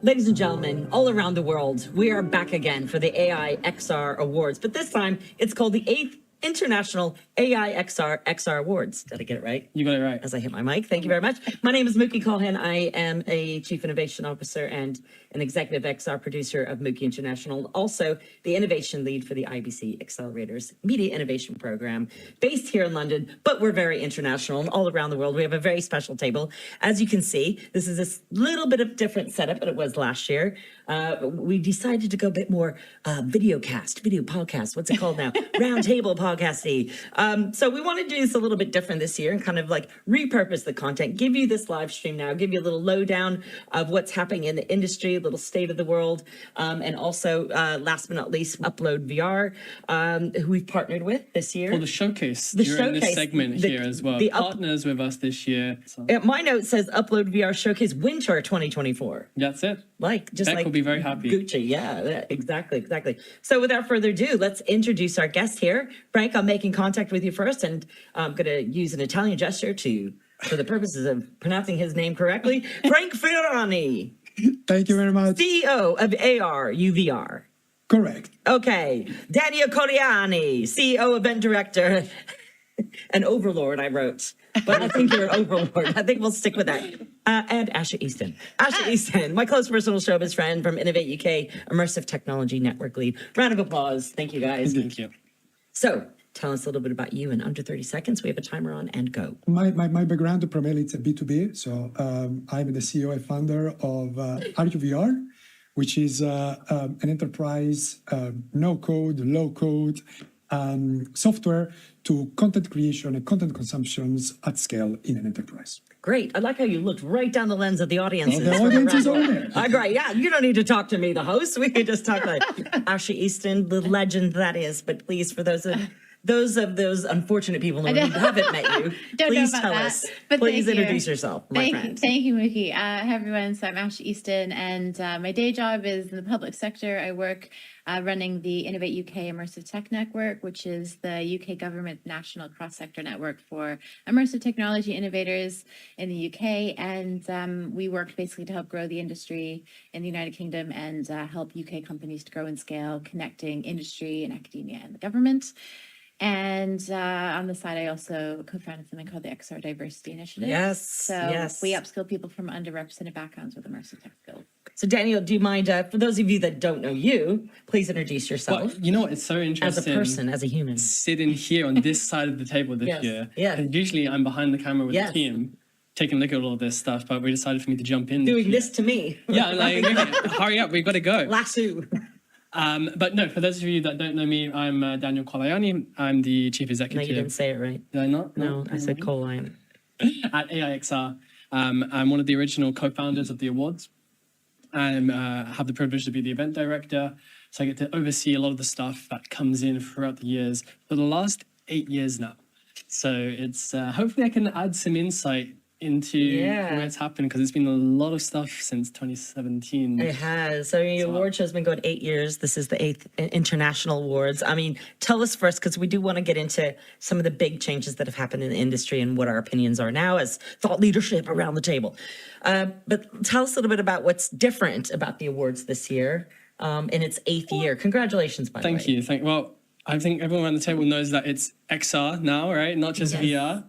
Ladies and gentlemen, all around the world, we are back again for the AIXR Awards, but this time it's called the 8th International AIXR XR Awards. Did I get it right? You got it right. As I hit my mic. Thank you very much. My name is Mookie Colhan. I am a Chief Innovation Officer and an Executive XR Producer of Mookie International, also the Innovation Lead for the IBC Accelerators Media Innovation Program, based here in London, but we're very international and all around the world. We have a very special table. As you can see, this is a little bit of different setup than it was last year. We decided to go a bit more video podcast. What's it called now? Roundtable podcasty. So we want to do this a little bit different this year and kind of like repurpose the content, give you this live stream now, give you a little lowdown of what's happening in the industry, a little state of the world, and also, last but not least, UploadVR, who we've partnered with this year. For the showcase, during this segment here as well. Partners with us this year. So. My note says UploadVR Showcase Winter 2024. That's it. Beck will be very happy. Gucci, yeah, exactly. So without further ado, let's introduce our guest here. Frank, I'm making contact with you first, and I'm going to use an Italian gesture for the purposes of pronouncing his name correctly. Frank Fiorani. Thank you very much. CEO of ARUVR. Correct. Okay. Daniel Coriani, CEO, Event Director, an overlord, I wrote. But I think you're an overlord. I think we'll stick with that. And Asha Easton. Asha Easton, my close personal showbiz friend from Innovate UK, Immersive Technology Network Lead. Round of applause. Thank you, guys. Thank you. So, tell us a little bit about you in under 30 seconds. We have a timer on and go. My background primarily it's a B2B. So I'm the CEO and founder of AIXR, which is an enterprise no-code, low-code software to content creation and content consumptions at scale in an enterprise. Great. I like how you looked right down the lens of the audience. The audience is on there. Great. Yeah, you don't need to talk to me, the host. We could just talk like Asha Easton, the legend that is. But please, for those unfortunate people who haven't met you, please tell us. But please introduce yourself, my friend. Thank you, Mookie. Hi, everyone. So I'm Asha Easton, and my day job is in the public sector. I work running the Innovate UK Immersive Tech Network, which is the UK government national cross-sector network for immersive technology innovators in the UK. And we work basically to help grow the industry in the United Kingdom and help UK companies to grow and scale, connecting industry and academia and the government. And on the side, I also co-founded something called the XR Diversity Initiative. Yes. We upskill people from underrepresented backgrounds with immersive tech skills. So Daniel, do you mind, for those of you that don't know you, please introduce yourself. Well, you know what? It's so interesting. As a person, as a human. Sitting here on this side of the table this year. Yeah. And usually I'm behind the camera with the team, taking a look at all of this stuff, but we decided for me to jump in. Doing this to me. Yeah, like, hurry up, we've got to go. Lasso. But no, for those of you that don't know me, I'm Daniel Coriani. I'm the Chief Executive. No, you didn't say it right. Did I not? No, I said Colline. At AIXR. I'm one of the original co-founders of the awards. I have the privilege to be the event director. So I get to oversee a lot of the stuff that comes in throughout the years for the last 8 years now. So it's hopefully I can add some insight into where it's happened, because it's been a lot of stuff since 2017. It has. So your award show's been going 8 years. This is the 8th International Awards. I mean, tell us first, because we do want to get into some of the big changes that have happened in the industry and what our opinions are now as thought leadership around the table. But tell us a little bit about what's different about the awards this year in its 8th year. Congratulations, by the way. Thank you. Well, I think everyone around the table knows that it's XR now, right? Not just VR.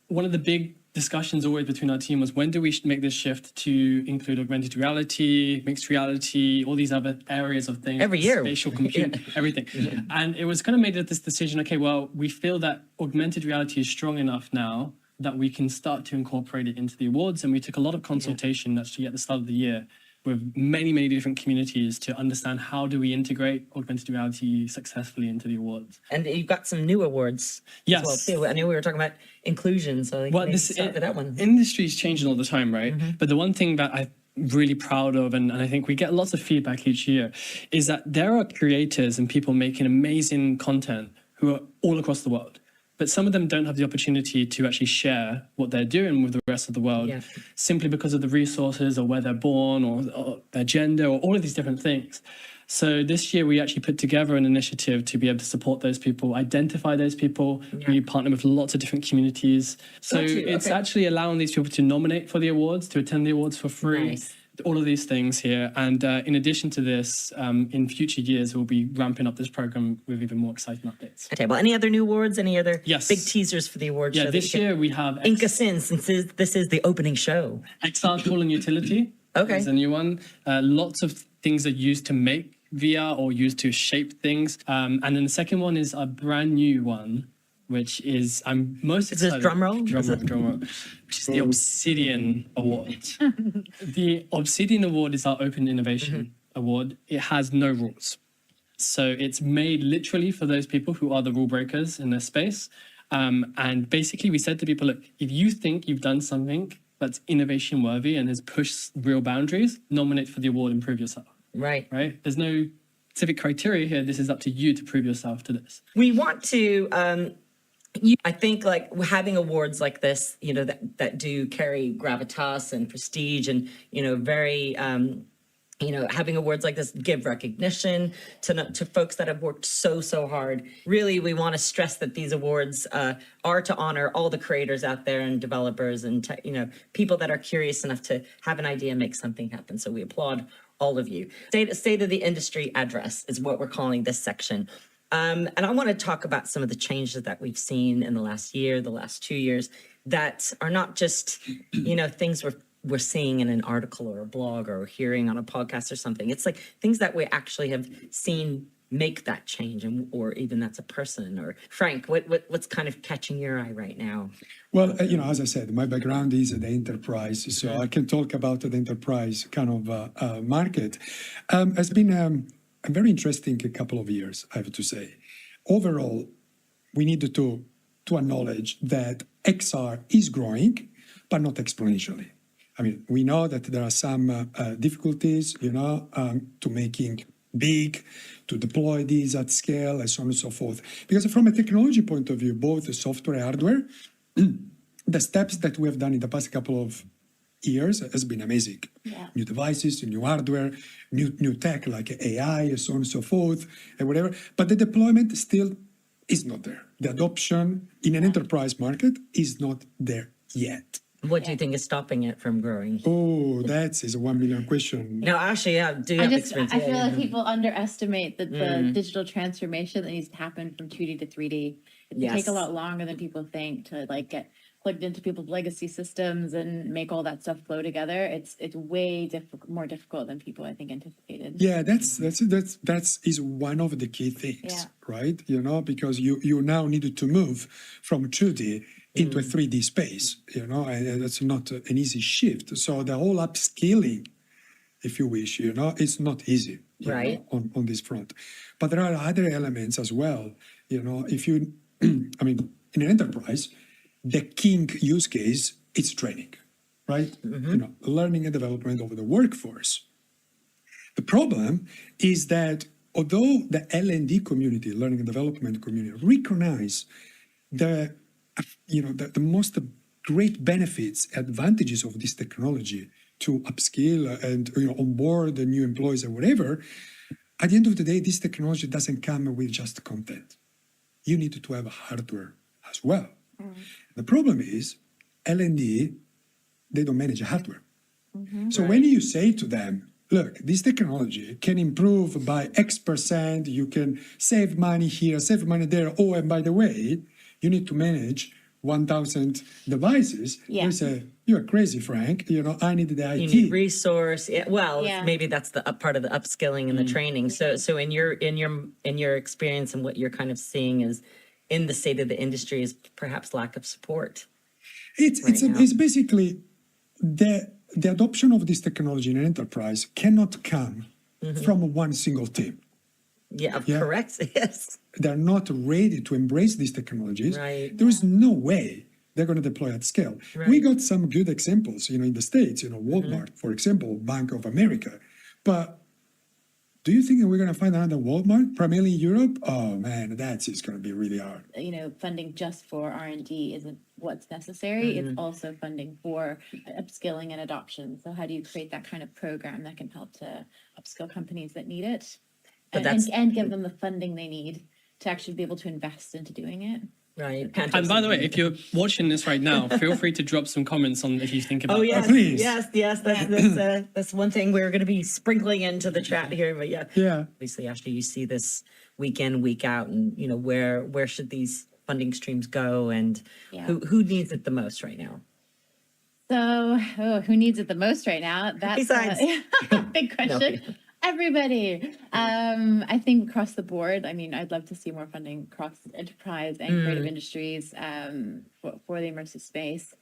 One of the big discussions always between our team was, when do we make this shift to include augmented reality, mixed reality, all these other areas of things? Every year. Spatial computing, everything. And it was kind of made this decision, okay, well, we feel that augmented reality is strong enough now that we can start to incorporate it into the awards. And we took a lot of consultation actually at the start of the year with many different communities to understand how do we integrate augmented reality successfully into the awards. And you've got some new awards as well, too. I know we were talking about inclusion, so that one. Industry's changing all the time, right? But the one thing that I'm really proud of, and I think we get lots of feedback each year, is that there are creators and people making amazing content who are all across the world. But some of them don't have the opportunity to actually share what they're doing with the rest of the world, simply because of the resources or where they're born or their gender or all of these different things. So this year we actually put together an initiative to be able to support those people, identify those people. We partner with lots of different communities. So it's actually allowing these people to nominate for the awards, to attend the awards for free. Nice. All of these things here. And in addition to this, in future years, we'll be ramping up this program with even more exciting updates. Okay, well, any other new awards? Any other Yes. big teasers for the award show? Yeah, this year we have Ink us in, since this is the opening show. XR Tool and Utility. Okay. Is a new one. Lots of things are used to make VR or used to shape things. And then the second one is a brand new one, which is, I'm most Is this excited. drum roll? Drum roll. Which is the Obsidian Award. The Obsidian Award is our Open Innovation Award. It has no rules. So it's made literally for those people who are the rule breakers in this space. And basically we said to people, look, if you think you've done something that's innovation worthy and has pushed real boundaries, nominate for the award and prove yourself. Right. Right? There's no specific criteria here. This is up to you to prove yourself to this. We want to, I think like having awards like this, you know, that do carry gravitas and prestige and, you know, very, you know, having awards like this give recognition to folks that have worked so hard. Really, we want to stress that these awards are to honor all the creators out there and developers and, you know, people that are curious enough to have an idea and make something happen. So we applaud all of you. State of the industry address is what we're calling this section. And I want to talk about some of the changes that we've seen in the last year, the last 2 years, that are not just, you know, things we're seeing in an article or a blog or hearing on a podcast or something. It's like things that we actually have seen make that change, or even that's a person. Or Frank, what's kind of catching your eye right now? Well, you know, as I said, my background is the enterprise, so I can talk about the enterprise kind of market. It's been a very interesting couple of years, I have to say. Overall, we need to acknowledge that XR is growing, but not exponentially. I mean, we know that there are some difficulties, you know, to making big, to deploy these at scale, and so on and so forth. Because from a technology point of view, both the software and hardware, the steps that we have done in the past couple of years has been amazing. Yeah. New devices, new hardware, new tech like AI, and so on and so forth, and whatever. But the deployment still is not there. The adoption in an enterprise market is not there yet. What do you think is stopping it from growing? Oh, that is a 1 million question. No, actually, yeah, do you have experience? I feel like people underestimate that the digital transformation that needs to happen from 2D to 3D. It Yes. take a lot longer than people think to like get plugged into people's legacy systems and make all that stuff flow together. It's way more difficult than people I think anticipated. Yeah, that's is one of the key things, Yeah. right? You know, because you now needed to move from 2D into a 3D space, you know, and that's not an easy shift. So the whole upscaling, if you wish, you know, it's not easy, you Right. know, on this front. But there are other elements as well, you know, if you, I mean, in an enterprise, the king use case is training, right? You know, learning and development of the workforce. The problem is that although the L&D community, learning and development community, recognize the most great benefits, advantages of this technology to upskill and, you know, onboard the new employees and whatever, at the end of the day, this technology doesn't come with just content. You need to have hardware as well. The problem is L&D, they don't manage hardware. So when you say to them, look, this technology can improve by X%, you can save money here, save money there. Oh, and by the way, you need to manage 1,000 devices. Yeah. They say, you're crazy, Frank. You know, I need the IT. You need resource. Yeah, well, Yeah. maybe that's the part of the upskilling and the training. So in your experience and what you're kind of seeing is in the state of the industry is perhaps lack of support. It's basically the adoption of this technology in an enterprise cannot come from one single team. Yeah, Yeah. correct. Yes. They're not ready to embrace these technologies. Right. There is no way they're going to deploy at scale. Right. We got some good examples, you know, in the States, you know, Walmart, for example, Bank of America. But do you think that we're going to find another Walmart, primarily in Europe? Oh man, that's just going to be really hard. You know, funding just for R&D isn't what's necessary. It's also funding for upskilling and adoption. So how do you create that kind of program that can help to upskill companies that need it? and give them the funding they need to actually be able to invest into doing it. Right. And by the way, if you're watching this right now, feel free to drop some comments on if you think about Oh it. yes, please. yes. That's one thing we're going to be sprinkling into the chat here. But yeah, obviously, Ashley, you see this week in, week out, and you know where should these funding streams go, and who needs it the most right now? So, who needs it the most right now? That's Besides, big question. No. Everybody. I think across the board. I mean, I'd love to see more funding across enterprise and creative industries for the immersive space.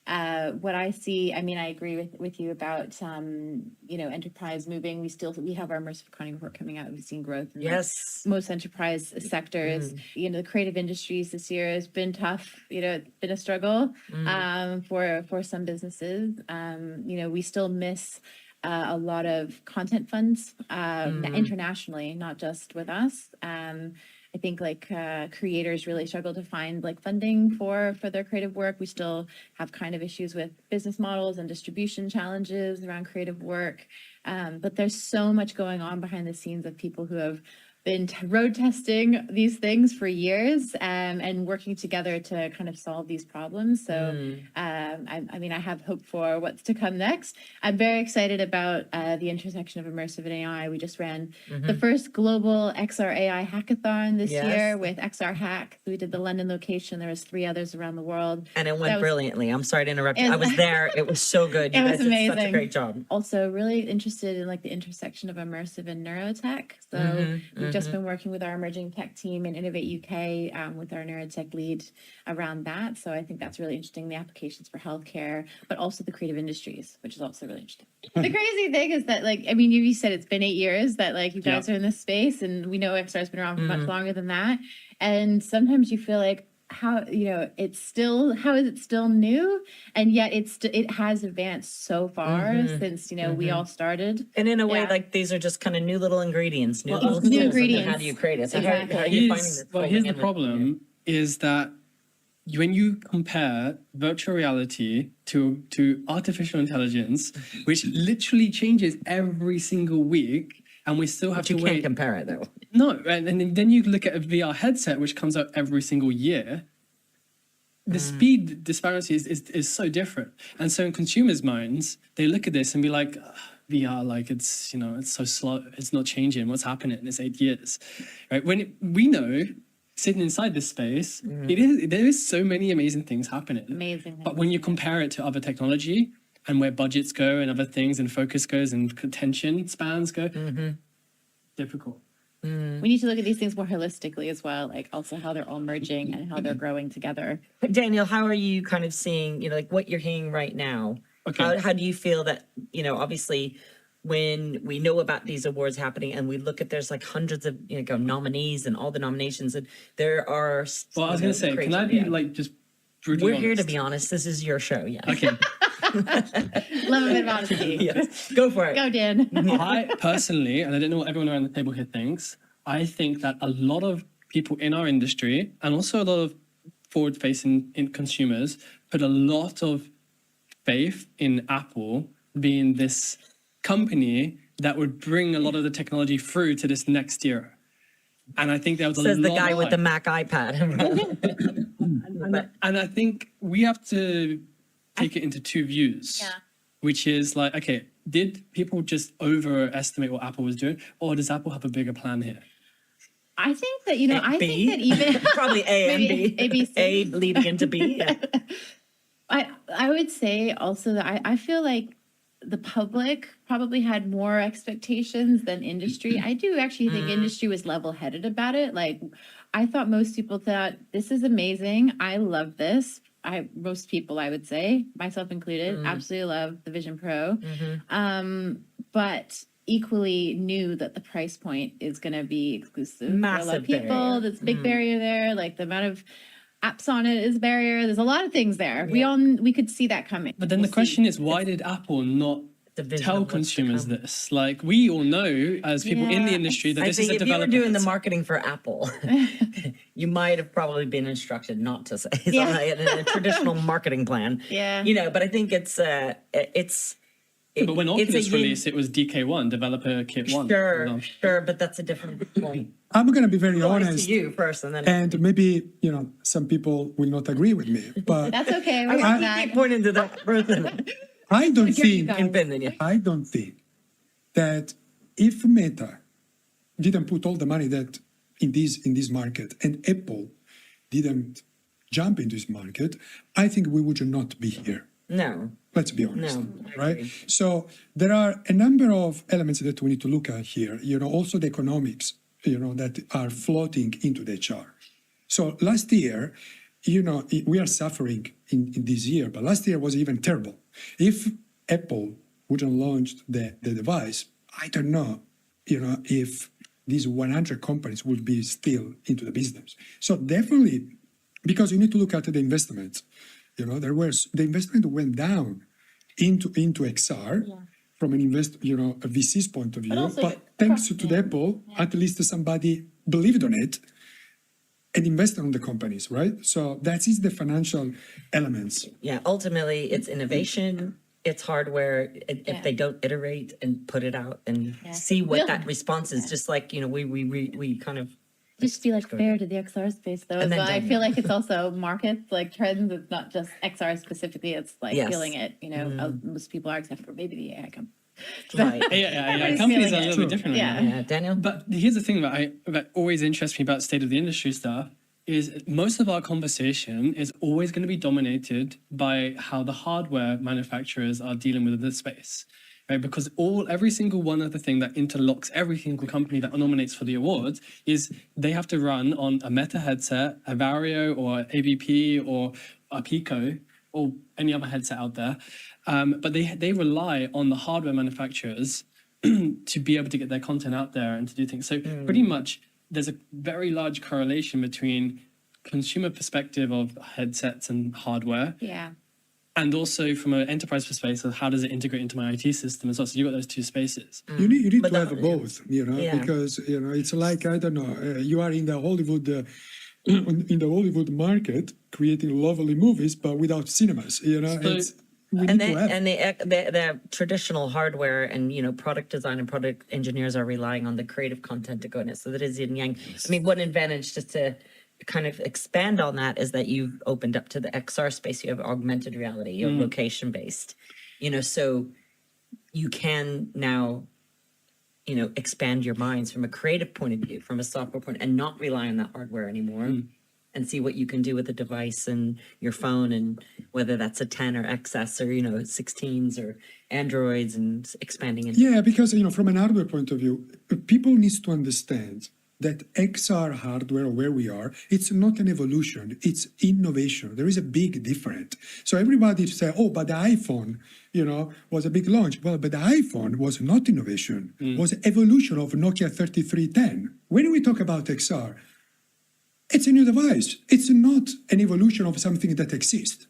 What I see, I mean, I agree with you about enterprise moving. We have our immersive accounting report coming out. We've seen growth in most enterprise sectors. The creative industries this year has been tough. It's been a struggle for some businesses. We still miss a lot of content funds internationally, not just with us. I think creators really struggle to find funding for their creative work. We still have kind of issues with business models and distribution challenges around creative work. But there's so much going on behind the scenes of people who have been road testing these things for years and working together to kind of solve these problems. So, I have hope for what's to come next. I'm very excited about the intersection of immersive and AI. We just ran the first global XR AI hackathon this year with XR Hack. We did the London location. There was 3 others around the world. And it went brilliantly. I'm sorry to interrupt you. I was there. It was so good. You guys did such a great job. Also really interested in the intersection of immersive and neurotech. So we've just been working with our emerging tech team in Innovate UK with our neurotech lead around that. So I think that's really interesting, the applications for healthcare, but also the creative industries, which is also really interesting. The crazy thing is that, you said it's been 8 years that you guys are in this space, and we know XR has been around for much longer than that. And sometimes you feel like, how is it still new, and yet it has advanced so far since we all started. And in a way, these are just kind of new little ingredients, new ingredients. How do you create it? So Exactly. how are you finding this? Here's the problem: is that when you compare virtual reality to artificial intelligence, which literally changes every single week, and we still have to wait. You can't compare it though. No, and then you look at a VR headset, which comes out every single year. The speed disparity is so different. And so in consumers' minds, they look at this and be like, VR, it's, it's so slow. It's not changing. What's happening? It's 8 years, right? When we know, sitting inside this space, there is so many amazing things happening. Amazing. But when you compare it to other technology and where budgets go and other things and focus goes and attention spans go, difficult. We need to look at these things more holistically as well, also how they're all merging and how they're growing together. Daniel, how are you kind of seeing, what you're hearing right now? Okay. How do you feel that, obviously when we know about these awards happening and we look at, there's hundreds of, nominees and all the nominations, and there are. Well, I was going to say, can I be just brutally honest? We're here to be honest. This is your show. Yeah. Okay. Love a bit of honesty. Yes. Go for it. Go, Dan. I personally, and I don't know what everyone around the table here thinks, I think that a lot of people in our industry and also a lot of forward-facing consumers put a lot of faith in Apple being this company that would bring a lot of the technology through to this next era. And I think there was a lot. Says the guy with the Mac iPad. And I think we have to take it into 2 views, which is okay, did people just overestimate what Apple was doing, or does Apple have a bigger plan here? I think that, I think that even probably A and B, A, B, C. A leading into B. Yeah. I would say also that I feel like the public probably had more expectations than industry. I do actually think industry was level-headed about it. I thought most people thought, this is amazing. I love this. Most people, I would say, myself included, absolutely love the Vision Pro. But equally knew that the price point is going to be exclusive Massive for a lot of people. Barrier. There's a big barrier there. The amount of apps on it is a barrier. There's a lot of things there. We could see that coming. But then the question is, why did Apple not tell consumers this? We all know as people in the industry that this is a developer. If you were doing the marketing for Apple, you might have probably been instructed not to say in a traditional marketing plan. Yeah. But I think it's But when it's a Oculus yin- released, it was DK1, Developer Kit 1. Sure, but that's a different point. I'm going to be very Applies honest. to you first, and then And maybe, some people will not agree with me, but That's okay. I We're want not. to keep pointing to that person. I don't think, guys. In Finland, yeah. I don't think that if Meta didn't put all the money that in this market and Apple didn't jump into this market, I think we would not be here. No, Let's be honest, No, I right? agree. So there are a number of elements that we need to look at here. Also the economics, that are floating into the HR. So last year, we are suffering in this year, but last year was even terrible. If Apple wouldn't launch the device, I don't know, if these 100 companies would be still into the business. So definitely, because you need to look at the investments. The investment went down into XR from an a VC's point of view. also But thanks to the Apple, at least somebody believed on it and invested on the companies, right? So that is the financial elements. yeah, ultimately, it's innovation, it's hardware. If Yeah. they don't iterate and put it out and Yeah. see what We'll- that response is, just like, we kind of, Just feel like fair to the XR space though. And As then well. I don't. feel like it's also markets, like trends. It's not just XR specifically. It's like Yes. feeling it. Most people are, except for maybe the AI company. right. Yeah, Everybody's companies feeling are a it. little bit different. Yeah. Right now. Yeah, Daniel? But here's the thing that always interests me about state of the industry stuff is most of our conversation is always going to be dominated by how the hardware manufacturers are dealing with this space, right? Because every single one of the thing that interlocks every single company that nominates for the awards is they have to run on a Meta headset, a Vario or AVP or a Pico or any other headset out there. But they rely on the hardware manufacturers to be able to get their content out there and to do things. So pretty much there's a very large correlation between consumer perspective of headsets and hardware Yeah. and also from an enterprise perspective, how does it integrate into my IT system as well? So you've got those two spaces. You need But to have the- both, Yeah. because it's like, I don't know, you are in the Hollywood market creating lovely movies, but without cinemas. We And need to have. the traditional hardware and product design and product engineers are relying on the creative content to go in it. So that is yin yang. I mean, one advantage, just to kind of expand on that, is that you've opened up to the XR space. You have augmented reality, you have location based. So you can now expand your minds from a creative point of view, from a software point, and not rely on that hardware anymore. And see what you can do with the device and your phone, and whether that's a 10 or XS or 16s or Androids, and expanding into Yeah, because from an hardware point of view, people need to understand that XR hardware, where we are, it's not an evolution, it's innovation. There is a big difference. So everybody say, oh, but the iPhone, was a big launch. Well, but the iPhone was not innovation, was evolution of Nokia 3310. When we talk about XR, it's a new device. It's not an evolution of something that exists.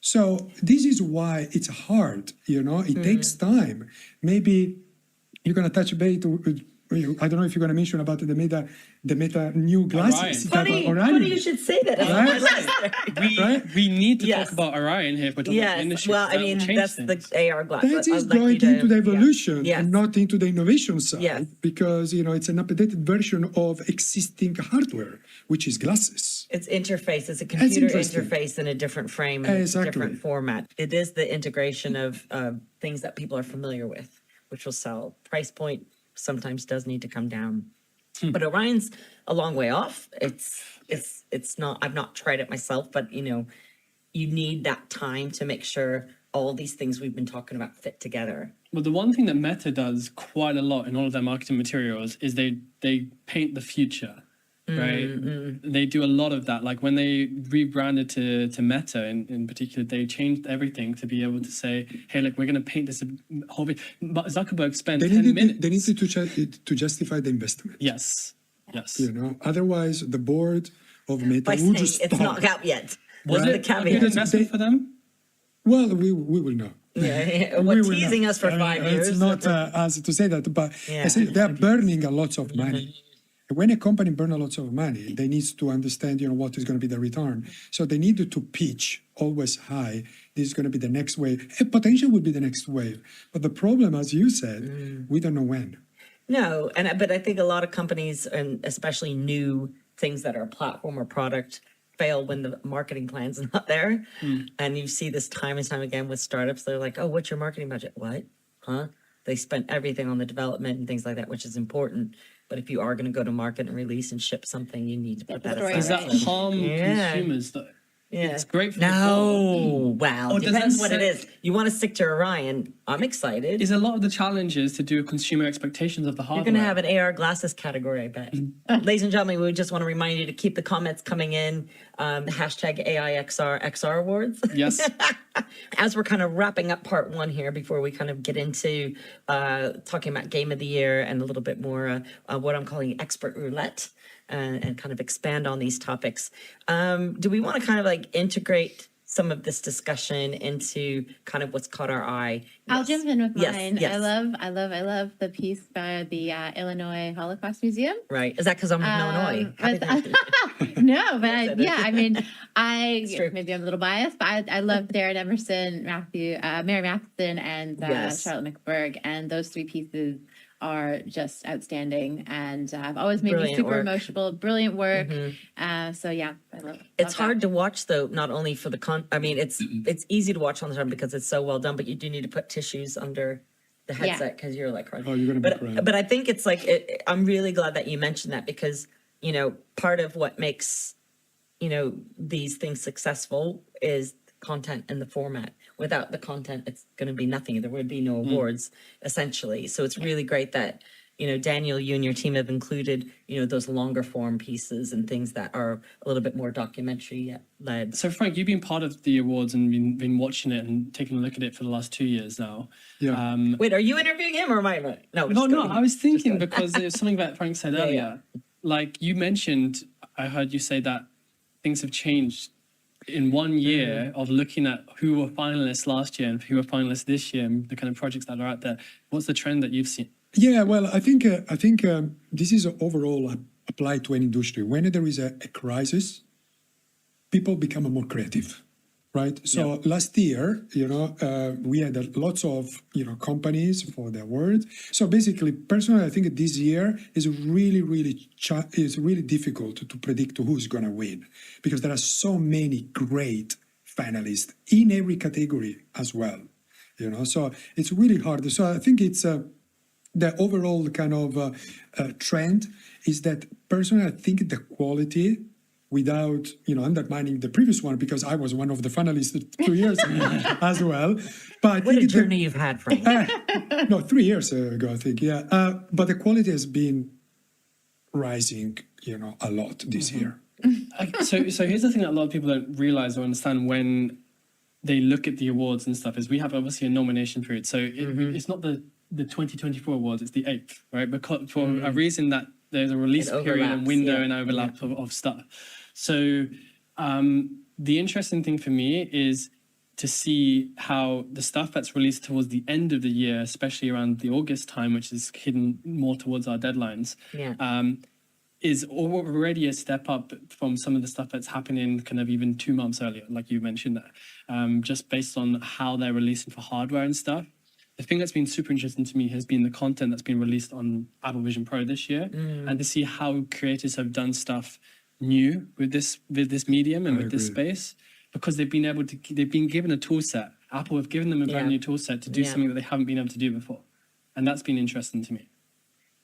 So this is why it's hard, it takes time. Maybe you're going to touch base. I don't know if you're going to mention about the Meta new glasses. Funny you should say that. We need to Yes. talk about Orion here. If we're talking about Yes, industry, well, I that will mean, change that's things. the AR glass. That is going into the evolution Yes. and not into the innovation side, Yes. because it's an updated version of existing hardware, which is glasses. It's interface. It's a computer interesting. interface in a different frame, and it's a Exactly. different format. It is the integration of things that people are familiar with, which will sell. Price point sometimes does need to come down, but Orion's a long way off. It's not. I've not tried it myself, but you need that time to make sure all these things we've been talking about fit together. Well, the one thing that Meta does quite a lot in all of their marketing materials is they paint the future, right? They do a lot of that. Like when they rebranded to Meta in particular, they changed everything to be able to say, hey, look, we're going to paint this whole thing. But Zuckerberg spent 10 minutes. They needed to justify the investment. Yes. Otherwise the board of Meta By would saying just it's stop. not out yet. Was Right? it The a good caveat. investment for them? Well, we will know. Yeah, We what will teasing know. us for 5 years? It's not us to say that, but Yeah. I say they're burning a lot of money. When a company burns lots of money, they need to understand, what is going to be the return. So they need to pitch always high. This is going to be the next wave. A potential would be the next wave. But the problem, as you said, we don't know when. No, but I think a lot of companies, and especially new things that are a platform or product, fail when the marketing plan's not there. And you see this time and time again with startups. They're like, "Oh, what's your marketing budget?" What? Huh? They spent everything on the development and things like that, which is important. But if you are going to go to market and release and ship something, you need to put that aside. Does that harm consumers though? Yeah. It's great for the No, wow. Oh, does Depends that what it say- is. You want to stick to Orion. I'm excited. Is a lot of the challenges to do with consumer expectations of the hardware. You're going to have an AR glasses category, I bet. Ladies and gentlemen, we just want to remind you to keep the comments coming in. Hashtag AIXR XR Awards. Yes. As we're kind of wrapping up part one here before we kind of get into talking about Game of the Year and a little bit more what I'm calling expert roulette and kind of expand on these topics. Do we want to kind of like integrate some of this discussion into kind of what's caught our eye? I'll Yes. jump in with Yes, mine. yes. I love the piece by the Illinois Holocaust Museum. Right. Is that because I'm from Illinois? Happy Thanksgiving. No, but I mean, true. maybe I'm a little biased, but I love Darren Emerson, Mary Matheson, and Yes. Charlotte McBurg, and those three pieces are just outstanding, and have always made me Brilliant super work. emotional. Brilliant work. So yeah, I love. It's hard to watch though, not only for the I mean, it's easy to watch on the time because it's so well done, but you do need to put tissues under the headset because you're like, Oh, you're going to be crying. but I think it's like, I'm really glad that you mentioned that because, part of what makes, these things successful is content and the format. Without the content, it's going to be nothing. There would be no awards, essentially. So it's really great that, Daniel, you and your team have included, those longer form pieces and things that are a little bit more documentary led. So Frank, you've been part of the awards and been watching it and taking a look at it for the last 2 years now. Yeah. Wait, are you interviewing him or am I? No, No, I was thinking because there's something that Frank said earlier. Like you mentioned, I heard you say that things have changed in 1 year of looking at who were finalists last year and who were finalists this year and the kind of projects that are out there. What's the trend that you've seen? Yeah, well, I think this is overall applied to any industry. When there is a crisis, people become more creative, right? So last year, we had lots of companies for the awards. So basically, personally, I think this year is really difficult to predict who's going to win because there are so many great finalists in every category as well. So it's really hard. So I think it's. The overall kind of trend is that personally, I think the quality, without undermining the previous one, because I was one of the finalists 2 years as well. But I What think a journey you've had, Frank. no, 3 years ago, I think, yeah. But the quality has been rising, a lot this year. So here's the thing that a lot of people don't realize or understand when they look at the awards and stuff is we have obviously a nomination period. So it's not the 2024 awards, it's the 8th, right? Because for a reason that there's a release period and window and overlap of stuff. So the interesting thing for me is to see how the stuff that's released towards the end of the year, especially around the August time, which is hidden more towards our deadlines, is already a step up from some of the stuff that's happening kind of even 2 months earlier, like you mentioned that, just based on how they're releasing for hardware and stuff. The thing that's been super interesting to me has been the content that's been released on Apple Vision Pro this year, and to see how creators have done stuff new with this medium and with this space, because they've been given a tool set. Apple have given them a brand new tool set to do something that they haven't been able to do before, and that's been interesting to me.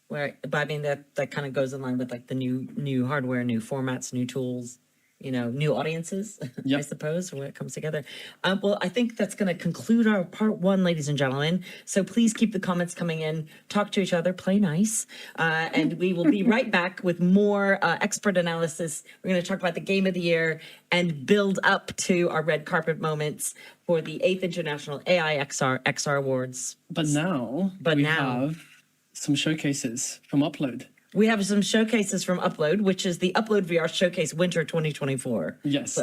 Where, but I mean that kind of goes in line with like the new hardware, new formats, new tools, new audiences, I suppose, when it comes together. Well, I think that's going to conclude our part one, ladies and gentlemen. So please keep the comments coming in, talk to each other, play nice, and we will be right back with more expert analysis. We're going to talk about the Game of the Year and build up to our red carpet moments for the 8th International AIXR XR Awards. But now we have some showcases from Upload. We have some showcases from Upload, which is the UploadVR Showcase Winter 2024. Yes.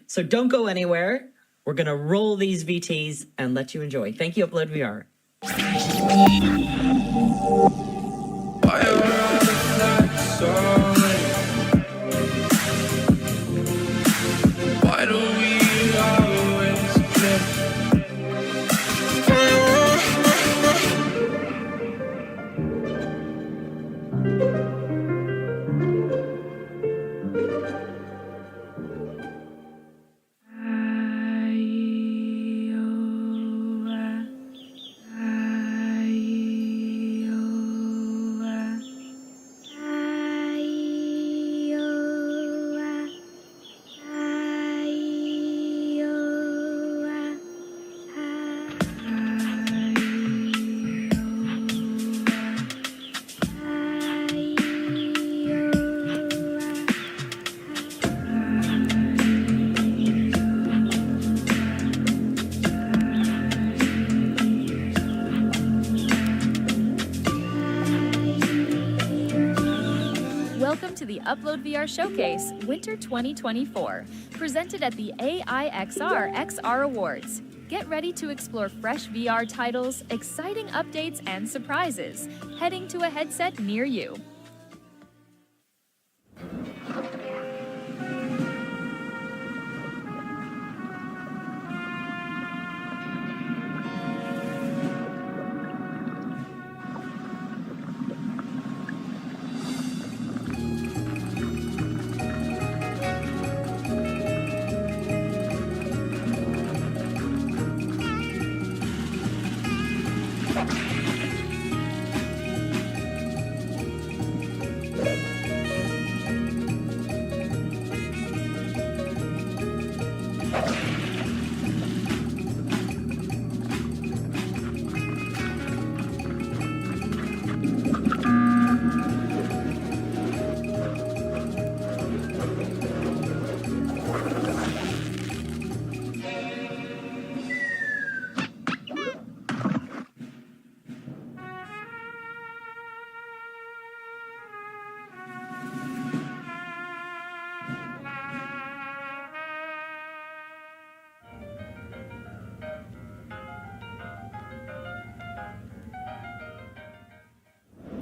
So don't go anywhere. We're going to roll these VTs and let you enjoy. Thank you, UploadVR. I am running that, so welcome to the UploadVR Showcase Winter 2024, presented at the AIXR XR Awards. Get ready to explore fresh VR titles, exciting updates, and surprises, heading to a headset near you.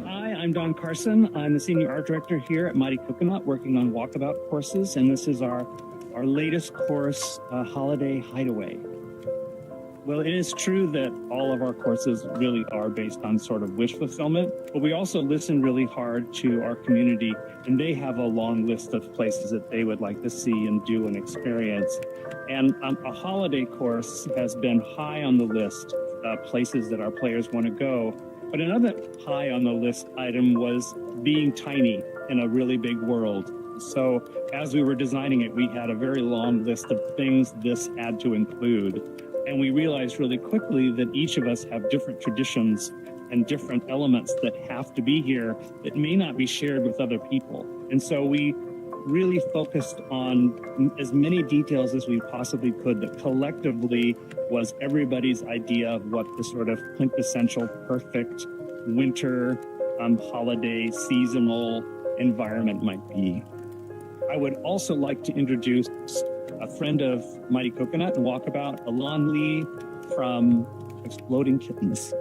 Hi, I'm Don Carson. I'm the Senior Art Director here at Mighty Coconut, working on walkabout courses, and this is our latest course, Holiday Hideaway. Well, it is true that all of our courses really are based on sort of wish fulfillment, but we also listen really hard to our community, and they have a long list of places that they would like to see and do and experience. And a holiday course has been high on the list of places that our players want to go. But another high on the list item was being tiny in a really big world. So as we were designing it, we had a very long list of things this had to include. And we realized really quickly that each of us have different traditions and different elements that have to be here that may not be shared with other people. And so we really focused on as many details as we possibly could that collectively was everybody's idea of what the sort of quintessential perfect winter holiday seasonal environment might be. I would also like to introduce a friend of Mighty Coconut and Walkabout, Alon Lee from Exploding Kittens.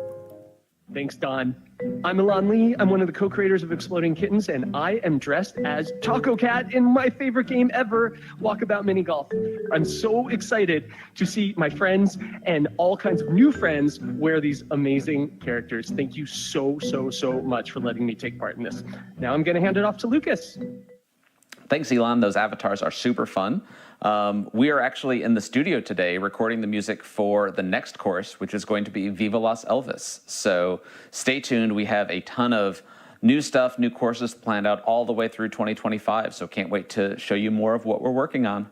Thanks, Don. I'm Alon Lee. I'm one of the co-creators of Exploding Kittens, and I am dressed as Taco Cat in my favorite game ever, Walkabout Mini Golf. I'm so excited to see my friends and all kinds of new friends wear these amazing characters. Thank you so much for letting me take part in this. Now I'm going to hand it off to Lucas. Thanks, Elon. Those avatars are super fun. We are actually in the studio today recording the music for the next course, which is going to be Viva Las Elvis. So stay tuned. We have a ton of new stuff, new courses planned out all the way through 2025. So can't wait to show you more of what we're working on.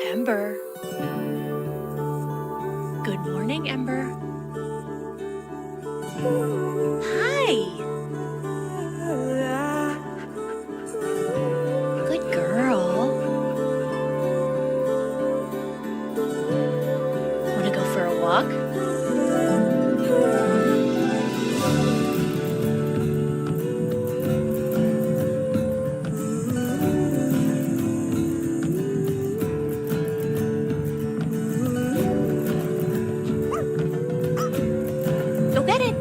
Ember. Good morning, Ember. Hi. Good girl. Want to go for a walk? Go get it.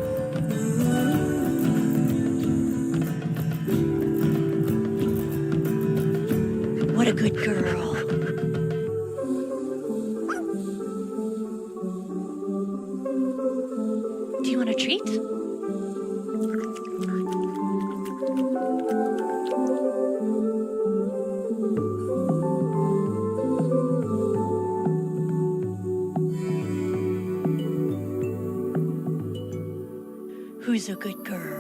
What a good girl. Do you want a treat? Who's a good girl?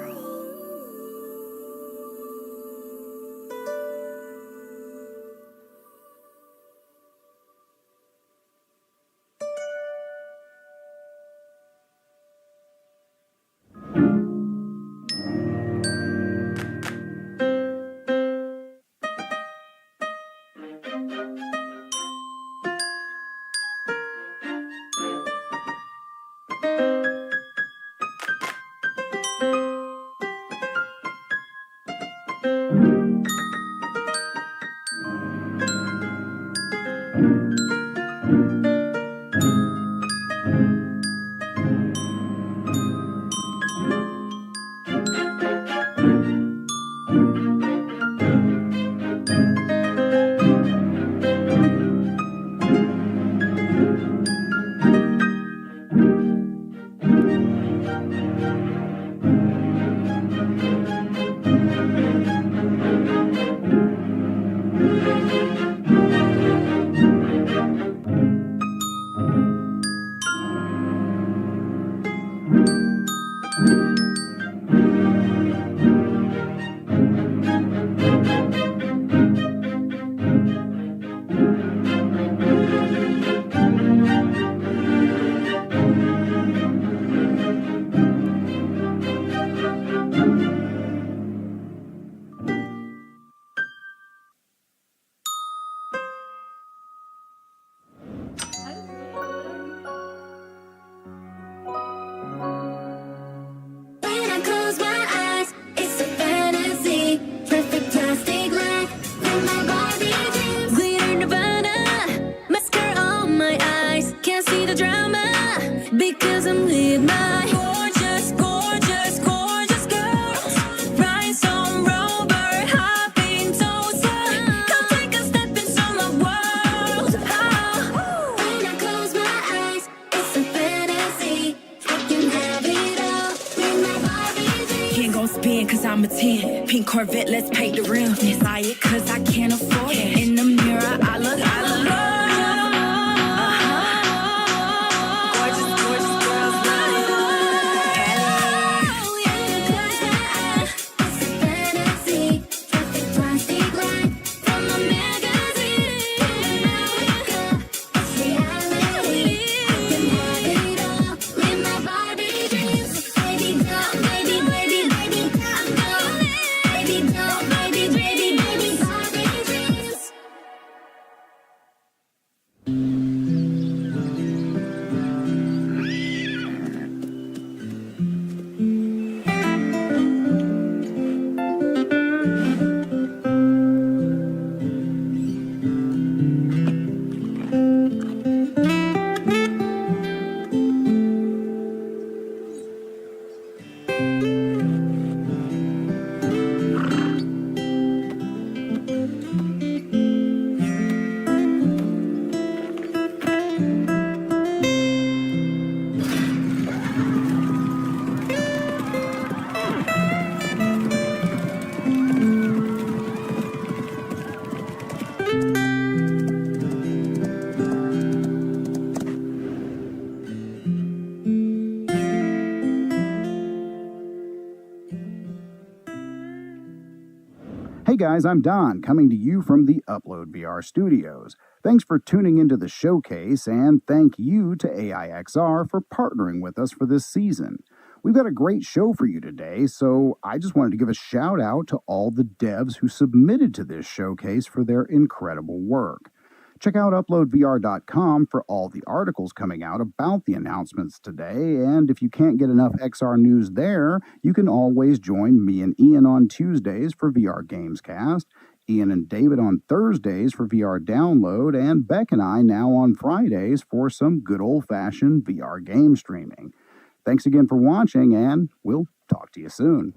Corvette, let's paint the rims. Buy it cause I can't afford it. In the mirror, I look gorgeous, gorgeous girls love it. Hey guys, I'm Don, coming to you from the UploadVR studios. Thanks for tuning into the showcase, and thank you to AIXR for partnering with us for this season. We've got a great show for you today, so I just wanted to give a shout out to all the devs who submitted to this showcase for their incredible work. Check out UploadVR.com for all the articles coming out about the announcements today, and if you can't get enough XR news there, you can always join me and Ian on Tuesdays for VR Gamescast, Ian and David on Thursdays for VR Download, and Beck and I now on Fridays for some good old-fashioned VR game streaming. Thanks again for watching, and we'll talk to you soon.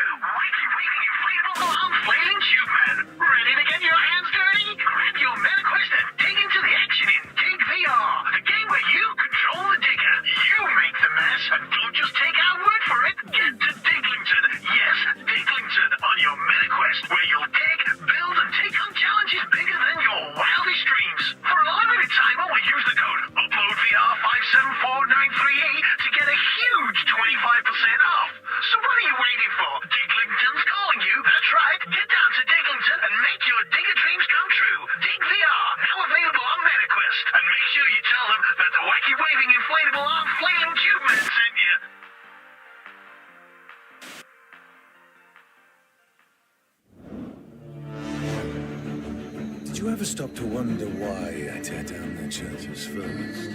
Wakey waving inflatable arm flailing tube man. Ready to get your hands dirty? Grab your MetaQuest and dig into the action in Dig VR, the game where you control the digger. You make the mess, and don't just take our word for it. Get to Diglington, yes, Diglington, on your MetaQuest, where you'll dig, build, and take on challenges bigger than your wildest dreams. For a limited time, only use the code UploadVR574938 to get a huge 25% off. So what are you waiting for? Diglington's calling you. That's right. Get down to Diglington and make your digger dreams come true. Dig VR, now available on MetaQuest. And make sure you tell them that the wacky waving inflatable arm flailing tube man sent you. Did you ever stop to wonder why I tear down the churches first?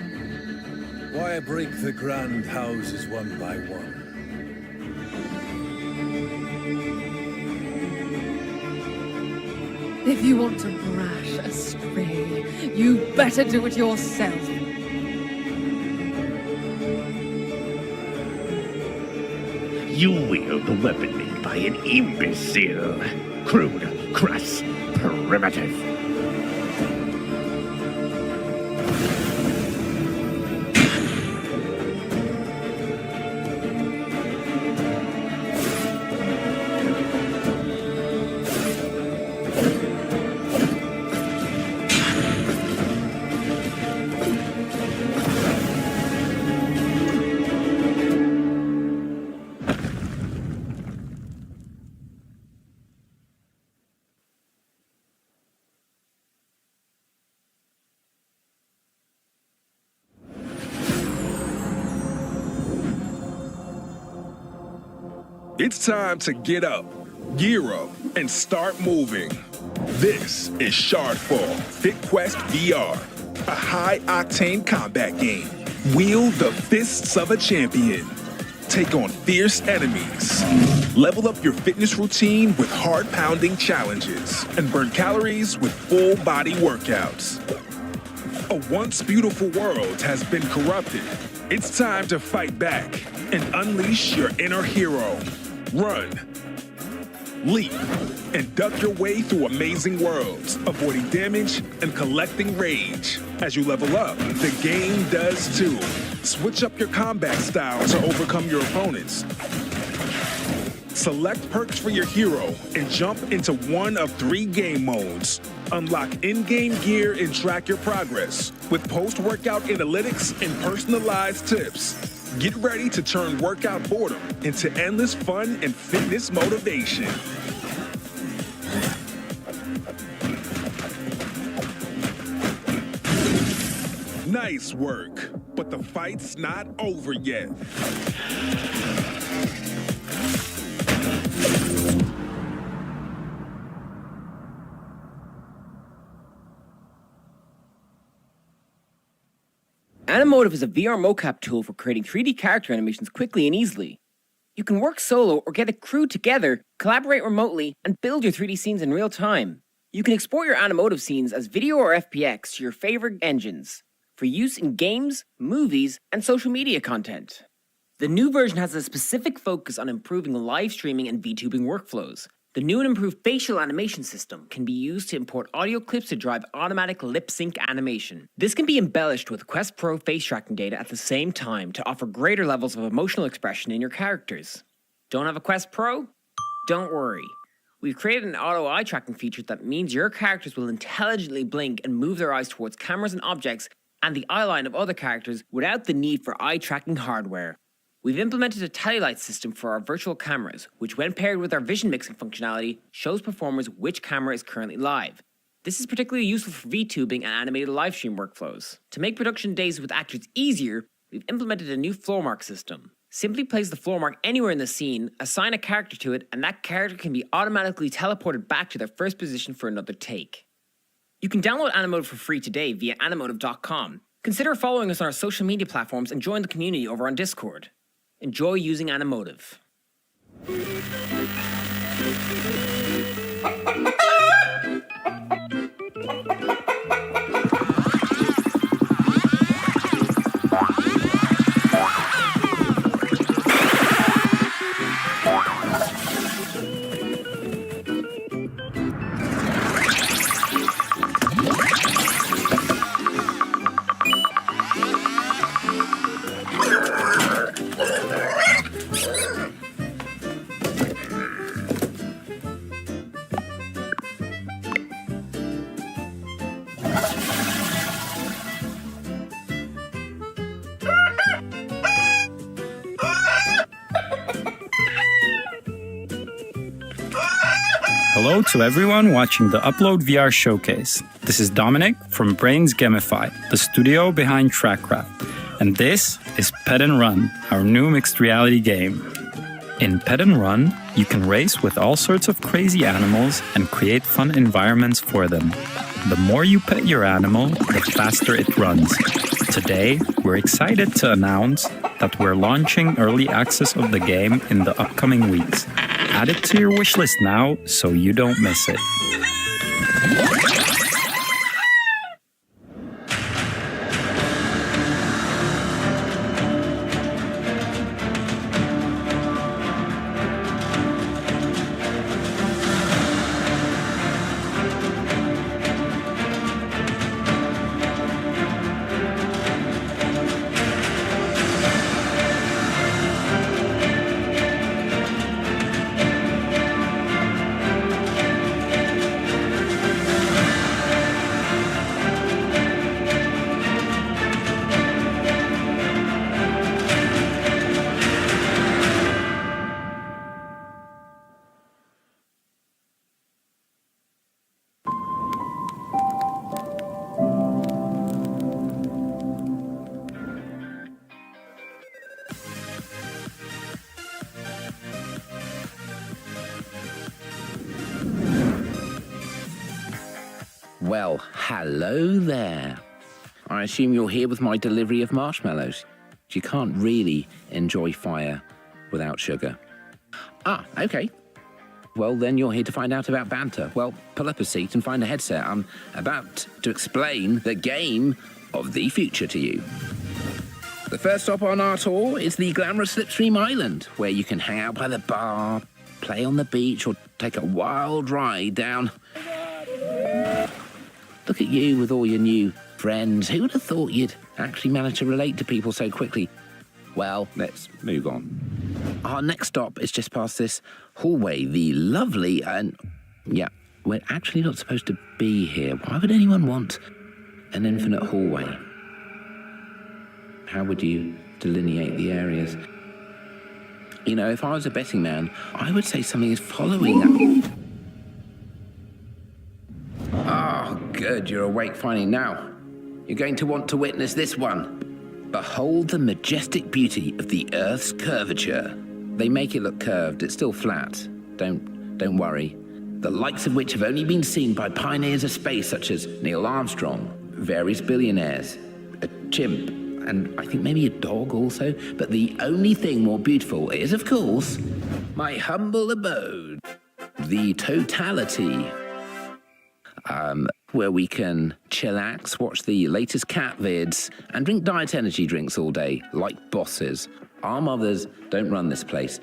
Why I break the grand houses one by one? If you want to brash astray, you better do it yourself. You wield a weapon made by an imbecile. Crude, crass, primitive. It's time to get up, gear up, and start moving. This is Shardfall FitQuest VR, a high-octane combat game. Wield the fists of a champion. Take on fierce enemies. Level up your fitness routine with heart-pounding challenges and burn calories with full-body workouts. A once beautiful world has been corrupted. It's time to fight back and unleash your inner hero. Run, leap, and duck your way through amazing worlds, avoiding damage and collecting rage. As you level up, the game does too. Switch up your combat style to overcome your opponents. Select perks for your hero and jump into one of 3 game modes. Unlock in-game gear and track your progress with post-workout analytics and personalized tips. Get ready to turn workout boredom into endless fun and fitness motivation. Nice work, but the fight's not over yet. Animotive is a VR mocap tool for creating 3D character animations quickly and easily. You can work solo or get a crew together, collaborate remotely, and build your 3D scenes in real time. You can export your Animotive scenes as video or FBX to your favorite engines for use in games, movies, and social media content. The new version has a specific focus on improving live streaming and VTubing workflows. The new and improved facial animation system can be used to import audio clips to drive automatic lip sync animation. This can be embellished with Quest Pro face tracking data at the same time to offer greater levels of emotional expression in your characters. Don't have a Quest Pro? Don't worry. We've created an auto eye tracking feature that means your characters will intelligently blink and move their eyes towards cameras and objects and the eye line of other characters without the need for eye tracking hardware. We've implemented a tally-light system for our virtual cameras, which when paired with our vision mixing functionality, shows performers which camera is currently live. This is particularly useful for VTubing and animated livestream workflows. To make production days with actors easier, we've implemented a new floor mark system. Simply place the floor mark anywhere in the scene, assign a character to it, and that character can be automatically teleported back to their first position for another take. You can download Animotive for free today via animotive.com. Consider following us on our social media platforms and join the community over on Discord. Enjoy using Animotive. Hello to everyone watching the UploadVR Showcase. This is Dominic from Brains Gamify, the studio behind TrackCraft. And this is Pet and Run, our new mixed reality game. In Pet and Run, you can race with all sorts of crazy animals and create fun environments for them. The more you pet your animal, the faster it runs. Today, we're excited to announce that we're launching early access of the game in the upcoming weeks. Add it to your wishlist now so you don't miss it. Well, hello there. I assume you're here with my delivery of marshmallows. You can't really enjoy fire without sugar. Ah, okay. Well, then you're here to find out about banter. Well, pull up a seat and find a headset. I'm about to explain the game of the future to you. The first stop on our tour is the glamorous Slipstream Island, where you can hang out by the bar, play on the beach, or take a wild ride down. Look at you with all your new friends. Who would have thought you'd actually manage to relate to people so quickly? Well, let's move on. Our next stop is just past this hallway, the lovely, and yeah, we're actually not supposed to be here. Why would anyone want an infinite hallway? How would you delineate the areas? You know, if I was a betting man, I would say something is following up. Ah, good, you're awake finally now. You're going to want to witness this one. Behold the majestic beauty of the Earth's curvature. They make it look curved, it's still flat. Don't worry. The likes of which have only been seen by pioneers of space such as Neil Armstrong, various billionaires, a chimp, and I think maybe a dog also. But the only thing more beautiful is, of course, my humble abode. The totality. Where we can chillax, watch the latest cat vids, and drink diet energy drinks all day, like bosses. Our mothers don't run this place.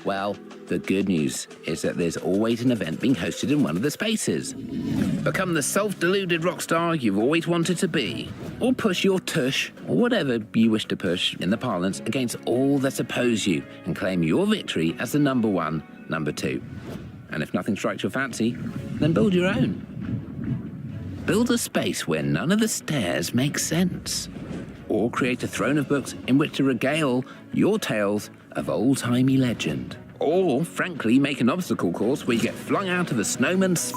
Well, the good news is that there's always an event being hosted in one of the spaces. Become the self-deluded rock star you've always wanted to be, or push your tush, or whatever you wish to push in the parlance, against all that oppose you, and claim your victory as the number one, number two. And if nothing strikes your fancy, then build your own. Build a space where none of the stairs make sense. Or create a throne of books in which to regale your tales of old-timey legend. Or, frankly, make an obstacle course where you get flung out of a snowman's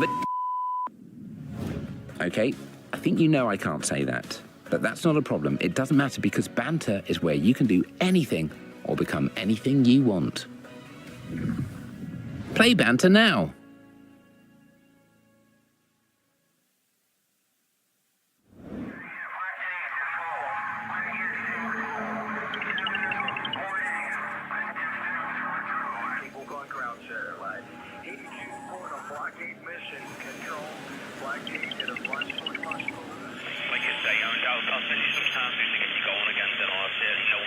Okay, I think you know I can't say that. But that's not a problem. It doesn't matter because banter is where you can do anything or become anything you want. Play banter now. I'll send you some time to get you going again, then I'll say no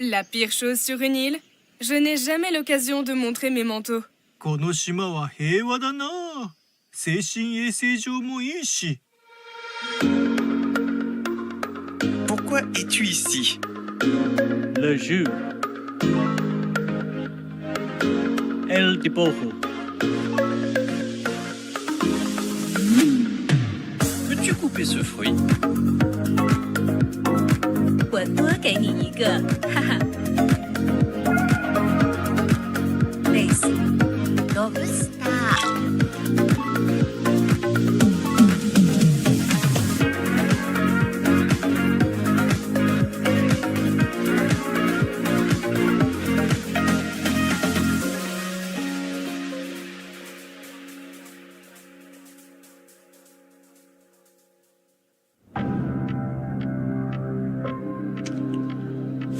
La pire chose sur une île, je n'ai jamais l'occasion de montrer mes manteaux. この島は平和だな。精神衛生上もいいし。Pourquoi es-tu ici? Le jus. El dibujo. Peux-tu couper ce fruit? 我多给你一个，哈哈。类似ロブスター。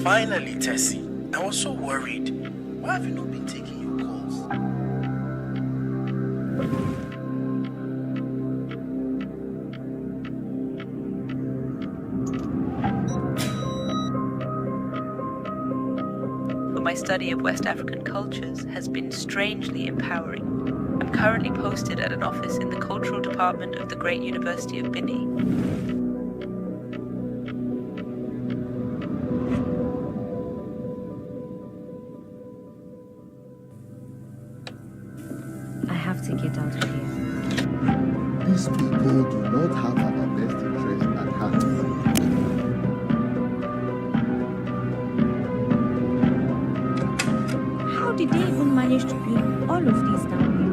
Finally, Tessie. I was so worried. Why have you not been taking your calls? But my study of West African cultures has been strangely empowering. I'm currently posted at an office in the cultural department of the Great University of Benin. I have to get out of here. These people do not have our best interest at heart. How did they even manage to build all of these down here?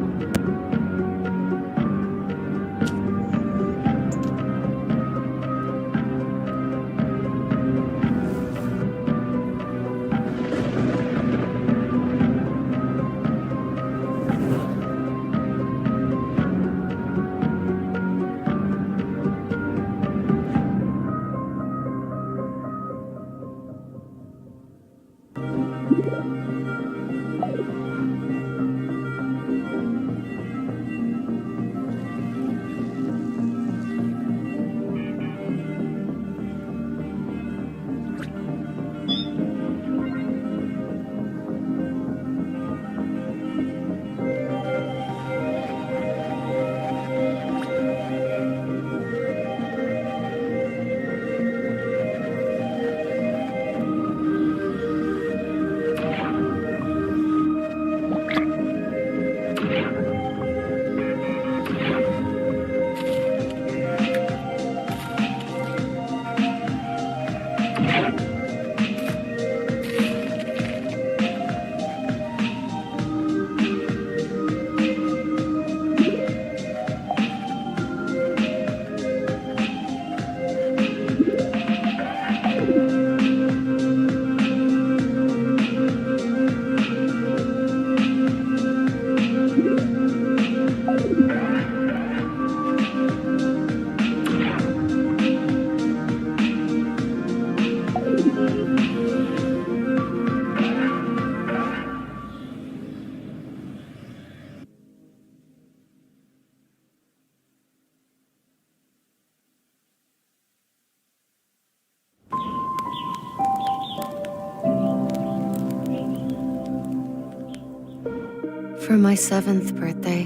For my 7th birthday,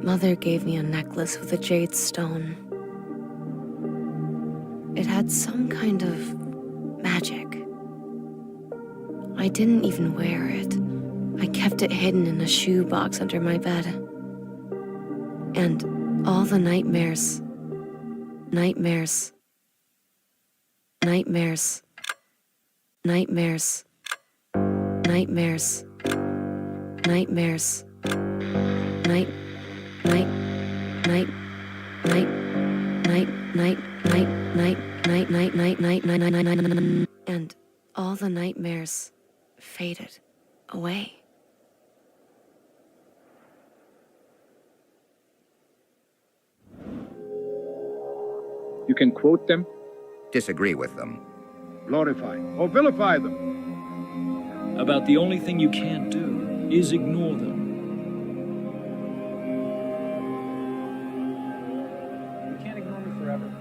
Mother gave me a necklace with a jade stone. It had some kind of magic. I didn't even wear it. I kept it hidden in a shoebox under my bed. And all the nightmares, nightmares, nightmares, nightmares, nightmares, nightmares, night, night, night, night, night, night, night, night, night, night, night, night, night, night, night, night, and all the nightmares faded away. You can quote them, disagree with them, glorify or vilify them. About the only thing you can't do is ignore them. You can't ignore me forever.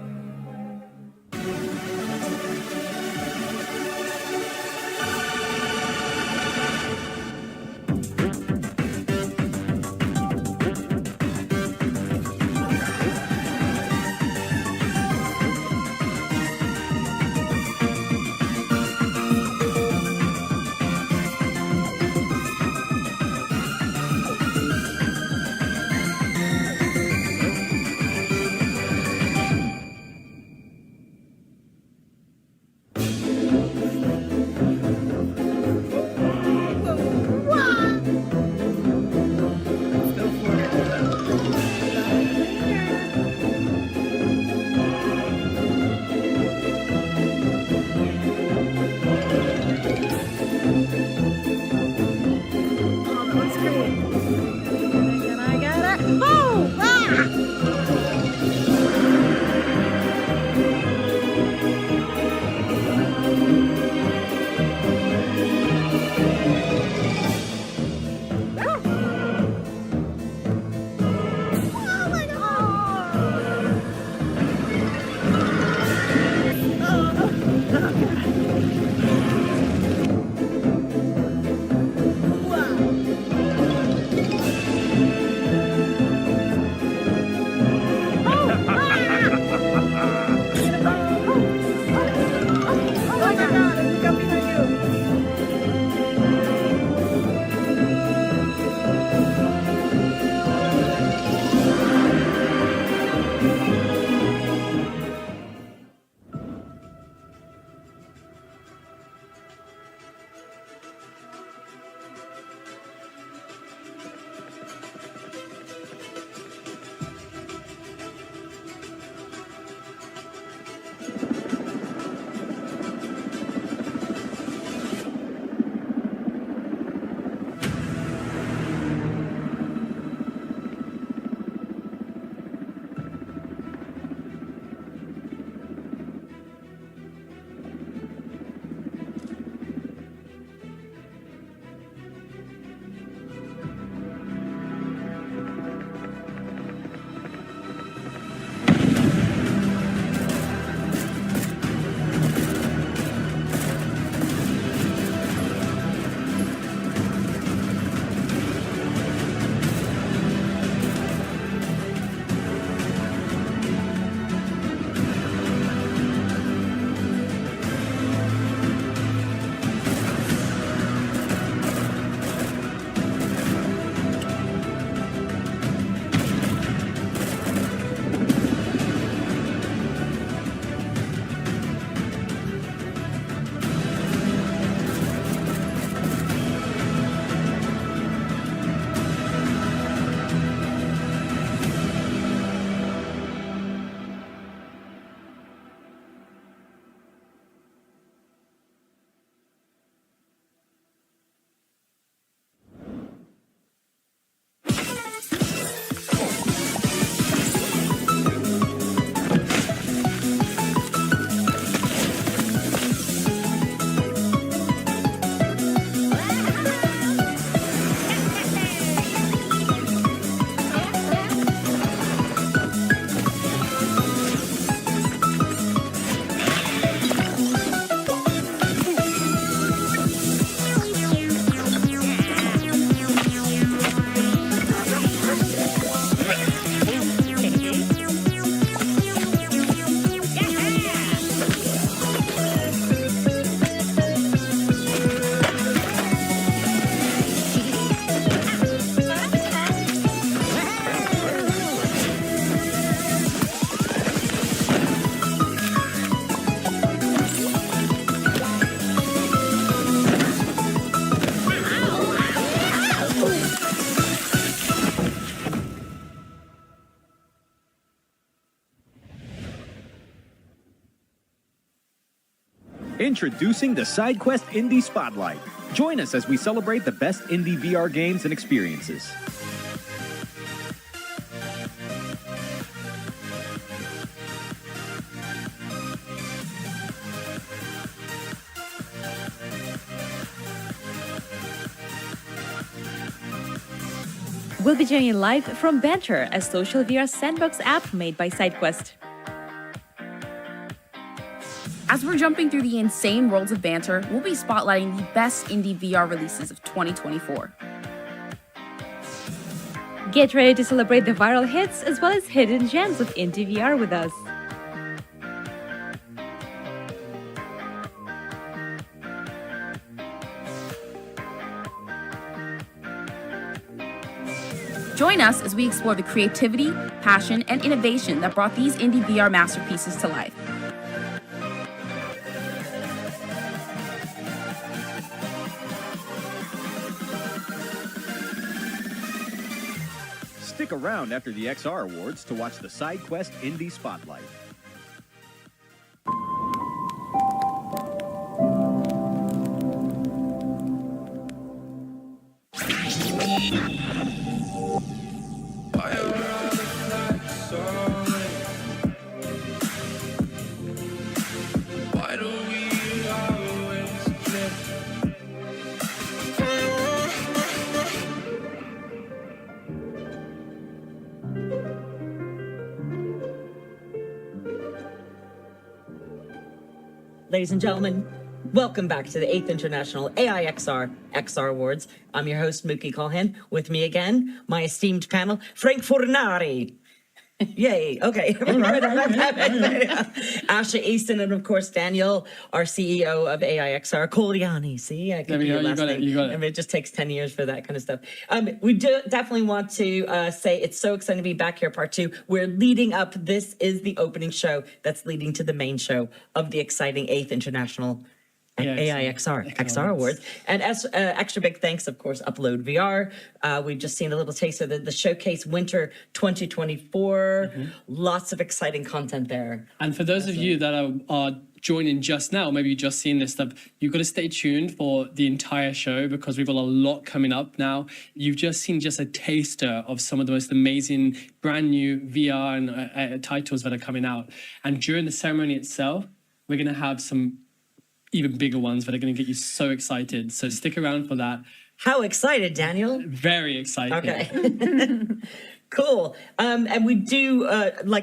Introducing the SideQuest Indie Spotlight. Join us as we celebrate the best indie VR games and experiences. We'll be joining live from Banter, a social VR sandbox app made by SideQuest. As we're jumping through the insane worlds of Banter, we'll be spotlighting the best indie VR releases of 2024. Get ready to celebrate the viral hits as well as hidden gems of indie VR with us. Join us as we explore the creativity, passion, and innovation that brought these indie VR masterpieces to life. Stick around after the XR Awards to watch the SideQuest Indie Spotlight. Ladies and gentlemen, welcome back to the 8th International AIXR XR Awards. I'm your host, Mookie Colhan. With me again, my esteemed panel, Frank Fornari. Yay, okay. Asha Easton, and of course, Daniel, our CEO of AIXR, Koliani. See, I can do your last name. You got it. I mean, it just takes 10 years for that kind of stuff. We do definitely want to say it's so exciting to be back here, part 2. We're leading up. This is the opening show that's leading to the main show of the exciting 8th International AIXR XR Awards. And as extra big thanks, of course, UploadVR. We've just seen a little taste of the Showcase Winter 2024. Lots of exciting content there. And for those of you that are joining just now, maybe you've just seen this stuff, you've got to stay tuned for the entire show because we've got a lot coming up now. You've just seen just a taster of some of the most amazing brand new VR and titles that are coming out. And during the ceremony itself, we're going to have some even bigger ones that are going to get you so excited. So stick around for that. How excited, Daniel? Very excited. Okay. Cool. And we do,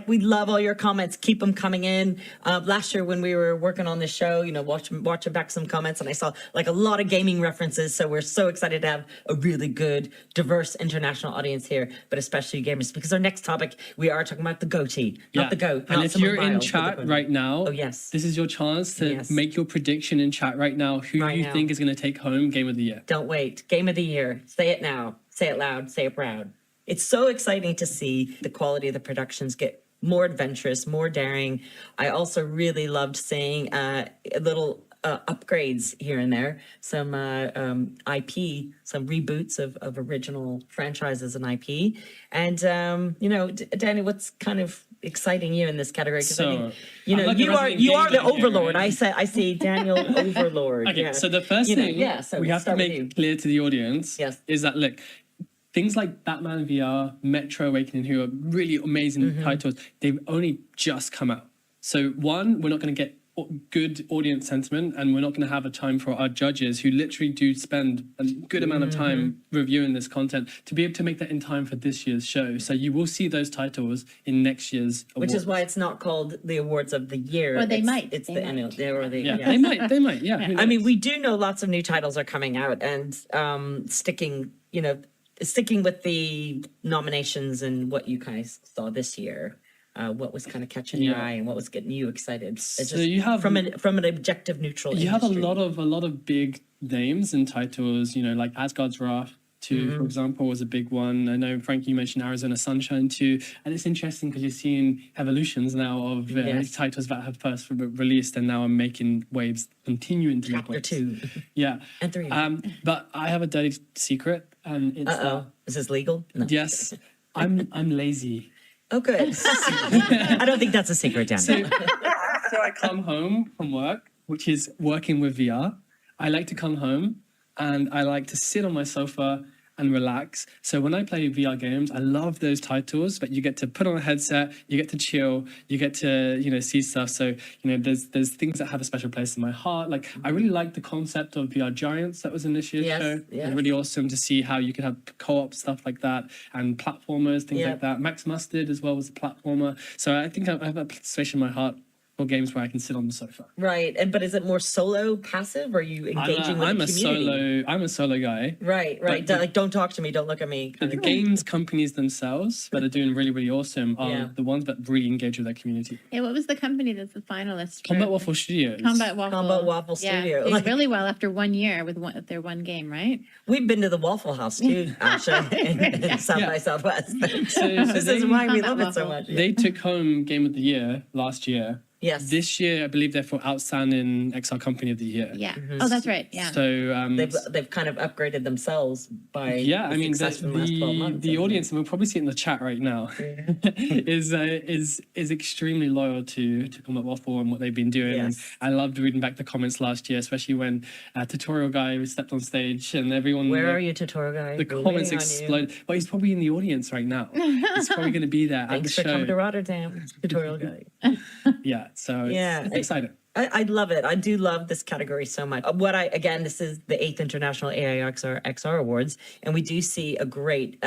we love all your comments. Keep them coming in. Last year when we were working on this show, you know, watching back some comments, and I saw like a lot of gaming references. So we're so excited to have a really good, diverse international audience here, but especially gamers, because our next topic, we are talking about the GOTY, not the GOAT. And if you're in chat right now, yes, this is your chance to make your prediction in chat right now. Who you think is going to take home Game of the Year? Don't wait. Game of the Year. Say it now. Say it loud. Say it proud. It's so exciting to see the quality of the productions get more adventurous, more daring. I also really loved seeing little upgrades here and there, some IP, some reboots of original franchises and IP. And, you know, Danny, what's kind of exciting you in this category? So, I mean, you know, you are the overlord. Right? I see Daniel Overlord. Okay, so the first thing so we have to make clear to the audience is that, look, things like Batman VR, Metro Awakening, who are really amazing titles, they've only just come out. So one, we're not going to get good audience sentiment, and we're not going to have a time for our judges who literally do spend a good amount of time reviewing this content to be able to make that in time for this year's show. So you will see those titles in next year's awards. Which is why it's not called the Awards of the Year. Or they might. It's the annual. They might. Yeah. I mean, we do know lots of new titles are coming out, and sticking with the nominations and what you guys saw this year, what was kind of catching your eye and what was getting you excited? So you have from an objective, neutral. You industry. have a lot of big names and titles. You know, like Asgard's Wrath 2, for example, was a big one. I know, Frank, you mentioned Arizona Sunshine 2, and it's interesting because you're seeing evolutions now of titles that have first released and now are making waves, continuing to make waves. Chapter 2. Yeah. And 3. But I have a dirty secret, and it's is this legal? No. Yes, I'm lazy. Oh, good. I don't think that's a secret, Dan. So I come home from work, which is working with VR. I like to come home and I like to sit on my sofa and relax. So when I play VR games, I love those titles, but you get to put on a headset, you get to chill, you get to, see stuff. So, there's things that have a special place in my heart. Like, I really like the concept of VR Giants that was in this year's show. It was really awesome to see how you could have co-op stuff like that and platformers, things like that. Max Mustard as well was a platformer. So I think I have a space in my heart for games where I can sit on the sofa. Right. But is it more solo, passive, or are you engaging with the community? I'm a solo guy. Right. Like, don't talk to me, don't look at me. The games companies themselves that are doing really, really awesome are the ones that really engage with their community. Yeah, what was the company that's the finalist? Combat Waffle Studios. Combat Waffle Studio. They did really well after 1 year with their one game, right? We've been to the Waffle House too, Asha, in South by Southwest. So this is why we love it so much. They took home Game of the Year last year. Yes. This year, I believe they're for Outstanding XR Company of the Year. Yeah. Oh, that's right. Yeah. So they've kind of upgraded themselves by the audience, and we'll probably see it in the chat right now, is extremely loyal to Combat Waffle and what they've been doing. And I loved reading back the comments last year, especially when Tutorial Guy stepped on stage and everyone. Where are you, Tutorial Guy? The comments exploded. But he's probably in the audience right now. He's probably going to be there. Thanks for coming to Rotterdam, Tutorial Guy. Yeah. So it's exciting. I love it. I do love this category so much. This is the 8th International AIXR XR Awards, and we do see a great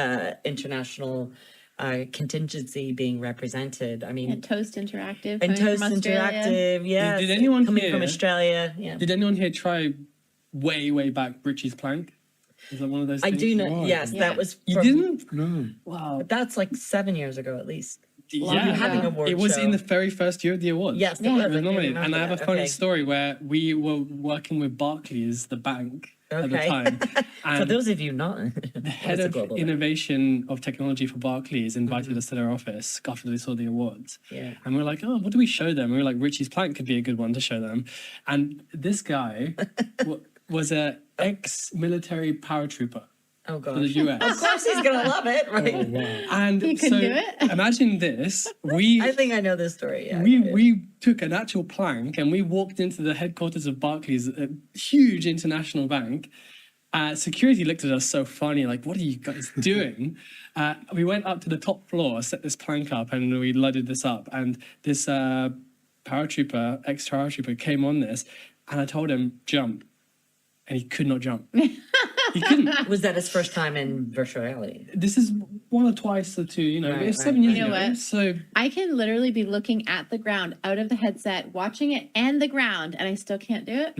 international contingency being represented. I mean, and Toast Interactive. Yeah. Did anyone coming from Australia? Yeah. Did anyone here try way back Richie's Plank? Is that one of those things? I do know. Yes, that was. You didn't? No. Wow. But that's like 7 years ago at least. It was in the very first year of the awards. Yes, it was nominated. And I have a funny story where we were working with Barclays, the bank, at the time. And for those of you not, the head of innovation of technology for Barclays invited us to their office after they saw the awards. Yeah. And we're like, oh, what do we show them? And we were like, Richie's Plank could be a good one to show them. And this guy was an ex-military paratrooper. Oh God! For the US. Of course, he's gonna love it, right? Oh, wow. And he can do it. Imagine this: I think I know this story. Yeah, we took an actual plank and we walked into the headquarters of Barclays, a huge international bank. Security looked at us so funny, like, "What are you guys doing?" We went up to the top floor, set this plank up, and we loaded this up. And this ex-paratrooper, came on this, and I told him jump, and he could not jump. He couldn't. Was that his first time in virtual reality? This is one or twice or two, it's 7 years ago. So I can literally be looking at the ground out of the headset, watching it and the ground, and I still can't do it.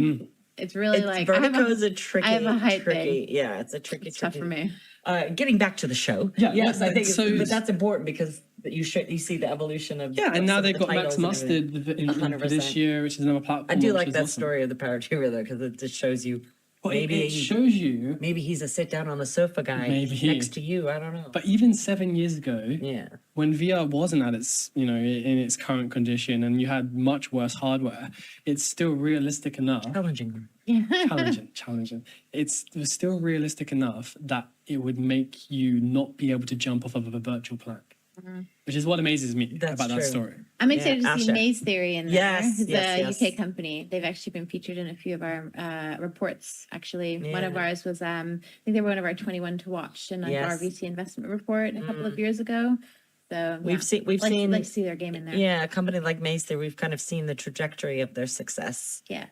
It's really vertigo is a tricky. I have a height thing. Yeah, it's a tricky. Tough for me. Getting back to the show. Yes, I think but that's important because you see the evolution of. Yeah, and now they've got Max Mustard for this year, which is another platform. I do like that story of the paratrooper though, because it just shows you. It shows you. Maybe he's a sit down on the sofa guy next to you. I don't know. But even 7 years ago, when VR wasn't at its, in its current condition, and you had much worse hardware, it's still realistic enough. Challenging. Challenging. It was still realistic enough that it would make you not be able to jump off of a virtual plank. Which is what amazes me about that story. I'm excited to see Maze Theory in there. Yes, UK company. They've actually been featured in a few of our reports, actually. Yeah. One of ours was, I think they were one of our 21 to watch in our VC investment report a couple of years ago. So we've seen like to see their game in there. Yeah, a company like Maze Theory, we've kind of seen the trajectory of their success. Yeah.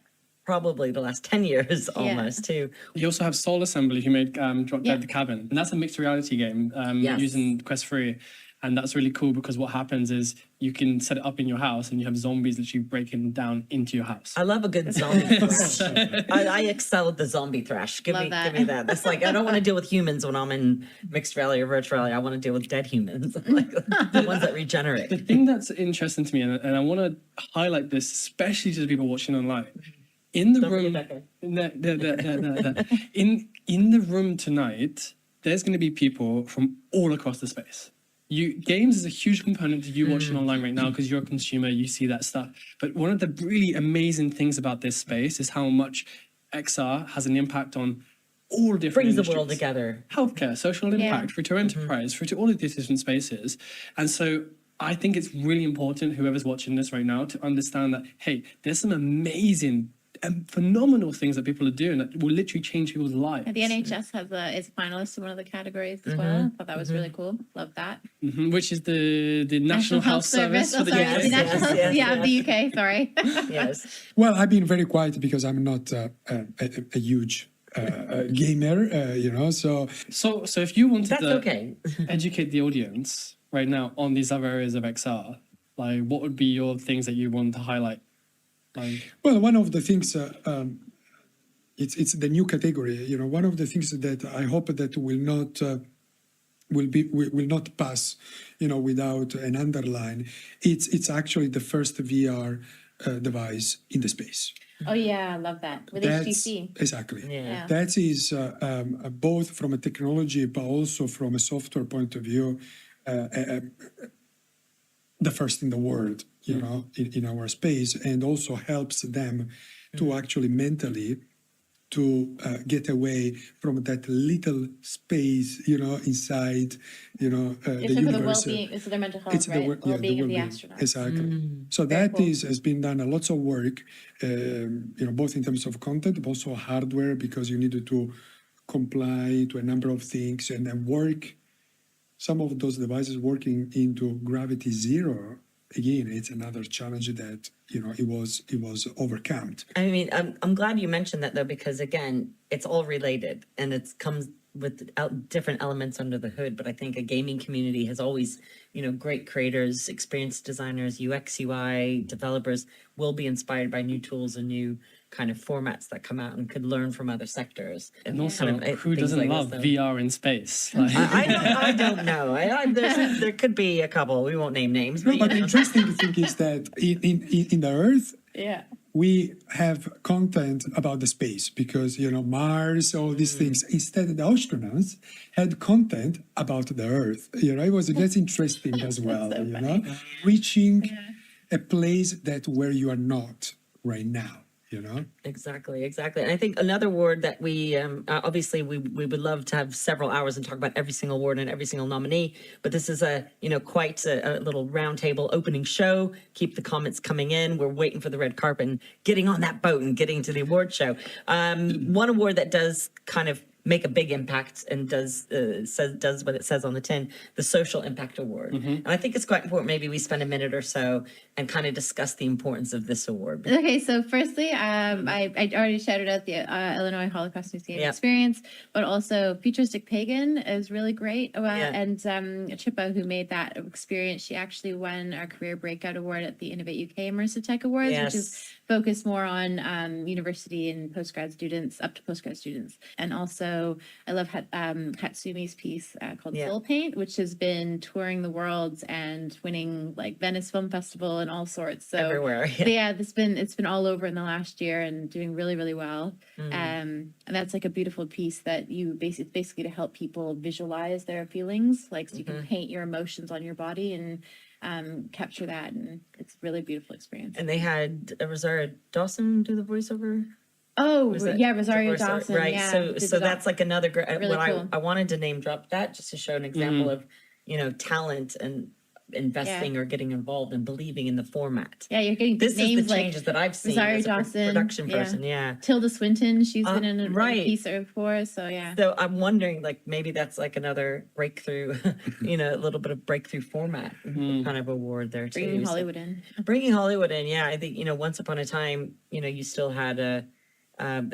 Probably the last 10 years almost too. You also have Soul Assembly, who made Drop Dead the Cabin. And that's a mixed reality game using Quest 3. And that's really cool because what happens is you can set it up in your house and you have zombies literally breaking down into your house. I love a good zombie thrash. I excel at the zombie thrash. Give me that. That's like, I don't want to deal with humans when I'm in mixed reality or virtual reality. I want to deal with dead humans, like the ones that regenerate. The thing that's interesting to me, and I want to highlight this, especially to the people watching online, in the room, in the room tonight, there's going to be people from all across the space. Games is a huge component to you watching online right now because you're a consumer, you see that stuff. But one of the really amazing things about this space is how much XR has an impact on all different industries. Brings the world together. Healthcare, social impact, through to enterprise, through to all of these different spaces. And so I think it's really important, whoever's watching this right now, to understand that, hey, there's some amazing phenomenal things that people are doing that will literally change people's lives. The NHS is a finalist in one of the categories as well. I thought that was really cool. Love that. Which is the National Health Service for the UK. The National Health, the UK. Sorry. Yes. Well, I've been very quiet because I'm not a huge gamer, you know. So if you wanted That's to okay. educate the audience right now on these other areas of XR, like what would be your things that you want to highlight? Well, one of the things, it's the new category. You know, one of the things that I hope that will not pass, you know, without an underline. It's actually the first VR device in the space. Oh yeah, I love that with HTC. Exactly. Yeah. That is both from a technology but also from a software point of view, the first in the world, you know, in our space, and also helps them to actually mentally to get away from that little space, you know, inside, you know, the It's like for the universe. well-being, it's their mental health, right? the Well-being of the well-being. astronauts. Exactly. So that has been done lots of work, you know, both in terms of content, but also hardware, because you needed to comply to a number of things and then work. Some of those devices working into gravity zero, again, it's another challenge that, you know, it was overcome. I mean, I'm glad you mentioned that though, because again, it's all related and it comes with different elements under the hood. But I think a gaming community has always, you know, great creators, experienced designers, UX, UI developers will be inspired by new tools and new kind of formats that come out and could learn from other sectors. And also, kind of, who doesn't love VR in space? Like... I don't know. There could be a couple. We won't name names. No, but the interesting thing is that in the Earth, we have content about the space because, you know, Mars, all these things. Instead, the astronauts had content about the Earth. You know, that's interesting as well, so you know, reaching a place that where you are not right now. You know? Exactly. And I think another award that we obviously we would love to have several hours and talk about every single award and every single nominee, but this is quite a little roundtable opening show. Keep the comments coming in. We're waiting for the red carpet and getting on that boat and getting to the award show. One award that does kind of make a big impact and does what it says on the tin, the Social Impact Award. And I think it's quite important maybe we spend a minute or so and kind of discuss the importance of this award. Okay, so firstly, I already shouted out the Illinois Holocaust Museum experience, but also Futuristic Pagan is really great. And Chippa, who made that experience, she actually won our Career Breakout Award at the Innovate UK Immersive Tech Awards, which is focused more on university and postgrad students, up to postgrad students. And also, I love Hatsumi's piece called Soul Paint, which has been touring the world and winning like Venice Film Festival and all sorts. So everywhere. It's been all over in the last year and doing really, really well. And that's like a beautiful piece that you basically to help people visualize their feelings, like so you can paint your emotions on your body and capture that, and it's a really beautiful experience. And they had Rosario Dawson do the voiceover. Oh, Rosario Dawson. Right. Yeah, so that's like another great. Really cool. I wanted to name drop that just to show an example of, you know, talent and investing or getting involved and believing in the format. Yeah, you're getting this names is the changes that I've seen Rosario as a Dawson, production person. Yeah. Tilda Swinton, she's been in a piece before, so yeah. So I'm wondering, like, maybe that's like another breakthrough, you know, a little bit of breakthrough format kind of award there too. Bringing Hollywood in. Bringing Hollywood in, yeah. I think, you know, once upon a time, you know, you still had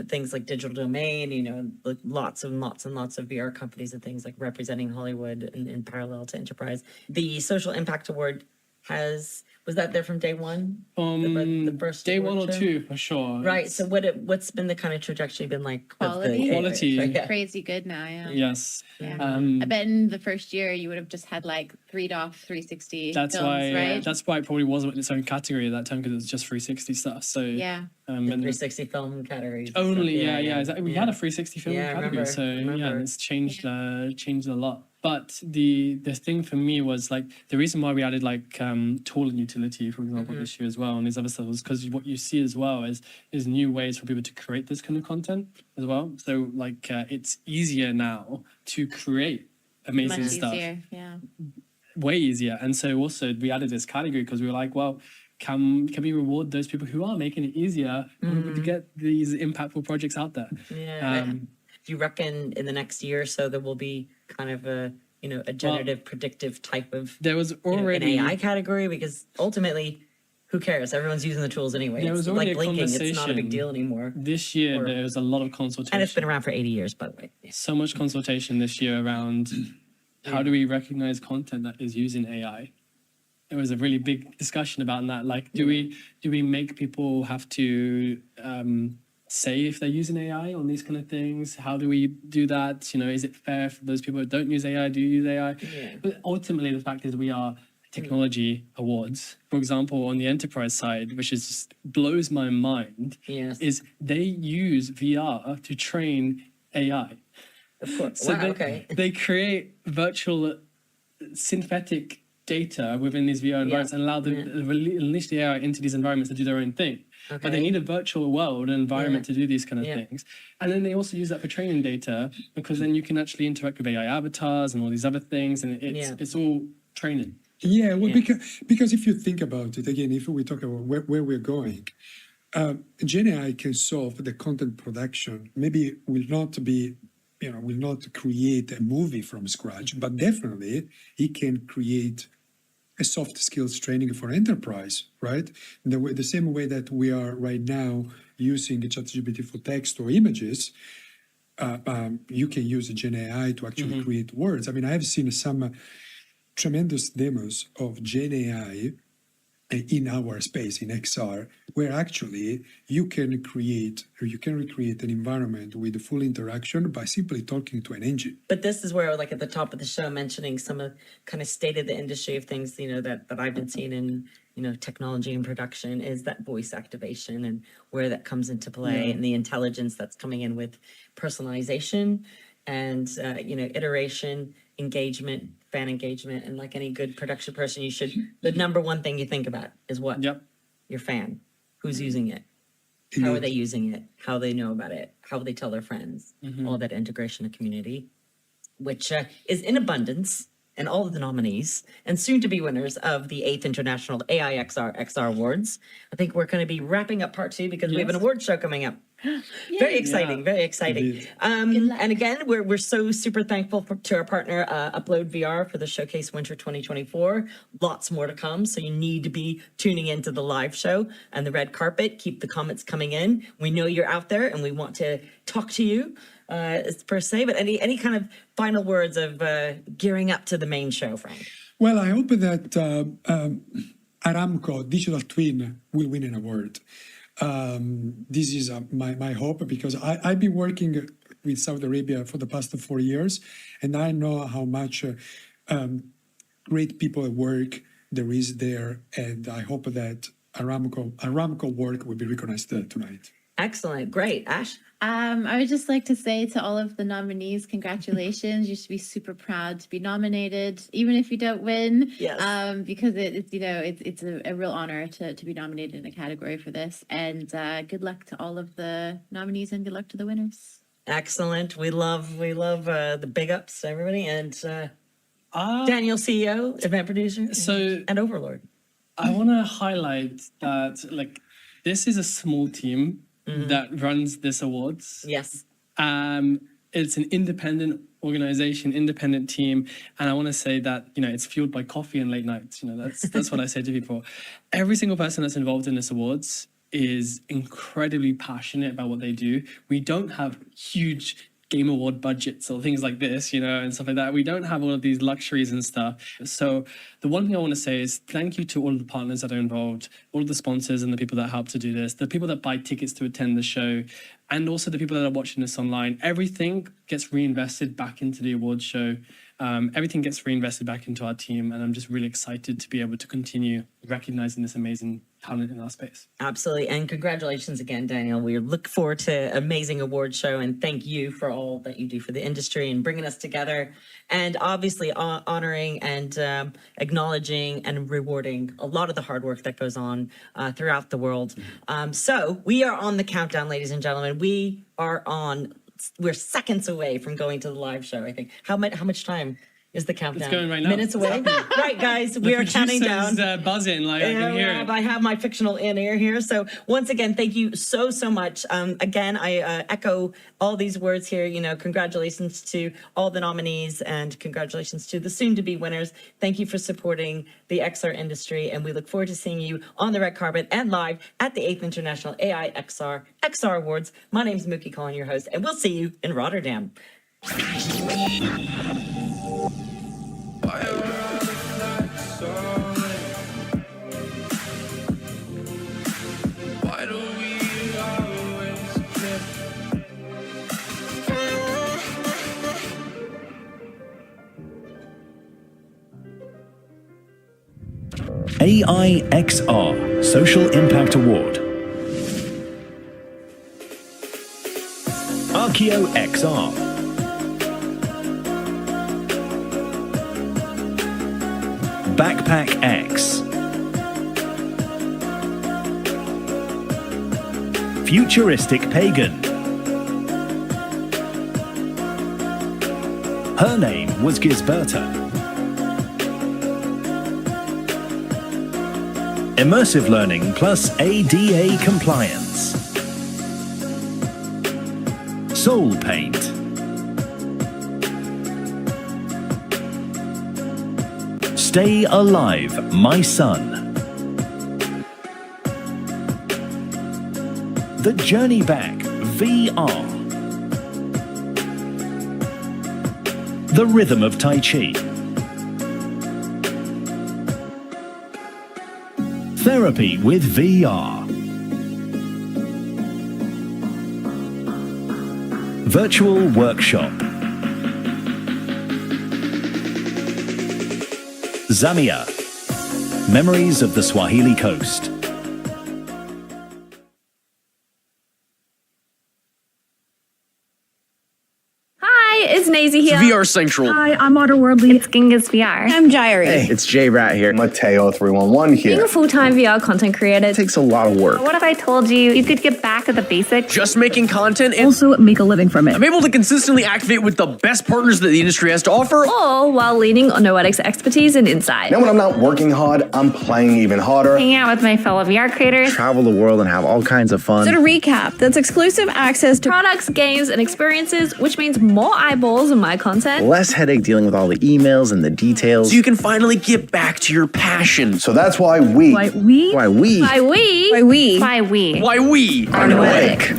things like Digital Domain, you know, like lots and lots and lots of VR companies and things like representing Hollywood in parallel to enterprise. The Social Impact Award was that there from day one? The first day award one or show? two for sure. Right. So what's been the kind of trajectory been like? Quality. Crazy good now. Yeah. Yes. Yeah. I bet in the first year you would have just had like 3DOF 360 that's films, why right? That's why it probably wasn't in its own category at that time, because it was just 360 stuff. So yeah. The 360 film category. Only exactly. We had a 360 film category, remember. It's changed a lot. But the thing for me was like the reason why we added like tool and utility, for example, this year as well, and these other stuff was because what you see as well is new ways for people to create this kind of content as well. So like it's easier now to create amazing stuff. Much easier, yeah. Way easier. And so also we added this category because we were like, well, can we reward those people who are making it easier to get these impactful projects out there? Yeah. Do you reckon in the next year or so there will be kind of a generative predictive type of there was already an AI category? Because ultimately, who cares? Everyone's using the tools anyway. There was already like blinking. It's not a big deal anymore. This year, there was a lot of consultation. And it's been around for 80 years, by the way. So much consultation this year around how do we recognize content that is using AI? There was a really big discussion about that. Like, do we make people have to say if they're using AI on these kind of things? How do we do that? Is it fair for those people that don't use AI? Do you use AI? Yeah. But ultimately, the fact is we are technology awards. For example, on the enterprise side, which is just blows my mind, is they use VR to train AI. Of course. So wow, they create virtual synthetic data within these VR environments and allow them to unleash the AI into these environments to do their own thing. Okay. But they need a virtual world, an environment to do these kind of things. And then they also use that for training data, because then you can actually interact with AI avatars and all these other things, and it's all training. Yeah, well, because if you think about it, again, if we talk about where we're going, Gen AI can solve the content production. Maybe will not create a movie from scratch, but definitely it can create a soft skills training for enterprise, right? The same way that we are right now using ChatGPT for text or images, you can use Gen AI to actually create words. I mean, I have seen some tremendous demos of Gen AI in our space in XR, where actually you can recreate an environment with full interaction by simply talking to an engine. But this is where, like at the top of the show, mentioning some of kind of state of the industry of things, that I've been seeing in, technology and production, is that voice activation and where that comes into play, and the intelligence that's coming in with personalization and, iteration, engagement, fan engagement. And like any good production person, the number one thing you think about is what? Your fan. Who's using it? How are they using it? How they know about it? How they tell their friends? All that integration of community, which is in abundance. And all of the nominees and soon to be winners of the 8th International AIXR XR Awards. I think we're going to be wrapping up part 2 because we have an award show coming up. Very exciting, very exciting. And again, we're so super thankful to our partner, UploadVR, for the Showcase Winter 2024. Lots more to come, so you need to be tuning into the live show and the red carpet. Keep the comments coming in. We know you're out there, and we want to talk to you per se. But any kind of final words of gearing up to the main show, Frank? Well, I hope that Aramco Digital Twin will win an award. This is my hope, because I've been working with Saudi Arabia for the past 4 years, and I know how much great people at work there is there, and I hope that Aramco work will be recognized tonight. Excellent, great. Ash? I would just like to say to all of the nominees, congratulations. You should be super proud to be nominated, even if you don't win. Yes. Because it's a real honor to be nominated in a category for this. And good luck to all of the nominees, and good luck to the winners. Excellent. We love the big ups to everybody. And Daniel, CEO, event producer, and Overlord. I want to highlight that this is a small team that runs this awards. Yes. It's an independent organization, independent team. And I want to say that, it's fueled by coffee and late nights. That's what I say to people. Every single person that's involved in this awards is incredibly passionate about what they do. We don't have huge Game Award budgets or things like this, and stuff like that. We don't have all of these luxuries and stuff. So the one thing I want to say is thank you to all of the partners that are involved, all of the sponsors and the people that help to do this, the people that buy tickets to attend the show, and also the people that are watching this online. Everything gets reinvested back into the awards show. Everything gets reinvested back into our team, and I'm just really excited to be able to continue recognizing this amazing talent in our space. Absolutely, and congratulations again, Daniel. We look forward to an amazing award show, and thank you for all that you do for the industry and bringing us together, and obviously honoring and acknowledging and rewarding a lot of the hard work that goes on throughout the world. So we are on the countdown, ladies and gentlemen. We're seconds away from going to the live show, I think. How much time is the countdown. It's going right now. Minutes away. Right, guys, we are counting down. Buzzing, like I can hear it. I have my fictional in-ear here. So once again, thank you so much. Again, I echo all these words here. You know, congratulations to all the nominees and congratulations to the soon-to-be winners. Thank you for supporting the XR industry, and we look forward to seeing you on the red carpet and live at the 8th International AIXR XR Awards. My name's Mookie Collin, your host, and we'll see you in Rotterdam. AIXR Social Impact Award. Arkeo XR. Backpack X. Futuristic Pagan. Her name was Gisberta. Immersive learning plus ADA compliance. Soul Paint. Stay Alive, My Son. The Journey Back, VR. The Rhythm of Tai Chi. Therapy with VR. Virtual Workshop. Zamia. Memories of the Swahili Coast. It's Nazy here. It's VR Central. Hi, I'm Otterworldly. It's Genghis VR. I'm Jairy. Hey, it's Jay Rat here. Mateo 311 here. Being a full-time VR content creator takes a lot of work. What if I told you you could get back at the basics? Just making content and also make a living from it. I'm able to consistently activate with the best partners that the industry has to offer. All while leaning on Noetic's expertise and insight. Now when I'm not working hard, I'm playing even harder. Hanging out with my fellow VR creators. Travel the world and have all kinds of fun. So to recap, that's exclusive access to products, games, and experiences, which means more eyeballs on my content. Less headache dealing with all the emails and the details. So you can finally get back to your passion. So that's why we are Noetic.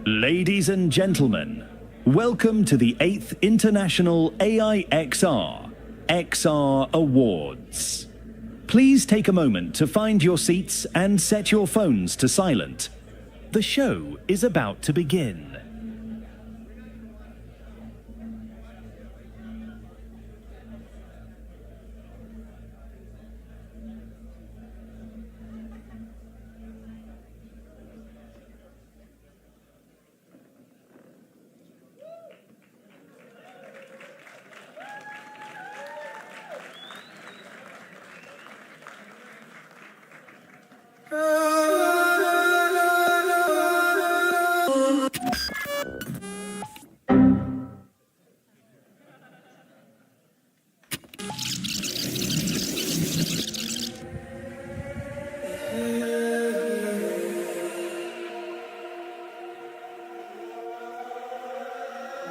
Ladies and gentlemen, welcome to the 8th International AIXR XR Awards. Please take a moment to find your seats and set your phones to silent. The show is about to begin.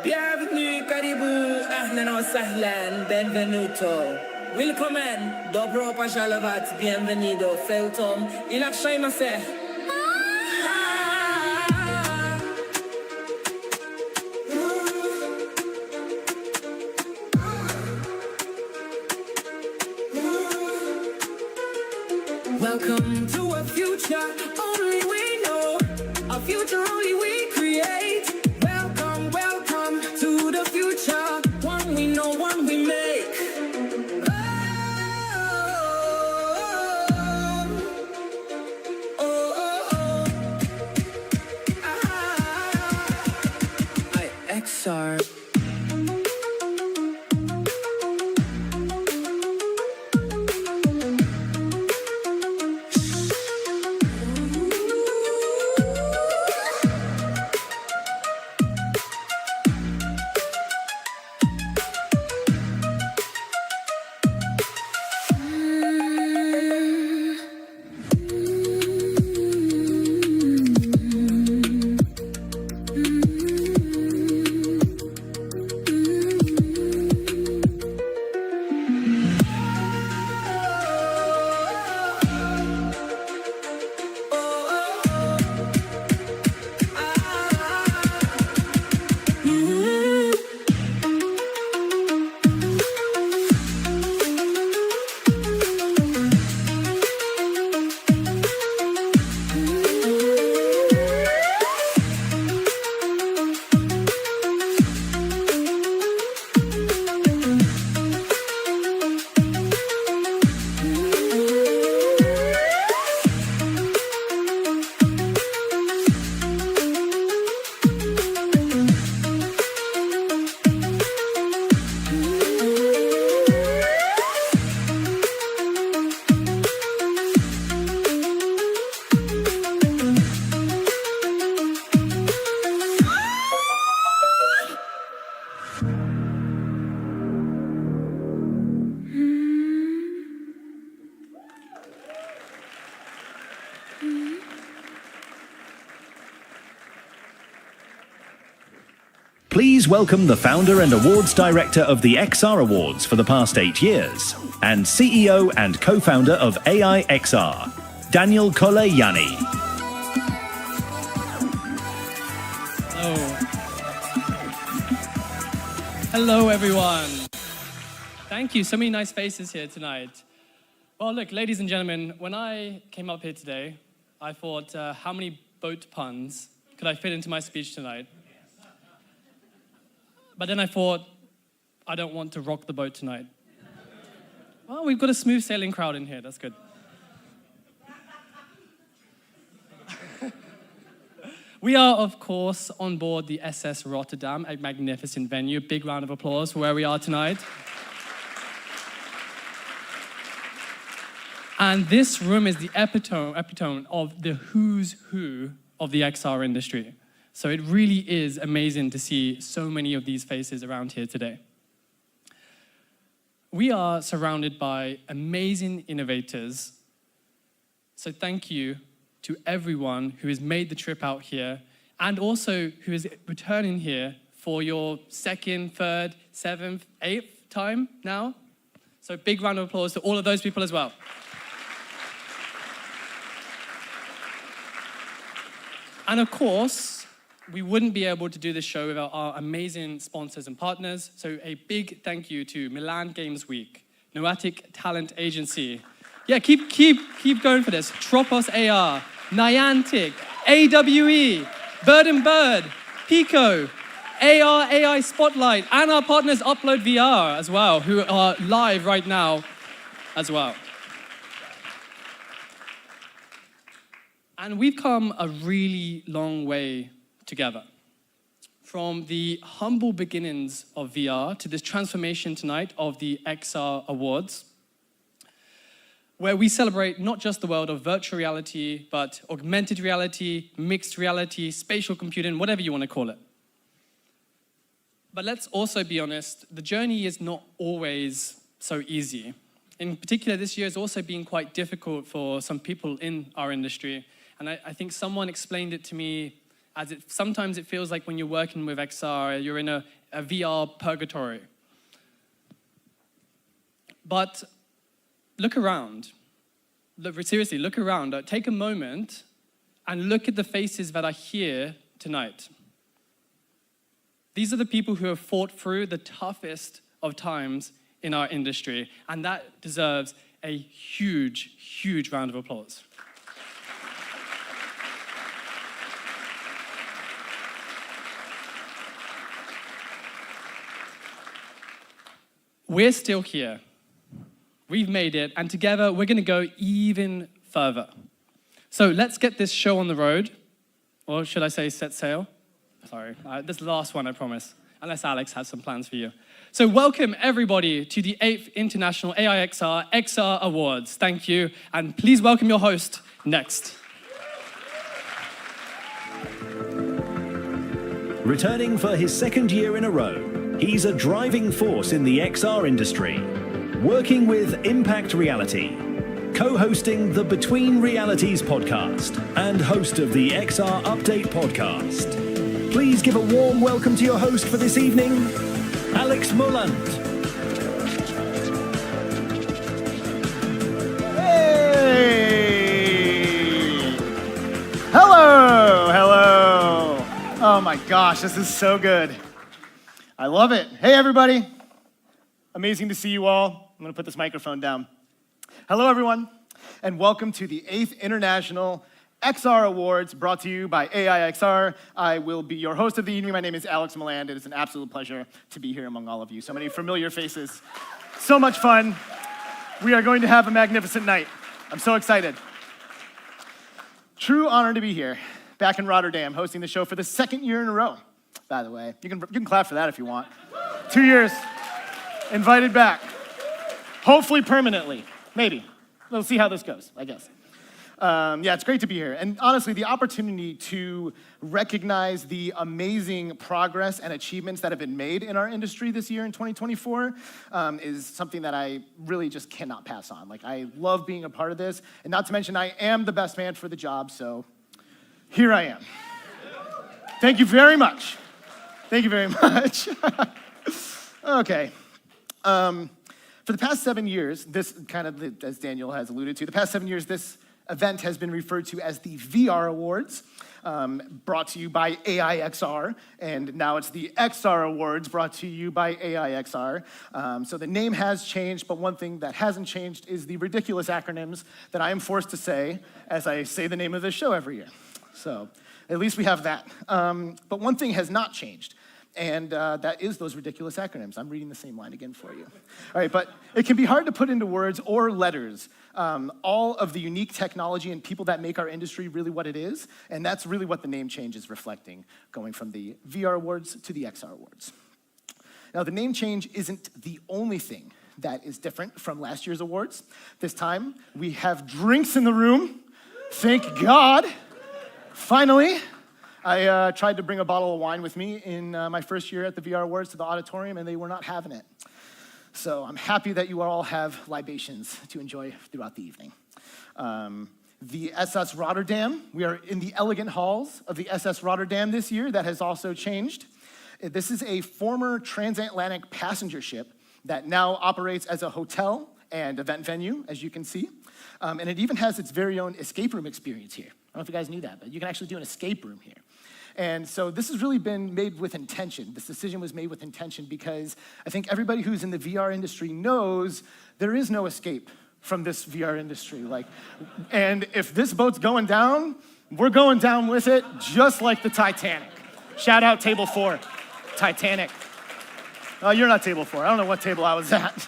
Bienvenue, karibu, ahlan wa sahlan, benvenuto. Willkommen, dobro pожаловать, bienvenido, feltom, ilakshai maseh. Welcome to a future only we know, a future only we create. Welcome, welcome to the future, one we know, one we make. AIXR. Please welcome the founder and awards director of the XR Awards for the past 8 years, and CEO and co-founder of AIXR, Daniel Koleyani. Hello, everyone. Thank you. So many nice faces here tonight. Well, look, ladies and gentlemen, when I came up here today, I thought, how many boat puns could I fit into my speech tonight? But then I thought, I don't want to rock the boat tonight. Well, we've got a smooth sailing crowd in here. That's good. We are, of course, on board the SS Rotterdam, a magnificent venue. Big round of applause for where we are tonight. And this room is the epitome of the who's who of the XR industry. So it really is amazing to see so many of these faces around here today. We are surrounded by amazing innovators. So thank you to everyone who has made the trip out here and also who is returning here for your second, third, seventh, eighth time now. So big round of applause to all of those people as well. And of course, we wouldn't be able to do this show without our amazing sponsors and partners. So a big thank you to Myland Games Week, Noatic Talent Agency. Yeah, keep going for this. Tropos AR, Niantic, AWE, Bird & Bird, Pico, AR AI Spotlight, and our partners UploadVR as well, who are live right now as well. And we've come a really long way together. From the humble beginnings of VR to this transformation tonight of the XR Awards, where we celebrate not just the world of virtual reality, but augmented reality, mixed reality, spatial computing, whatever you want to call it. But let's also be honest, the journey is not always so easy. In particular, this year has also been quite difficult for some people in our industry. And I think someone explained it to me as sometimes it feels like when you're working with XR, you're in a VR purgatory. But look around. Seriously, look around. Take a moment and look at the faces that are here tonight. These are the people who have fought through the toughest of times in our industry, and that deserves a huge, huge round of applause. We're still here. We've made it, and together we're going to go even further. So let's get this show on the road, or should I say set sail? Sorry, this is the last one, I promise, unless Alex has some plans for you. So welcome everybody to the 8th International AIXR XR Awards. Thank you, and please welcome your host next. Returning for his second year in a row, he's a driving force in the XR industry, working with Impact Reality, co-hosting the Between Realities podcast, and host of the XR Update podcast. Please give a warm welcome to your host for this evening, Alex Myland. Hey! Hello! Oh my gosh, this is so good. I love it. Hey everybody. Amazing to see you all. I'm gonna put this microphone down. Hello everyone, and welcome to the 8th International XR Awards, brought to you by AIXR. I will be your host of the evening. My name is Alex Myland. It is an absolute pleasure to be here among all of you. So many familiar faces. So much fun. We are going to have a magnificent night. I'm so excited. True honor to be here, back in Rotterdam, hosting the show for the second year in a row, by the way. You can clap for that if you want. 2 years, invited back. Hopefully permanently, maybe. We'll see how this goes, I guess. Yeah, it's great to be here. And honestly, the opportunity to recognize the amazing progress and achievements that have been made in our industry this year in 2024 is something that I really just cannot pass on. Like, I love being a part of this. And not to mention, I am the best man for the job, so here I am. Thank you very much. Thank you very much. Okay. For the past 7 years, this kind of, as Daniel has alluded to, the past 7 years, this event has been referred to as the VR Awards, brought to you by AIXR, and now it's the XR Awards brought to you by AIXR. So the name has changed, but one thing that hasn't changed is the ridiculous acronyms that I am forced to say as I say the name of this show every year. So at least we have that. But one thing has not changed, and that is those ridiculous acronyms. I'm reading the same line again for you. All right, but it can be hard to put into words or letters all of the unique technology and people that make our industry really what it is, and that's really what the name change is reflecting, going from the VR Awards to the XR Awards. Now, the name change isn't the only thing that is different from last year's awards. This time, we have drinks in the room. Thank God. Finally. I tried to bring a bottle of wine with me in my first year at the VR Awards to the auditorium, and they were not having it. So I'm happy that you all have libations to enjoy throughout the evening. The SS Rotterdam, we are in the elegant halls of the SS Rotterdam this year. That has also changed. This is a former transatlantic passenger ship that now operates as a hotel and event venue, as you can see. And it even has its very own escape room experience here. I don't know if you guys knew that, but you can actually do an escape room here. And so this has really been made with intention. This decision was made with intention because I think everybody who's in the VR industry knows there is no escape from this VR industry. And if this boat's going down, we're going down with it, just like the Titanic. Shout out Table 4, Titanic. Oh, you're not Table 4. I don't know what table I was at.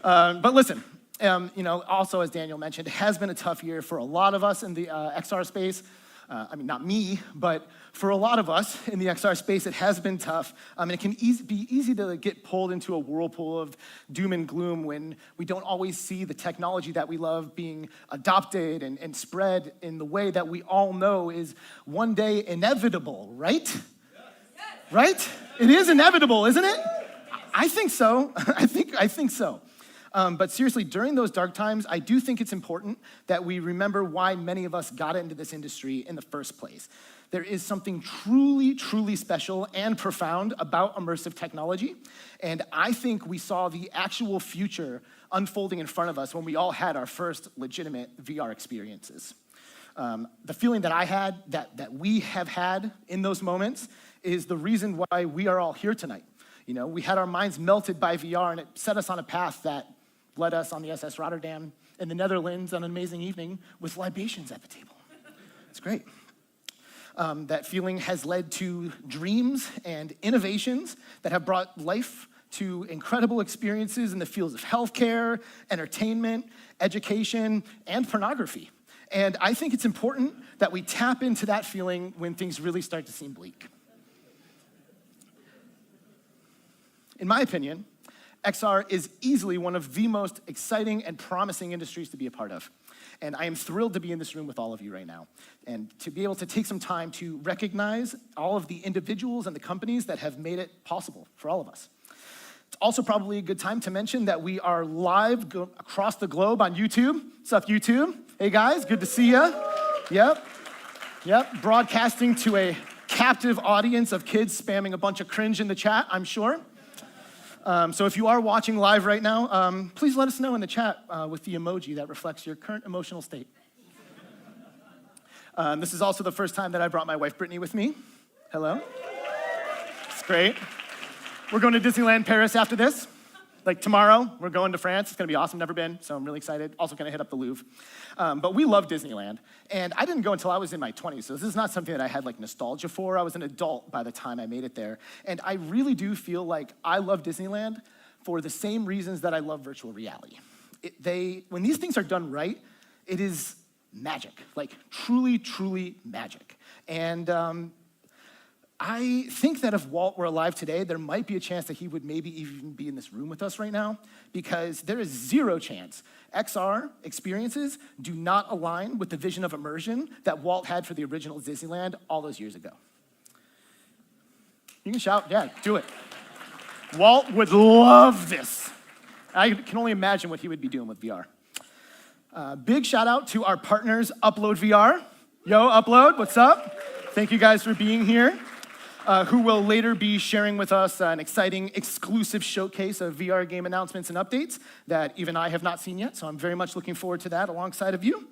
But listen, also as Daniel mentioned, it has been a tough year for a lot of us in the XR space. Not me, but for a lot of us in the XR space, it has been tough. It can be easy to get pulled into a whirlpool of doom and gloom when we don't always see the technology that we love being adopted and spread in the way that we all know is one day inevitable, right? Yes. Right? It is inevitable, isn't it? I think so. I think so. But seriously, during those dark times, I do think it's important that we remember why many of us got into this industry in the first place. There is something truly, truly special and profound about immersive technology, and I think we saw the actual future unfolding in front of us when we all had our first legitimate VR experiences. The feeling that I had, that we have had in those moments, is the reason why we are all here tonight. We had our minds melted by VR, and it set us on a path that led us on the SS Rotterdam in the Netherlands on an amazing evening with libations at the table. It's great. That feeling has led to dreams and innovations that have brought life to incredible experiences in the fields of healthcare, entertainment, education, and pornography. And I think it's important that we tap into that feeling when things really start to seem bleak. In my opinion, XR is easily one of the most exciting and promising industries to be a part of. And I am thrilled to be in this room with all of you right now and to be able to take some time to recognize all of the individuals and the companies that have made it possible for all of us. It's also probably a good time to mention that we are live across the globe on YouTube. What's up, YouTube? Hey guys, good to see ya. Yep, broadcasting to a captive audience of kids spamming a bunch of cringe in the chat, I'm sure. So if you are watching live right now, please let us know in the chat with the emoji that reflects your current emotional state. This is also the first time that I brought my wife Brittany with me. Hello. It's great. We're going to Disneyland Paris after this. Tomorrow, we're going to France. It's going to be awesome. Never been, so I'm really excited. Also going to hit up the Louvre. But we love Disneyland. And I didn't go until I was in my 20s, so this is not something that I had nostalgia for. I was an adult by the time I made it there. And I really do feel like I love Disneyland for the same reasons that I love virtual reality. When these things are done right, it is magic. Truly, truly magic. And I think that if Walt were alive today, there might be a chance that he would maybe even be in this room with us right now, because there is zero chance XR experiences do not align with the vision of immersion that Walt had for the original Disneyland all those years ago. You can shout, yeah, do it. Walt would love this. I can only imagine what he would be doing with VR. Big shout out to our partners, UploadVR. Yo, Upload, what's up? Thank you guys for being here. Who will later be sharing with us an exciting exclusive showcase of VR game announcements and updates that even I have not seen yet, so I'm very much looking forward to that alongside of you.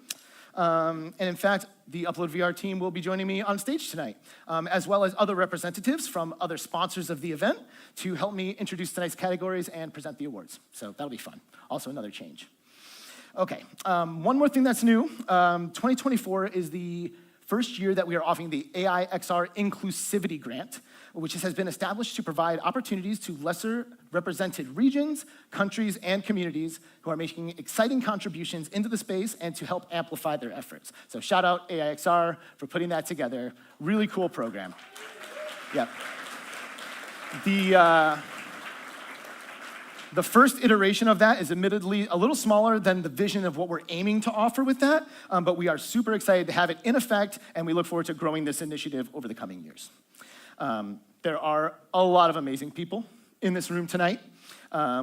And in fact, the UploadVR team will be joining me on stage tonight, as well as other representatives from other sponsors of the event to help me introduce tonight's categories and present the awards. So that'll be fun. Also another change. Okay, one more thing that's new. 2024 is the first year that we are offering the AIXR Inclusivity Grant, which has been established to provide opportunities to lesser represented regions, countries, and communities who are making exciting contributions into the space and to help amplify their efforts. So shout out AIXR for putting that together. Really cool program. Yep. The first iteration of that is admittedly a little smaller than the vision of what we're aiming to offer with that, but we are super excited to have it in effect, and we look forward to growing this initiative over the coming years. There are a lot of amazing people in this room tonight.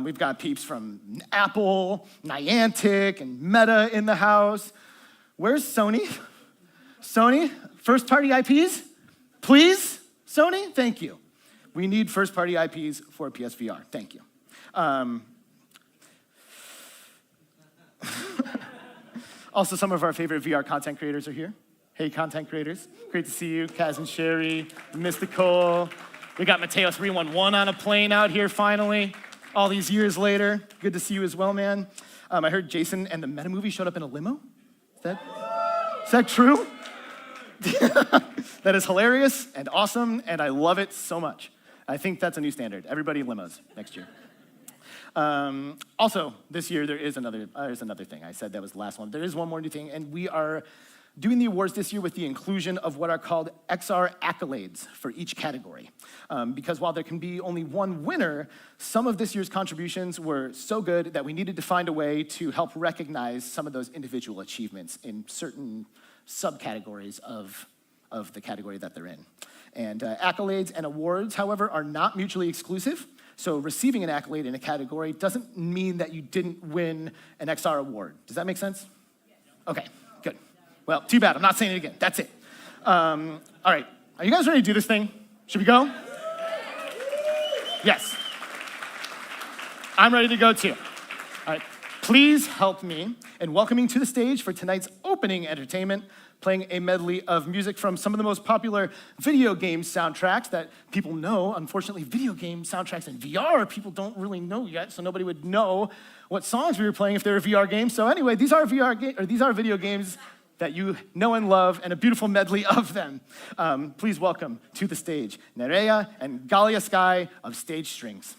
We've got peeps from Apple, Niantic, and Meta in the house. Where's Sony? Sony, first-party IPs? Please, Sony, thank you. We need first-party IPs for PSVR, thank you. Also, some of our favorite VR content creators are here. Hey, content creators. Great to see you. Kaz and Sherry, Mystical. We got Mateo311 on a plane out here finally, all these years later. Good to see you as well, man. I heard Jason and the Meta movie showed up in a limo. Is that true? That is hilarious and awesome, and I love it so much. I think that's a new standard. Everybody in limos next year. Also, this year there's another thing. I said that was the last one. There is one more new thing, and we are doing the awards this year with the inclusion of what are called XR accolades for each category. Because while there can be only one winner, some of this year's contributions were so good that we needed to find a way to help recognize some of those individual achievements in certain subcategories of the category that they're in. And accolades and awards, however, are not mutually exclusive. So receiving an accolade in a category doesn't mean that you didn't win an XR award. Does that make sense? Okay, good. Well, too bad. I'm not saying it again. That's it. All right. Are you guys ready to do this thing? Should we go? Yes. I'm ready to go too. All right. Please help me in welcoming to the stage for tonight's opening entertainment, playing a medley of music from some of the most popular video game soundtracks that people know. Unfortunately, video game soundtracks in VR, people don't really know yet, so nobody would know what songs we were playing if they were VR games. So anyway, these are video games that you know and love, and a beautiful medley of them. Please welcome to the stage Nerea and Galia Sky of Stage Strings.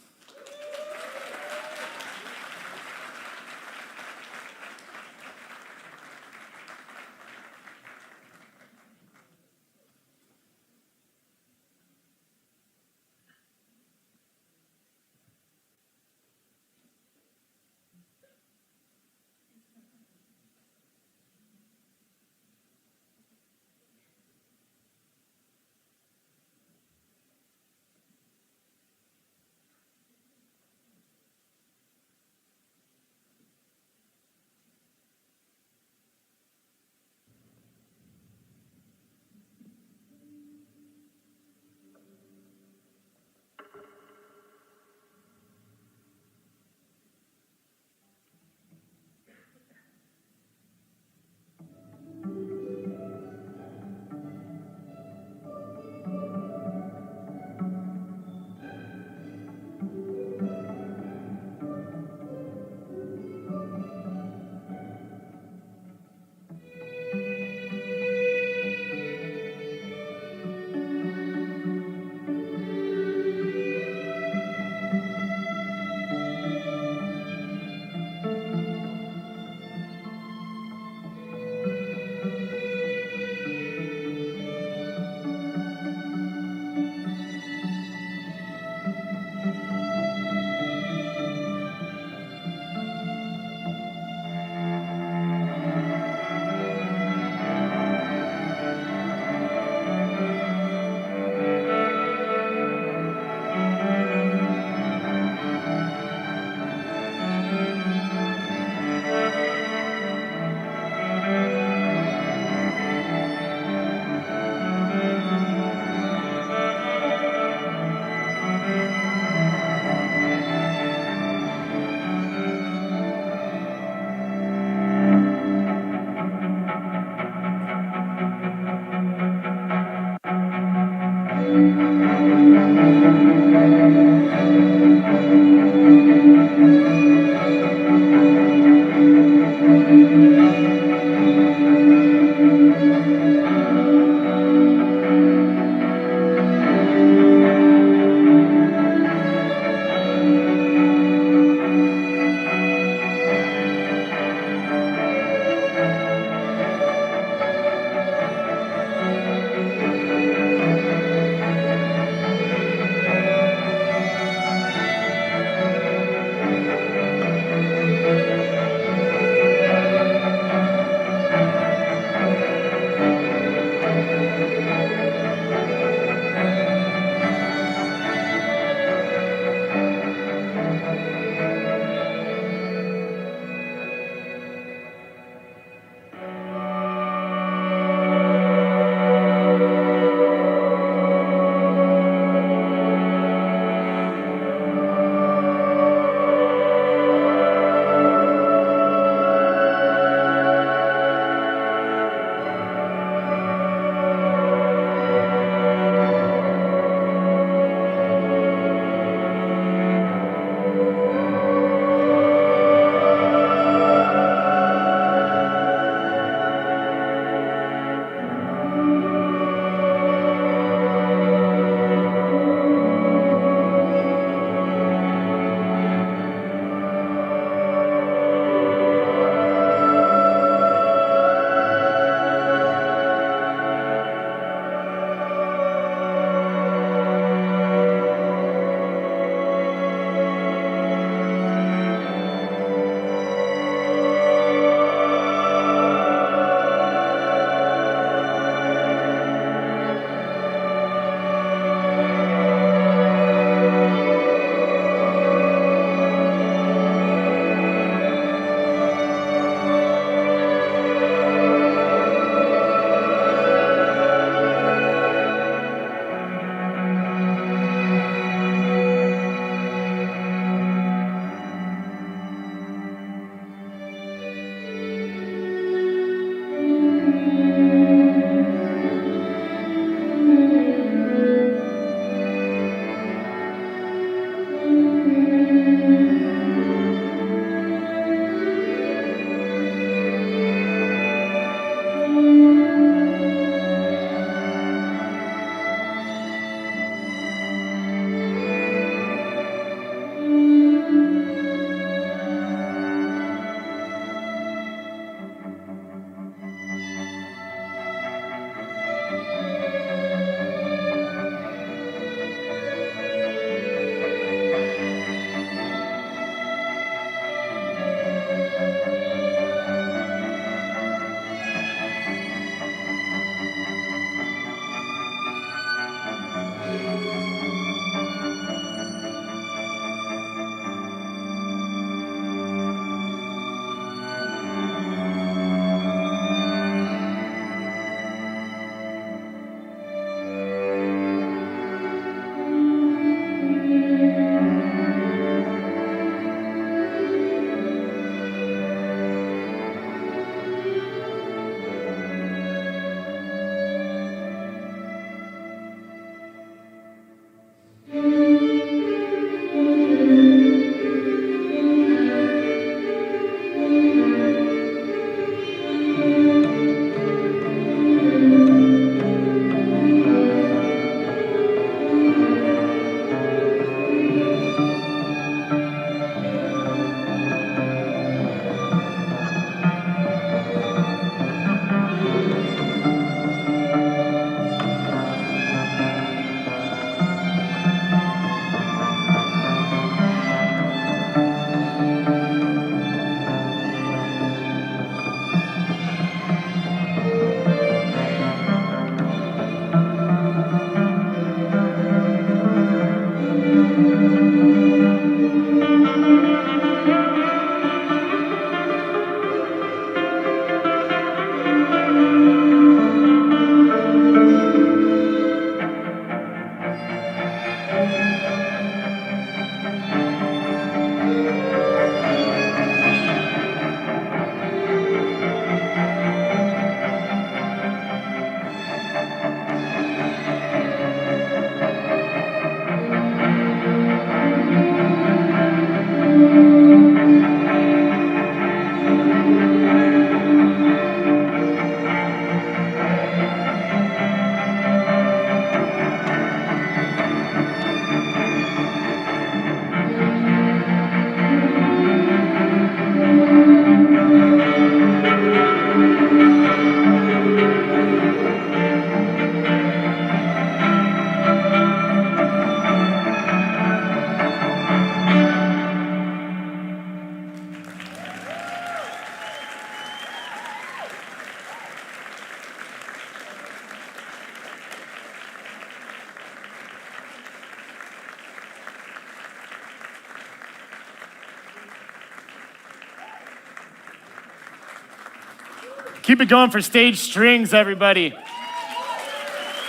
Keep it going for stage strings, everybody.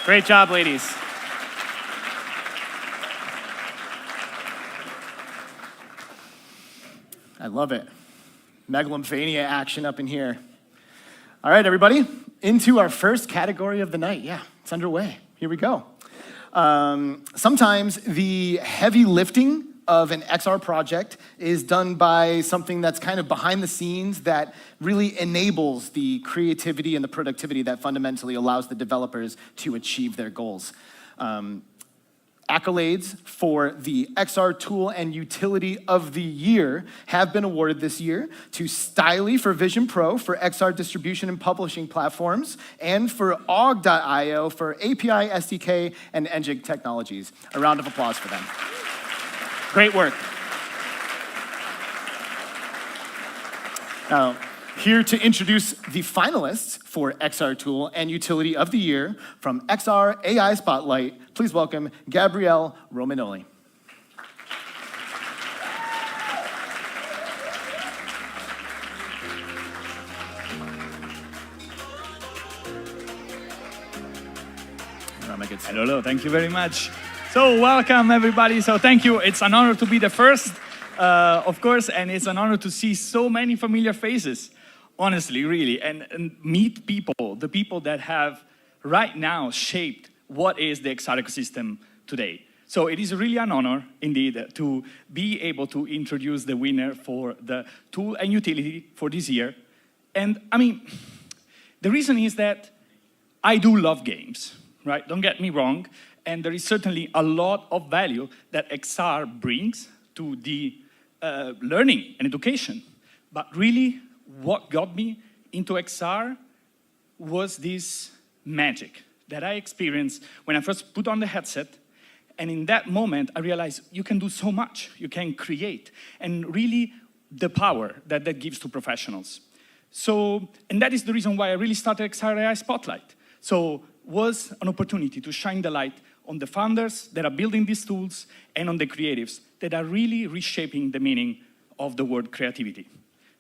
Great job, ladies. I love it. Megalomania action up in here. All right, everybody, into our first category of the night. Yeah, it's underway. Here we go. Sometimes the heavy lifting of an XR project is done by something that's kind of behind the scenes that really enables the creativity and the productivity that fundamentally allows the developers to achieve their goals. Accolades for the XR Tool and Utility of the Year have been awarded this year to Styly for Vision Pro for XR distribution and publishing platforms, and for Og.io for API, SDK, and Engine technologies. A round of applause for them. Great work. Now, here to introduce the finalists for XR Tool and Utility of the Year from XR AI Spotlight, please welcome Gabrielle Romanoli. Hello, thank you very much. So welcome everybody, so thank you. It's an honor to be the first, of course, and it's an honor to see so many familiar faces. Honestly, really, and meet people, the people that have right now shaped what is the XR ecosystem today. So it is really an honor, indeed, to be able to introduce the winner for the tool and utility for this year. And I mean, the reason is that I do love games, right? Don't get me wrong. And there is certainly a lot of value that XR brings to the learning and education. But really, what got me into XR was this magic that I experienced when I first put on the headset. And in that moment, I realized you can do so much. You can create. And really, the power that that gives to professionals. So, and that is the reason why I really started XR AI Spotlight. So, was an opportunity to shine the light on the founders that are building these tools and on the creatives that are really reshaping the meaning of the word creativity.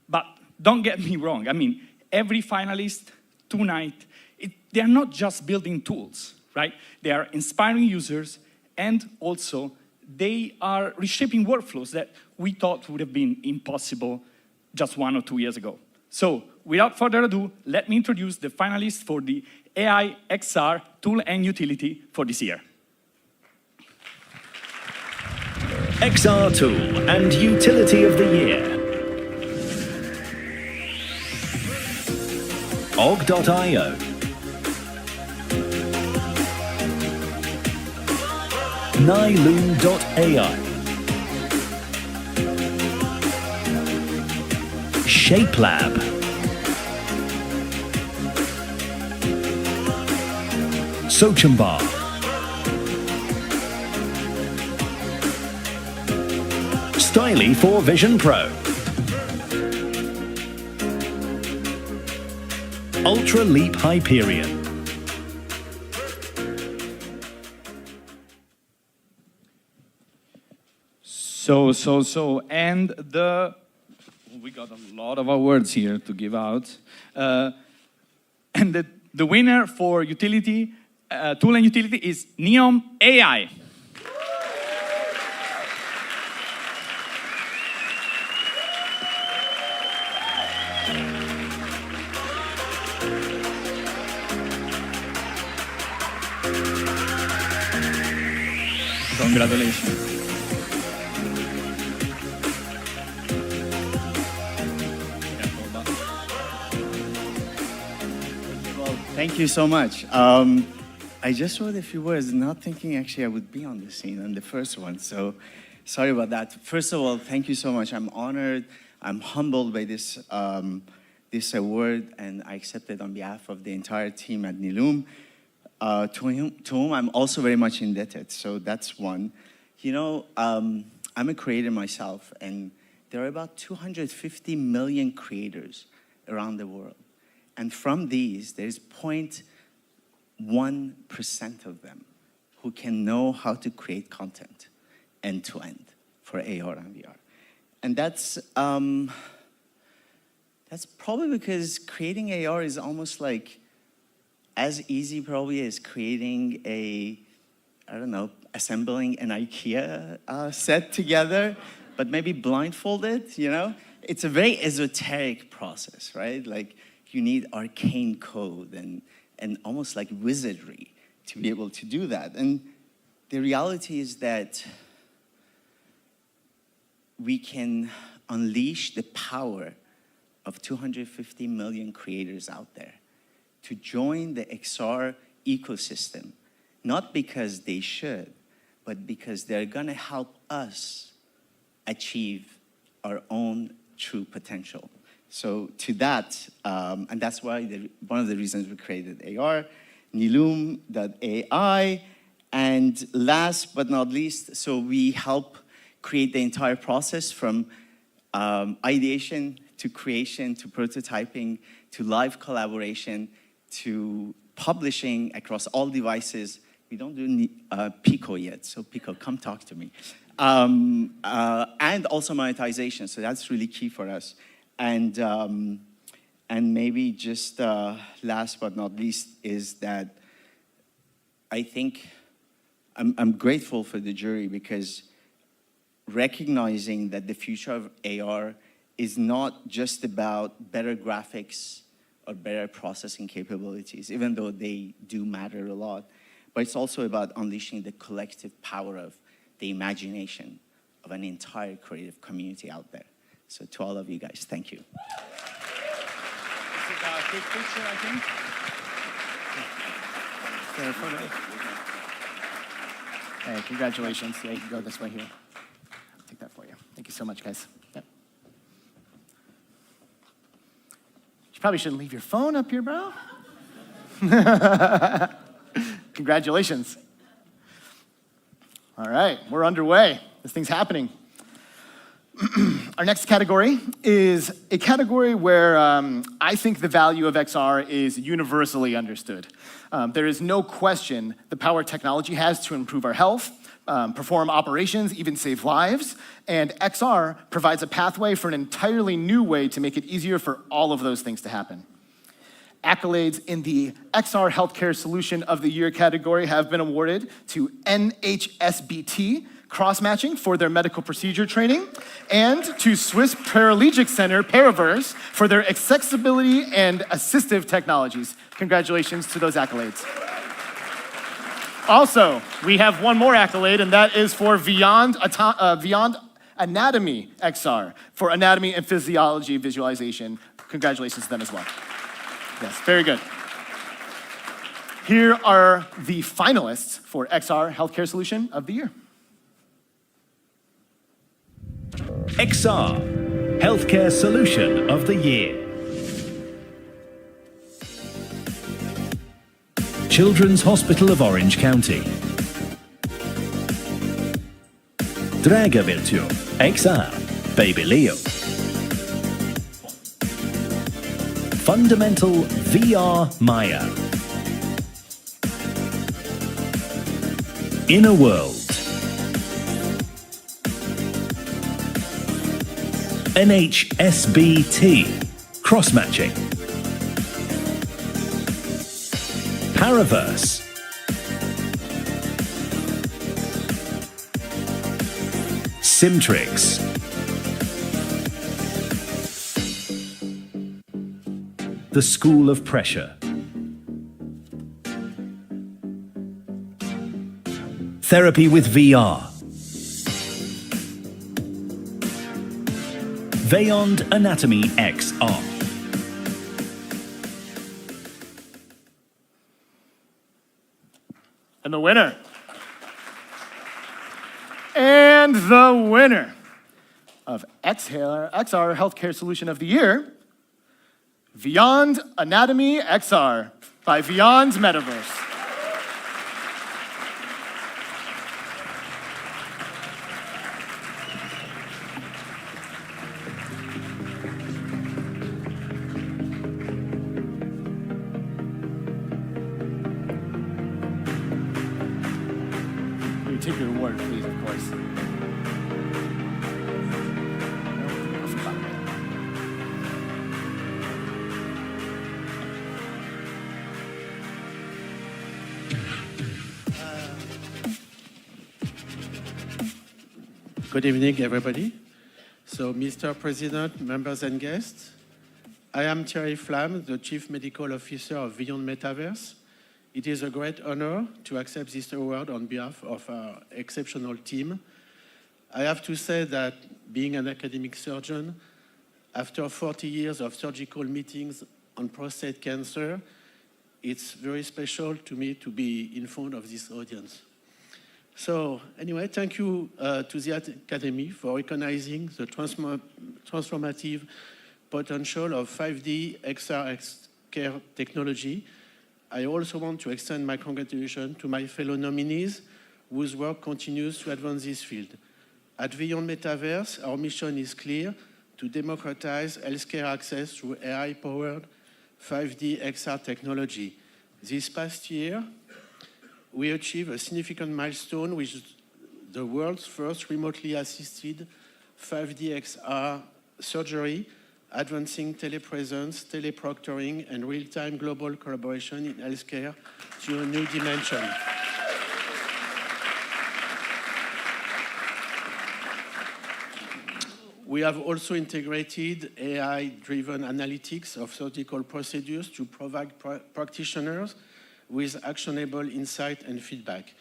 But don't get me wrong, I mean, every finalist tonight, they are not just building tools, right? They are inspiring users, and also they are reshaping workflows that we thought would have been impossible just 1 or 2 years ago. So, without further ado, let me introduce the finalists for the AIXR Tool and Utility for this year. XR Tool and Utility of the Year. Og.io. Myland.ai. ShapeLab. Sochambar. Styly for Vision Pro. Ultra Leap Hyperion. And we got a lot of awards here to give out. And the winner for utility, tool and utility is Neom AI. Congratulations. Thank you so much. I just wrote a few words, not thinking actually I would be on the scene on the first one, so sorry about that. First of all, thank you so much. I'm honored, I'm humbled by this, this award, and I accept it on behalf of the entire team at Nilum, to whom I'm also very much indebted, so that's one. You know, I'm a creator myself, and there are about 250 million creators around the world. And from these, there's 0.1% of them who can know how to create content end-to-end for AR and VR. And that's That's probably because creating AR is almost like as easy probably as creating assembling an IKEA set together, but maybe blindfolded, you know? It's a very esoteric process, right? Like you need arcane code and almost like wizardry to be able to do that. And the reality is that we can unleash the power of 250 million creators out there to join the XR ecosystem, not because they should, but because they're gonna help us achieve our own true potential. So to that, and that's why one of the reasons we created AR, Nilum.ai, and last but not least, so we help create the entire process from ideation to creation to prototyping to live collaboration to publishing across all devices. We don't do Pico yet, so Pico, come talk to me. And also monetization, so that's really key for us. And maybe just last but not least is that I think I'm grateful for the jury because recognizing that the future of AR is not just about better graphics or better processing capabilities, even though they do matter a lot, but it's also about unleashing the collective power of the imagination of an entire creative community out there. So to all of you guys, thank you. Take a quick picture, I think. Hey, congratulations. Yeah, you can go this way here. I'll take that for you. Thank you so much, guys. Yep. You probably shouldn't leave your phone up here, bro. Congratulations. All right, we're underway. This thing's happening. Our next category is a category where I think the value of XR is universally understood. There is no question the power technology has to improve our health, perform operations, even save lives, and XR provides a pathway for an entirely new way to make it easier for all of those things to happen. Accolades in the XR Healthcare Solution of the Year category have been awarded to NHSBT Cross-Matching for their medical procedure training, and to Swiss Paralegic Center, Peripheral, for their accessibility and assistive technologies. Congratulations to those accolades. Also, we have one more accolade, and that is for Beyond Anatomy XR, for anatomy and physiology visualization. Congratulations to them as well. Yes, very good. Here are the finalists for XR Healthcare Solution of the Year. XR Healthcare Solution of the Year. Children's Hospital of Orange County. Dragervirtuo XR Baby Leo. Fundamental VR Maya. Inner World. NHSBT Cross-Matching. Paraverse. Simtrix. The School of Pressure. Therapy with VR. Beyond Anatomy XR. And the winner. And the winner of XR Healthcare Solution of the Year, Beyond Anatomy XR by Beyond Metaverse. Take your award, please, of course. Good evening, everybody. So, Mr. President, members and guests, I am Thierry Flamme, the Chief Medical Officer of Beyond Metaverse. It is a great honor to accept this award on behalf of our exceptional team. I have to say that being an academic surgeon, after 40 years of surgical meetings on prostate cancer, it's very special to me to be in front of this audience. So anyway, thank you to the Academy for recognizing the transformative potential of 5D XR XR technology. I also want to extend my congratulations to my fellow nominees whose work continues to advance this field. At Beyond Metaverse, our mission is clear: to democratize healthcare access through AI-powered 5D XR technology. This past year, we achieved a significant milestone with the world's first remotely assisted 5D XR surgery, advancing telepresence, teleproctoring, and real-time global collaboration in healthcare to a new dimension. We have also integrated AI-driven analytics of surgical procedures to provide practitioners with actionable insight and feedback.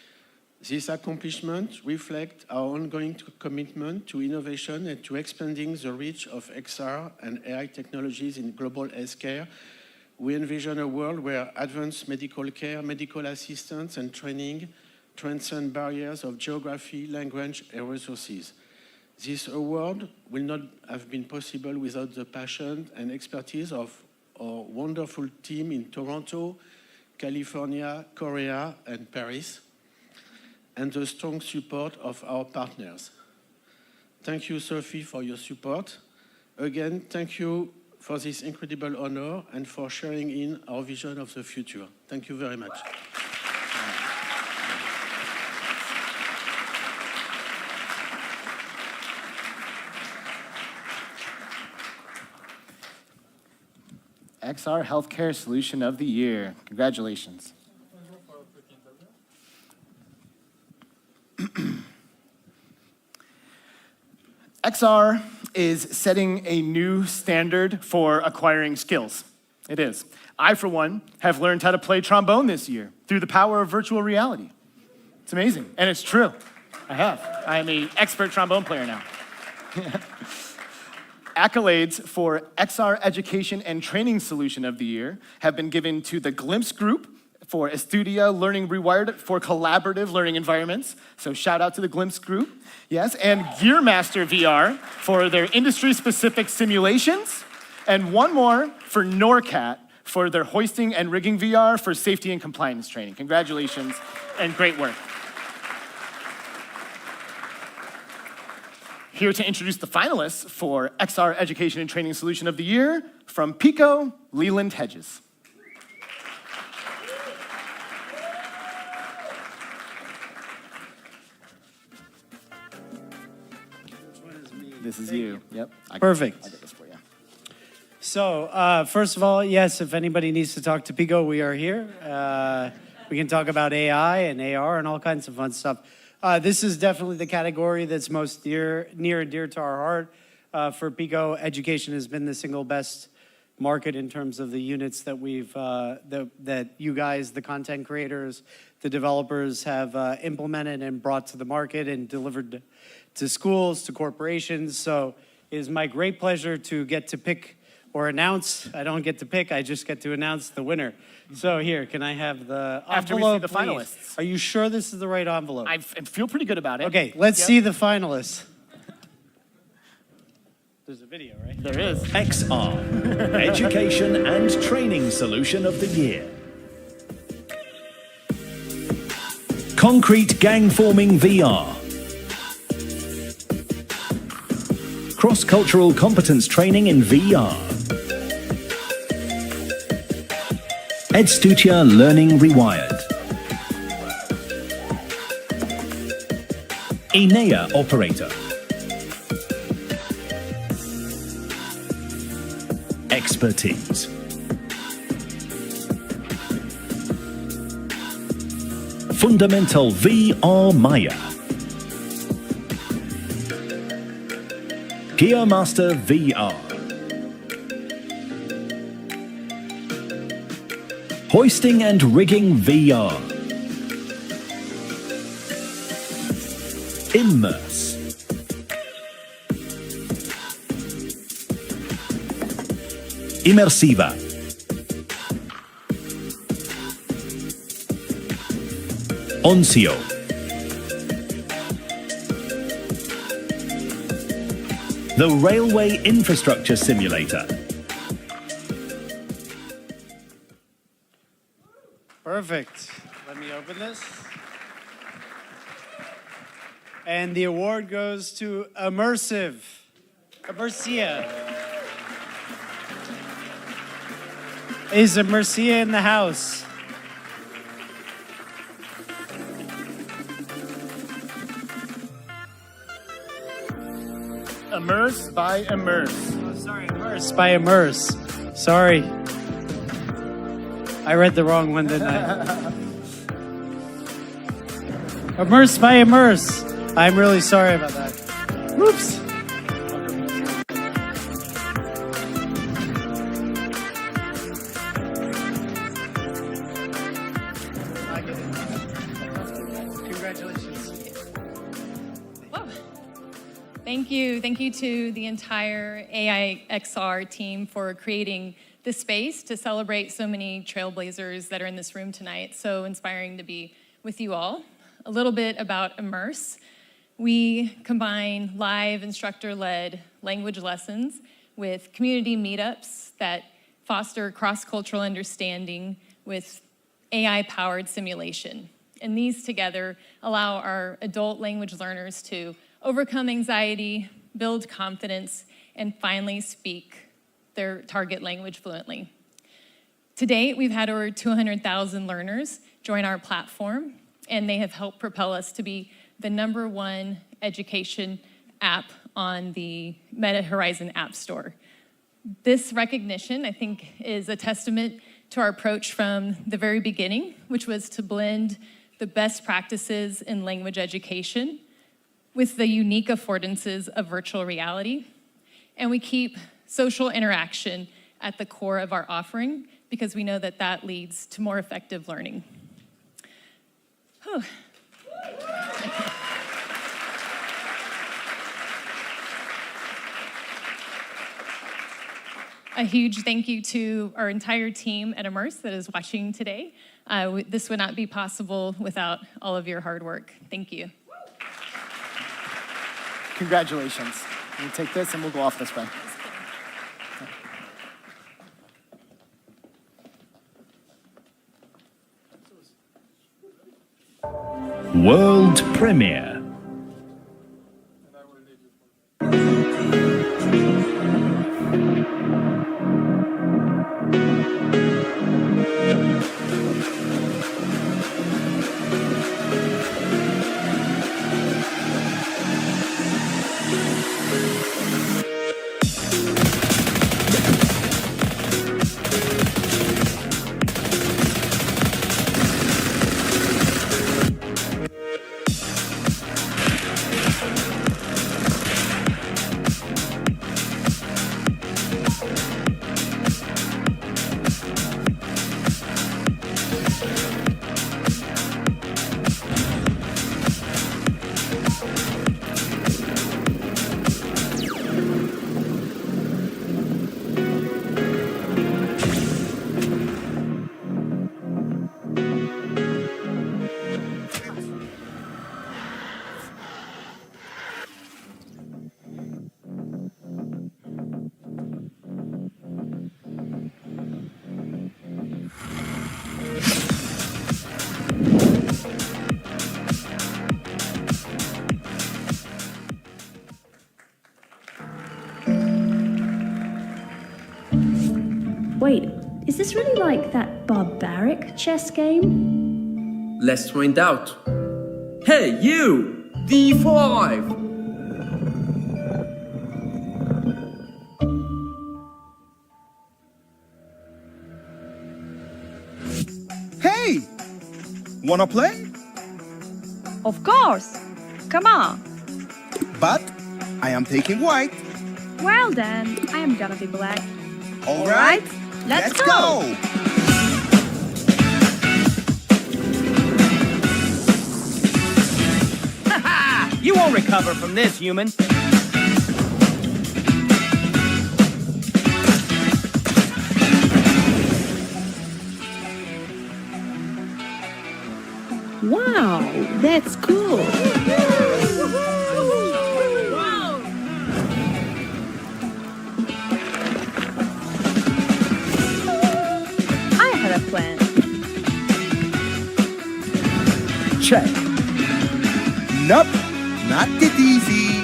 This accomplishment reflects our ongoing commitment to innovation and to expanding the reach of XR and AI technologies in global healthcare. We envision a world where advanced medical care, medical assistance, and training transcend barriers of geography, language, and resources. This award will not have been possible without the passion and expertise of our wonderful team in Toronto, California, Korea, and Paris, and the strong support of our partners. Thank you, Sophie, for your support. Again, thank you for this incredible honor and for sharing in our vision of the future. Thank you very much. XR Healthcare Solution of the Year. Congratulations. XR is setting a new standard for acquiring skills. It is. I, for one, have learned how to play trombone this year through the power of virtual reality. It's amazing, and it's true. I have. I'm an expert trombone player now. Accolades for XR Education and Training Solution of the Year have been given to the Glimpse Group for Estudia Learning Rewired for collaborative learning environments. So shout out to the Glimpse Group. Yes, and Gearmaster VR for their industry-specific simulations. And one more for NORCAT for their hoisting and rigging VR for safety and compliance training. Congratulations and great work. Here to introduce the finalists for XR Education and Training Solution of the Year, from Pico, Leland Hedges. This is you. Yep. Perfect. I'll get this for you. So, first of all, yes, if anybody needs to talk to Pico, we are here. We can talk about AI and AR and all kinds of fun stuff. This is definitely the category that's most near and dear to our heart. For Pico, education has been the single best market in terms of the units that we've that you guys, the content creators, the developers, have implemented and brought to the market and delivered to schools, to corporations. So it is my great pleasure to get to pick or announce. I don't get to pick, I just get to announce the winner. So here, can I have the After envelope, we see the finalists. Are you sure this is the right envelope? I feel pretty good about it. Okay, let's see the finalists. There's a video, right? There is. XR, Education and Training Solution of the Year. Concrete Gang Forming VR. Cross-cultural competence training in VR. Edstutia Learning Rewired. Enea Operator. Expertise. Fundamental VR Maya. Gearmaster VR. Hoisting and rigging VR. Immerse. Immersiva. Oncio. The Railway Infrastructure Simulator. Perfect. Let me open this. And the award goes to Immersive. Immersia. Is Immersia in the house? Immerse by Immerse. Oh, sorry, Immerse by Immerse. Sorry. I read the wrong one, didn't I? Immerse by Immerse. I'm really sorry about that. Whoops. Congratulations. Whoa. Thank you to the entire AIXR team for creating the space to celebrate so many trailblazers that are in this room tonight. So inspiring to be with you all. A little bit about Immerse. We combine live instructor-led language lessons with community meetups that foster cross-cultural understanding with AI-powered simulation. And these together allow our adult language learners to overcome anxiety, build confidence, and finally speak their target language fluently. To date, we've had over 200,000 learners join our platform, and they have helped propel us to be the #1 education app on the Meta Horizon App Store. This recognition, I think, is a testament to our approach from the very beginning, which was to blend the best practices in language education with the unique affordances of virtual reality. And we keep social interaction at the core of our offering because we know that that leads to more effective learning. Whew. A huge thank you to our entire team at Immerse that is watching today. This would not be possible without all of your hard work. Thank you. Congratulations. We'll take this and we'll go off this way. World premiere. Wait, is this really like that barbaric chess game? Let's find out. Hey, you! D5! Hey! Wanna play? Of course! Come on! But I am taking white. Well then, I am gonna be black. All right, let's go. You won't recover from this, human. Wow, that's cool. I have a plan. Check. Nope, not that easy.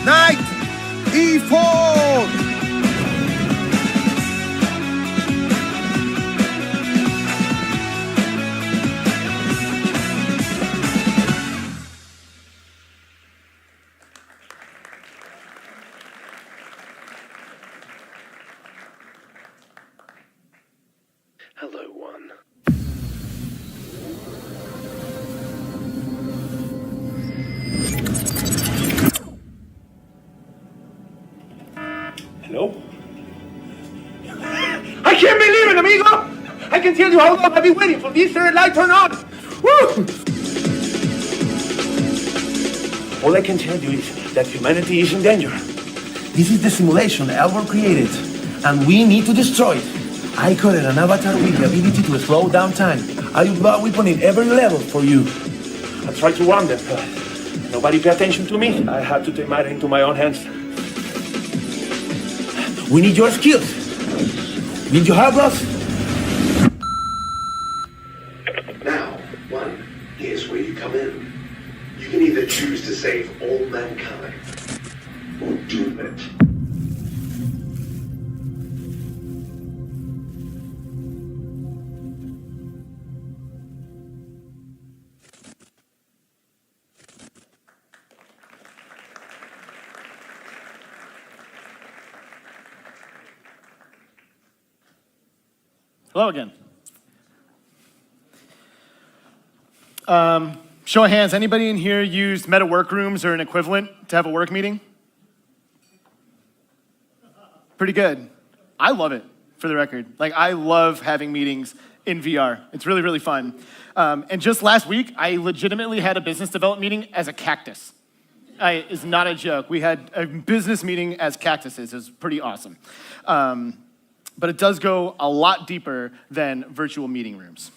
Knight E4. Hello, one. Hello? I can't believe it, amigo! I can tell you how long I've been waiting for this third light turn on! Woo! All I can tell you is that humanity is in danger. This is the simulation Albert created, and we need to destroy it. I created an avatar with the ability to slow down time. I use a weapon in every level for you. I tried to warn them, but nobody paid attention to me. I had to take matters into my own hands. We need your skills. Need you help us? Now, one, here's where you come in. You can either choose to save all mankind, or doom it. Hello again. Show of hands, anybody in here used Meta Workrooms or an equivalent to have a work meeting? Pretty good. I love it, for the record. Like, I love having meetings in VR. It's really, really fun. And just last week, I legitimately had a business development meeting as a cactus. It's not a joke. We had a business meeting as cactuses. It was pretty awesome. But it does go a lot deeper than virtual meeting rooms.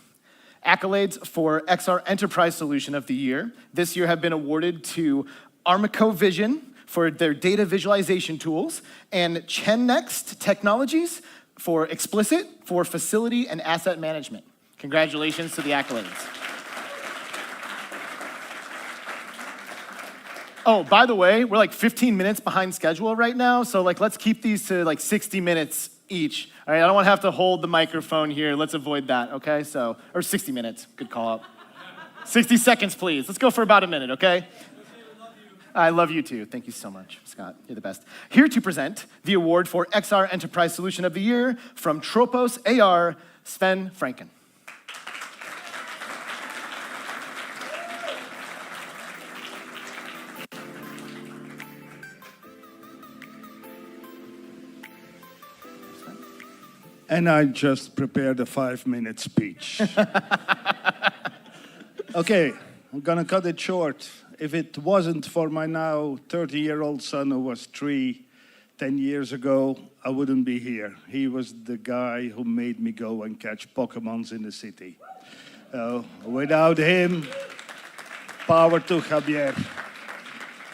Accolades for XR Enterprise Solution of the Year this year have been awarded to Armico Vision for their data visualization tools and ChenNext Technologies for Explicit for facility and asset management. Congratulations to the accolades. Oh, by the way, we're like 15 minutes behind schedule right now, so like let's keep these to like 60 minutes each. All right, I don't want to have to hold the microphone here. Let's avoid that, okay? So, or 60 minutes, good call out. 60 seconds, please. Let's go for about a minute, okay? I love you too. Thank you so much, Scott. You're the best. Here to present the award for XR Enterprise Solution of the Year from Tropos AR, Sven Franken. And I just prepared a 5-minute speech. Okay, I'm gonna cut it short. If it wasn't for my now 30-year-old son who was 3, 10 years ago, I wouldn't be here. He was the guy who made me go and catch Pokemons in the city. Without him, power to Javier.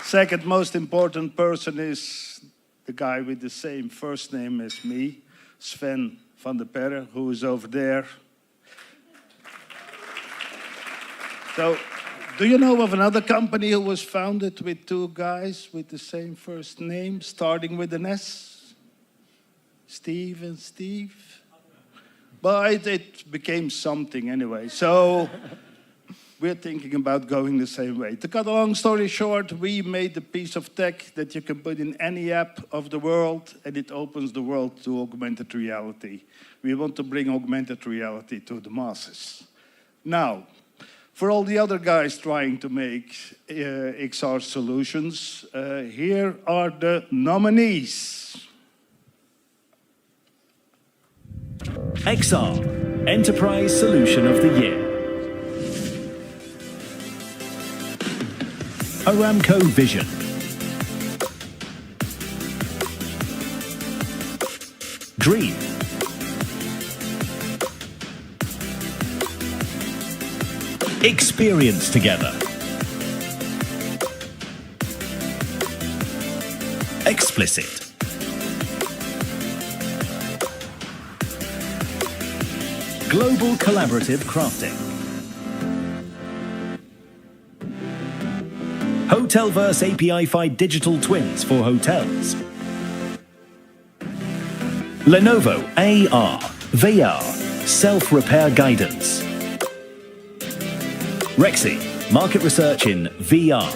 Second most important person is the guy with the same first name as me, Sven van der Perre, who is over there. So, do you know of another company who was founded with 2 guys with the same first name, starting with an S? Steve and Steve? But it became something anyway. So, we're thinking about going the same way. To cut a long story short, we made a piece of tech that you can put in any app of the world, and it opens the world to augmented reality. We want to bring augmented reality to the masses. Now, For all the other guys trying to make XR solutions, here are the nominees. XR Enterprise Solution of the Year. Aramco Vision. Dream. Experience together. Explicit. Global collaborative crafting. Hotelverse API-fied digital twins for hotels. Lenovo AR VR self-repair guidance. Rexy market research in VR.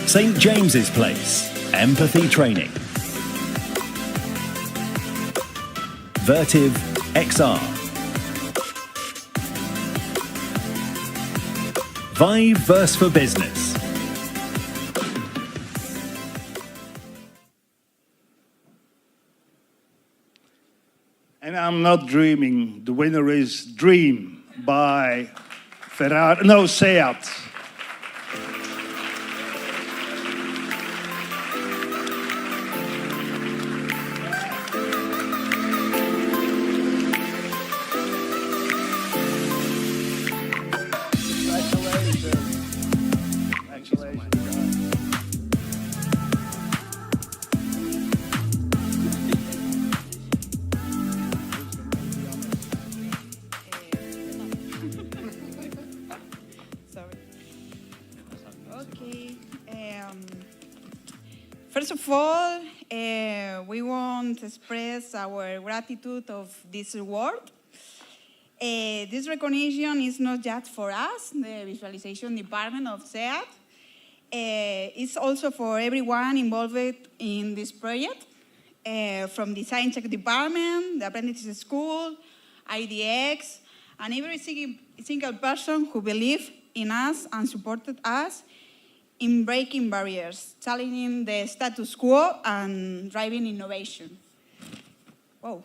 St. James's Place empathy training. Vertiv XR. Vive Verse for Business. And I'm not dreaming. The winner is Dream by Ferrari, no, Seat. First of all, we want to express our gratitude of this award. This recognition is not just for us, the visualization department of SEAT. It's also for everyone involved in this project, from the Science Tech department, the Apprentices School, IDX, and every single person who believed in us and supported us in breaking barriers, challenging the status quo, and driving innovation. Whoa.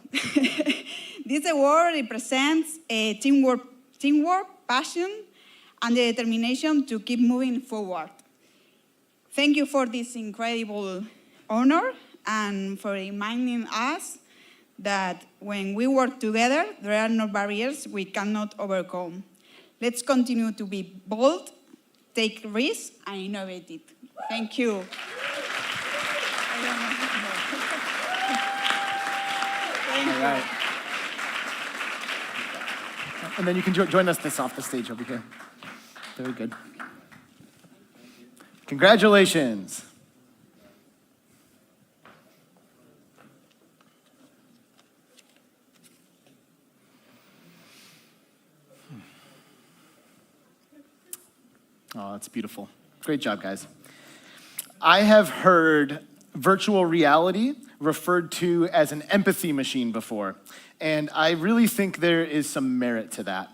This award represents a teamwork, passion, and the determination to keep moving forward. Thank you for this incredible honor and for reminding us that when we work together, there are no barriers we cannot overcome. Let's continue to be bold, take risks, and innovate it. Thank you. Thank All right. And then you can join us this off the stage over here. Very good. Congratulations. Oh, that's beautiful. Great job, guys. I have heard virtual reality referred to as an empathy machine before, and I really think there is some merit to that.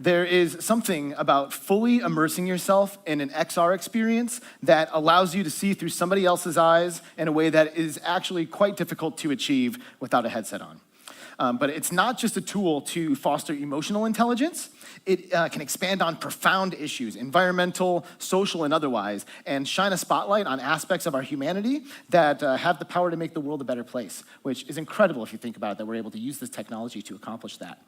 There is something about fully immersing yourself in an XR experience that allows you to see through somebody else's eyes in a way that is actually quite difficult to achieve without a headset on. But it's not just a tool to foster emotional intelligence. It can expand on profound issues, environmental, social, and otherwise, and shine a spotlight on aspects of our humanity that have the power to make the world a better place, which is incredible if you think about it, that we're able to use this technology to accomplish that.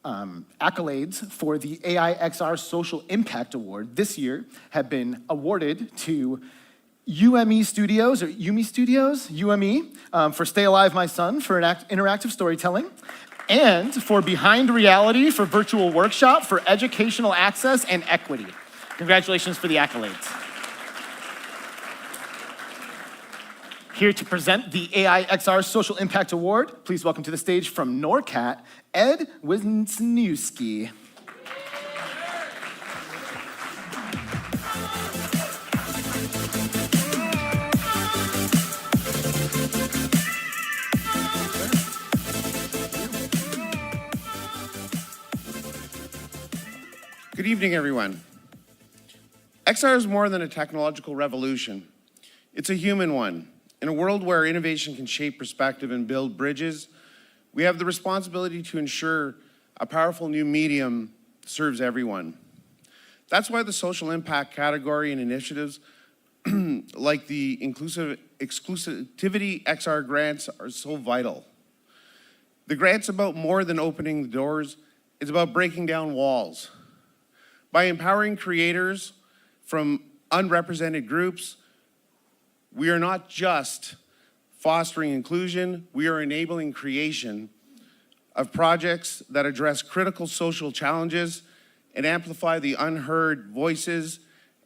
Accolades for the AIXR Social Impact Award this year have been awarded to UME Studios, or UME Studios, UME, for Stay Alive, My Son, for interactive storytelling, and for Behind Reality for virtual workshop for educational access and equity. Congratulations for the accolades. Here to present the AIXR Social Impact Award, please welcome to the stage from NORCAT, Ed Wisniewski. Good evening, everyone. XR is more than a technological revolution. It's a human one. In a world where innovation can shape perspective and build bridges, we have the responsibility to ensure a powerful new medium serves everyone. That's why the social impact category and initiatives like the Exclusivity XR grants are so vital. The grant's about more than opening the doors, it's about breaking down walls. By empowering creators from unrepresented groups, we are not just fostering inclusion, we are enabling creation of projects that address critical social challenges and amplify the unheard voices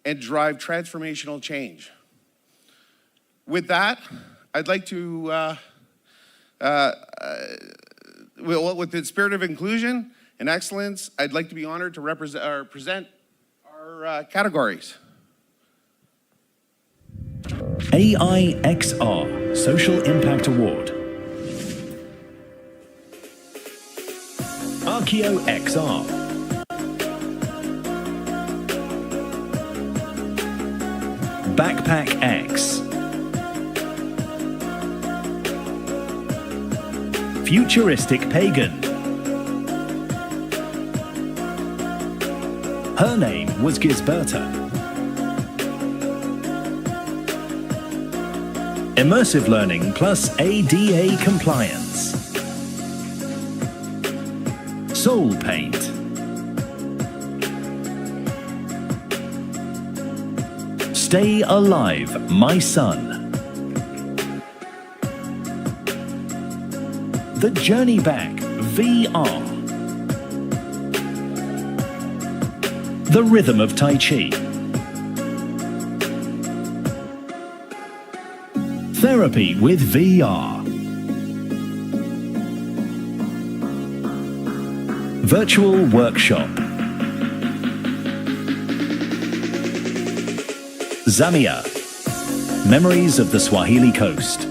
and drive transformational change. With that, I'd like to, with the spirit of inclusion and excellence, I'd like to be honored to present our categories. AIXR Social Impact Award. Archeo XR. Backpack X. Futuristic Pagan. Her name was Gisberta. Immersive learning plus ADA compliance. Soul Paint. Stay Alive, My Son. The Journey Back, VR. The Rhythm of Tai Chi. Therapy with VR. Virtual Workshop. Zamia. Memories of the Swahili Coast.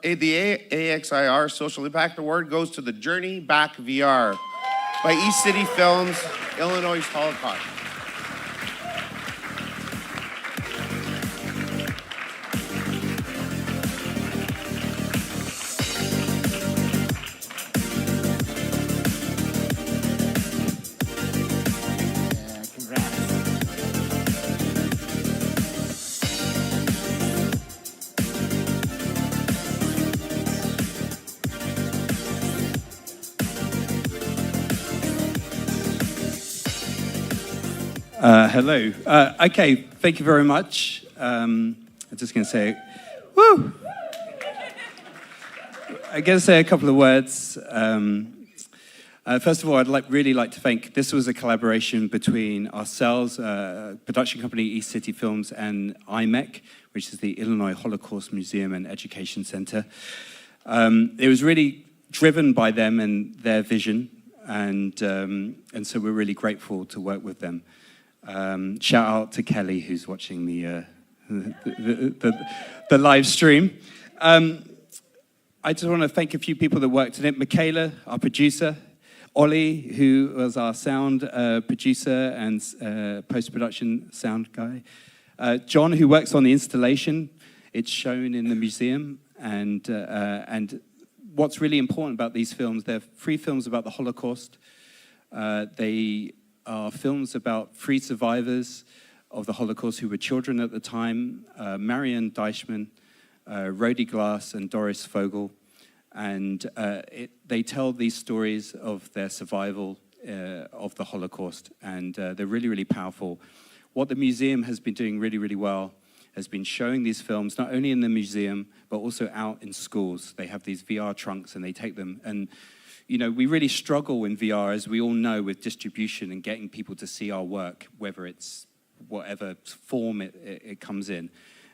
The AIXR Social Impact Award goes to The Journey Back VR by East City Films, Illinois Holocaust. Hello. Okay, thank you very much. I'm just going to say, woo! I'm going to say a couple of words. First of all, I'd really like to thank, this was a collaboration between ourselves, production company East City Films, and IMEC, which is the Illinois Holocaust Museum and Education Center. It was really driven by them and their vision, and so we're really grateful to work with them. Shout out to Kelly, who's watching the live stream. I just want to thank a few people that worked in it. Michaela, our producer. Ollie, who was our sound producer and post-production sound guy. John, who works on the installation. It's shown in the museum. And what's really important about these films, they're 3 films about the Holocaust. They are films about 3 survivors of the Holocaust who were children at the time, Marion Deichmann, Rhodey Glass, and Doris Fogel. And they tell these stories of their survival of the Holocaust, and they're really, really powerful. What the museum has been doing really, really well has been showing these films, not only in the museum, but also out in schools. They have these VR trunks, and they take them. And you know, we really struggle in VR, as we all know, with distribution and getting people to see our work, whether it's whatever form it comes in.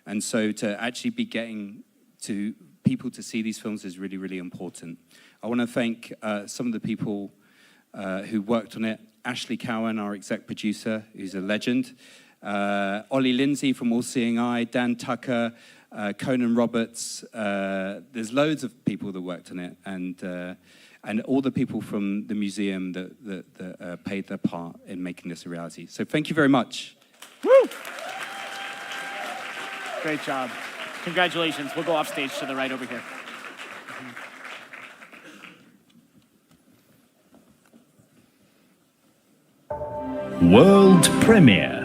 And so to actually be getting to people to see these films is really, really important. I want to thank some of the people who worked on it. Ashley Cowan, our exec producer, who's a legend. Ollie Lindsay from All Seeing Eye, Dan Tucker, Conan Roberts. There's loads of people that worked on it, and all the people from the museum that played their part in making this a reality. So thank you very much. Woo! Great job. Congratulations. We'll go off stage to the right over here. World premiere.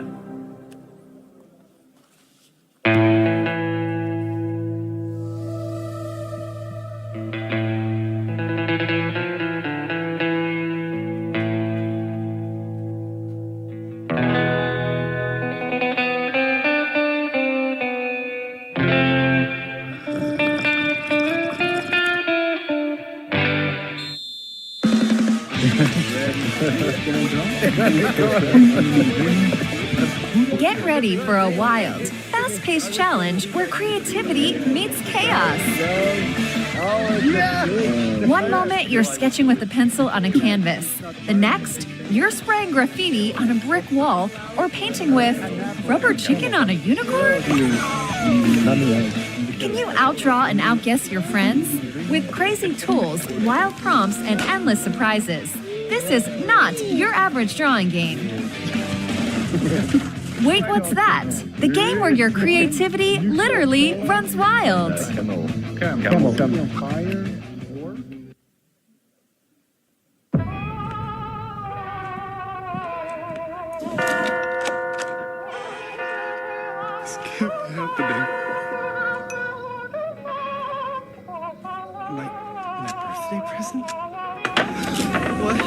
Get ready for a wild, fast-paced challenge where creativity meets chaos. One moment, you're sketching with a pencil on a canvas. The next, you're spraying graffiti on a brick wall or painting with rubber chicken on a unicorn? Can you outdraw and outguess your friends? With crazy tools, wild prompts, and endless surprises, this is not your average drawing game. Wait, what's that? The game where your creativity literally runs wild. Skip happening. My birthday present? What?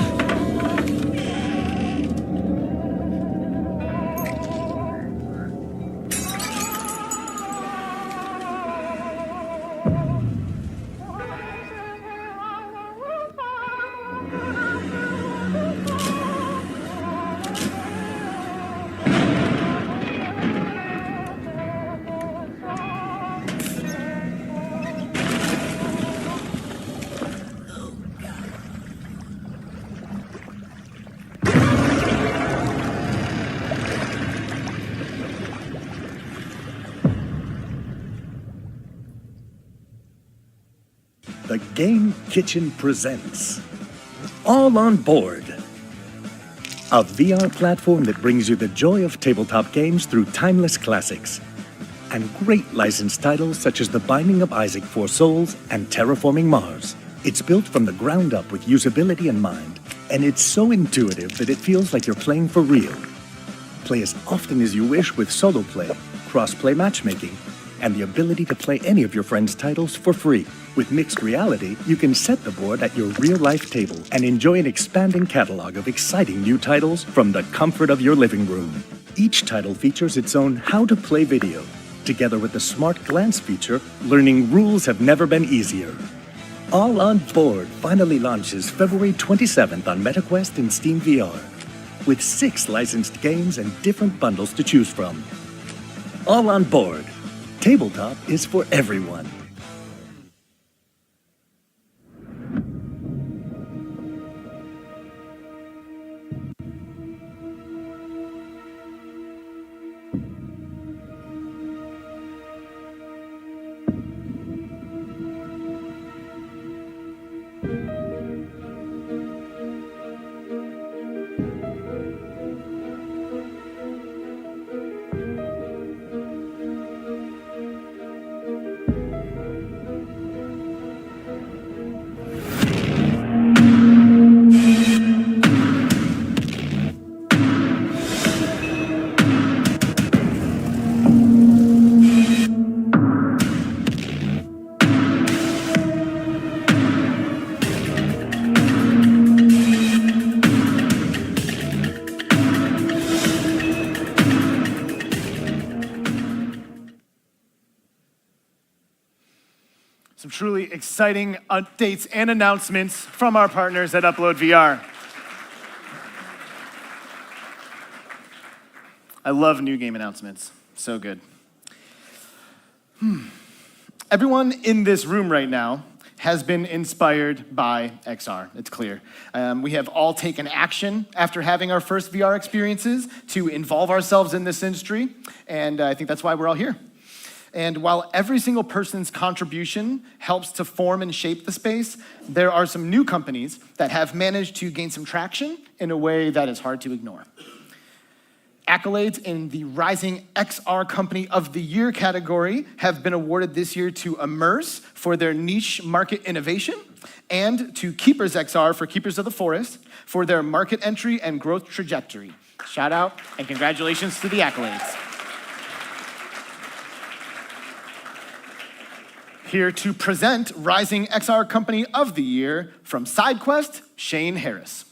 The Game Kitchen presents All on Board, a VR platform that brings you the joy of tabletop games through timeless classics and great licensed titles such as The Binding of Isaac: Four Souls and Terraforming Mars. It's built from the ground up with usability in mind, and it's so intuitive that it feels like you're playing for real. Play as often as you wish with solo play, cross-play matchmaking, and the ability to play any of your friends' titles for free. With mixed reality, you can set the board at your real-life table and enjoy an expanding catalog of exciting new titles from the comfort of your living room. Each title features its own how-to-play video. Together with the Smart Glance feature, learning rules have never been easier. All on Board finally launches February 27th on MetaQuest and Steam VR, with 6 licensed games and different bundles to choose from. All on Board. Tabletop is for everyone. Some truly exciting updates and announcements from our partners at UploadVR. I love new game announcements. So good. Everyone in this room right now has been inspired by XR. It's clear. We have all taken action after having our first VR experiences to involve ourselves in this industry, and I think that's why we're all here. And while every single person's contribution helps to form and shape the space, there are some new companies that have managed to gain some traction in a way that is hard to ignore. Accolades in the Rising XR Company of the Year category have been awarded this year to Immerse for their niche market innovation, and to Keepers XR for Keepers of the Forest for their market entry and growth trajectory. Shout out and congratulations to the accolades. Here to present Rising XR Company of the Year from SideQuest, Shane Harris.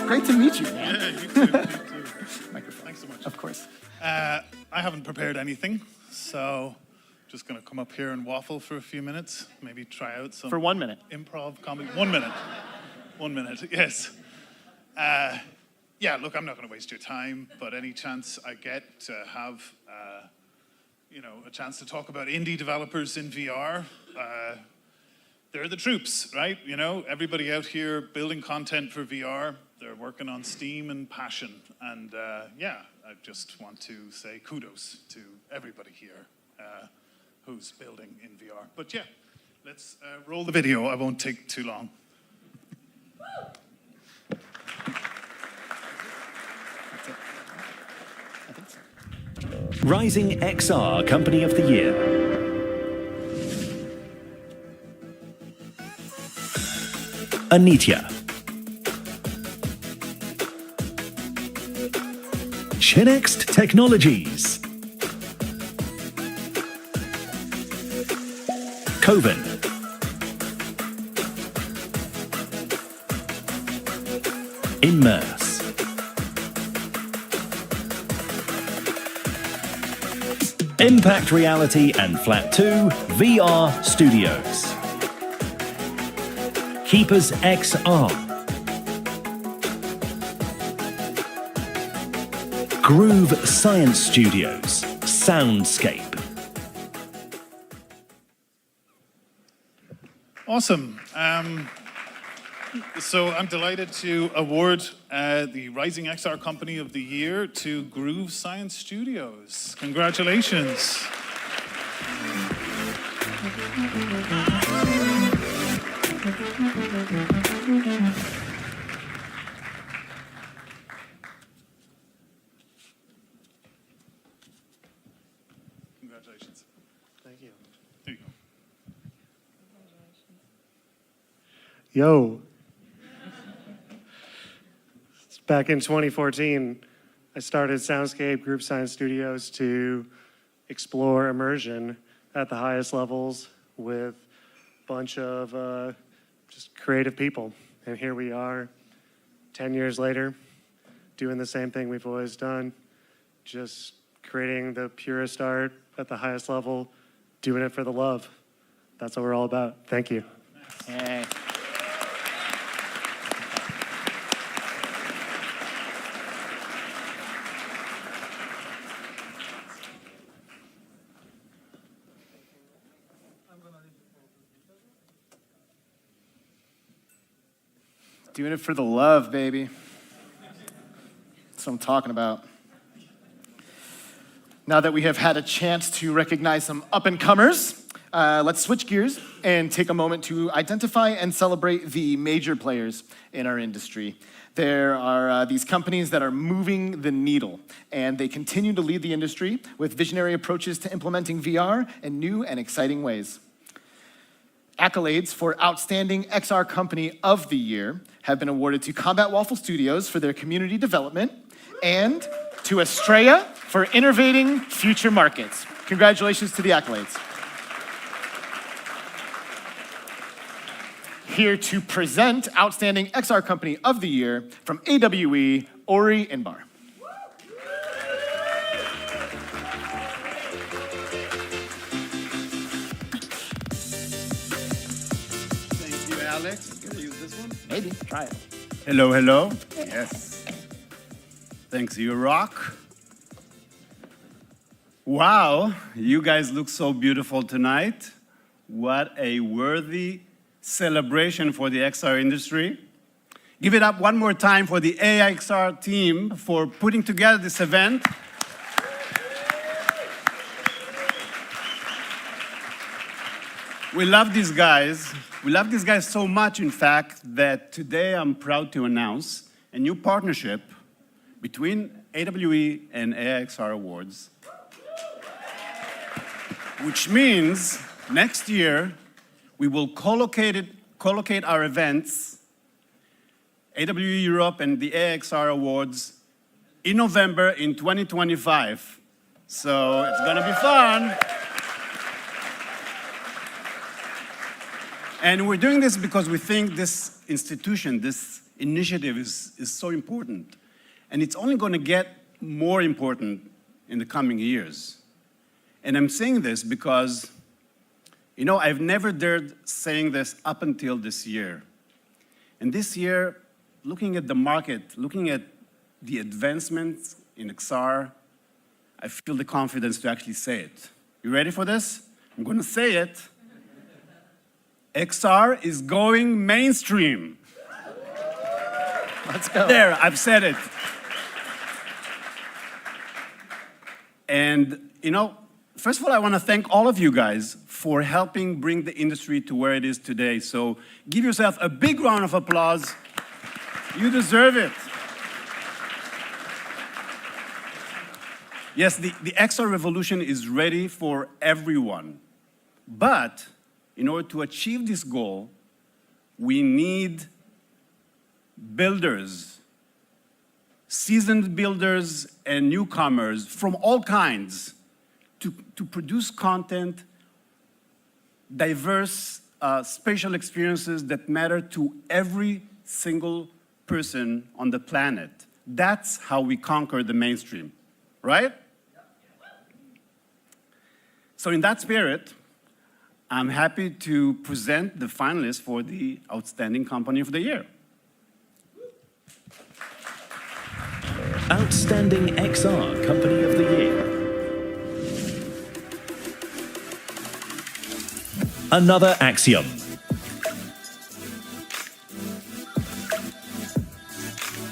Great to meet you, man. Yeah, you too. Thanks so much. Of course. I haven't prepared anything, so just going to come up here and waffle for a few minutes, maybe try out some... For 1 minute. Improv comedy. 1 minute. 1 minute, yes. Yeah, look, I'm not going to waste your time, but any chance I get to have, a chance to talk about indie developers in VR, they're the troops, right? You know, everybody out here building content for VR, they're working on steam and passion. And yeah, I just want to say kudos to everybody here who's building in VR. But yeah, let's roll the video. I won't take too long. Rising XR Company of the Year. Anitya. Shinext Technologies. Coven. Immerse. Impact Reality and Flat 2 VR Studios. Keepers XR. Groove Science Studios. Soundscape. Awesome. So I'm delighted to award the Rising XR Company of the Year to Groove Science Studios. Congratulations. Congratulations. Thank you. There you go. Yo. Back in 2014, I started Soundscape Group Science Studios to explore immersion at the highest levels with a bunch of just creative people. And here we are, 10 years later, doing the same thing we've always done, just creating the purest art at the highest level, doing it for the love. That's what we're all about. Thank you. Hey. Doing it for the love, baby. That's what I'm talking about. Now that we have had a chance to recognize some up-and-comers, let's switch gears and take a moment to identify and celebrate the major players in our industry. There are these companies that are moving the needle, and they continue to lead the industry with visionary approaches to implementing VR in new and exciting ways. Accolades for Outstanding XR Company of the Year have been awarded to Combat Waffle Studios for their community development and to Estrella for innovating future markets. Congratulations to the accolades. Here to present Outstanding XR Company of the Year from AWE, Ori Inbar. Thank you, Alex. Can I use this one? Maybe, try it. Hello, hello. Yes. Thanks, you rock. Wow, you guys look so beautiful tonight. What a worthy celebration for the XR industry. Give it up one more time for the AIXR team for putting together this event. We love these guys. We love these guys so much, in fact, that today I'm proud to announce a new partnership between AWE and AIXR Awards, which means next year we will collocate our events, AWE Europe and the AIXR Awards, in November in 2025. So it's gonna be fun. And we're doing this because we think this institution, this initiative is so important. And it's only going to get more important in the coming years. And I'm saying this because, you know, I've never dared saying this up until this year. And this year, looking at the market, looking at the advancements in XR, I feel the confidence to actually say it. You ready for this? I'm going to say it. XR is going mainstream. Let's go. There, I've said it. And, you know, first of all, I want to thank all of you guys for helping bring the industry to where it is today. So give yourself a big round of applause. You deserve it. Yes, the XR revolution is ready for everyone. But in order to achieve this goal, we need builders, seasoned builders and newcomers from all kinds to produce content, diverse spatial experiences that matter to every single person on the planet. That's how we conquer the mainstream, right? So in that spirit, I'm happy to present the finalists for the Outstanding Company of the Year. Outstanding XR Company of the Year. Another Axiom.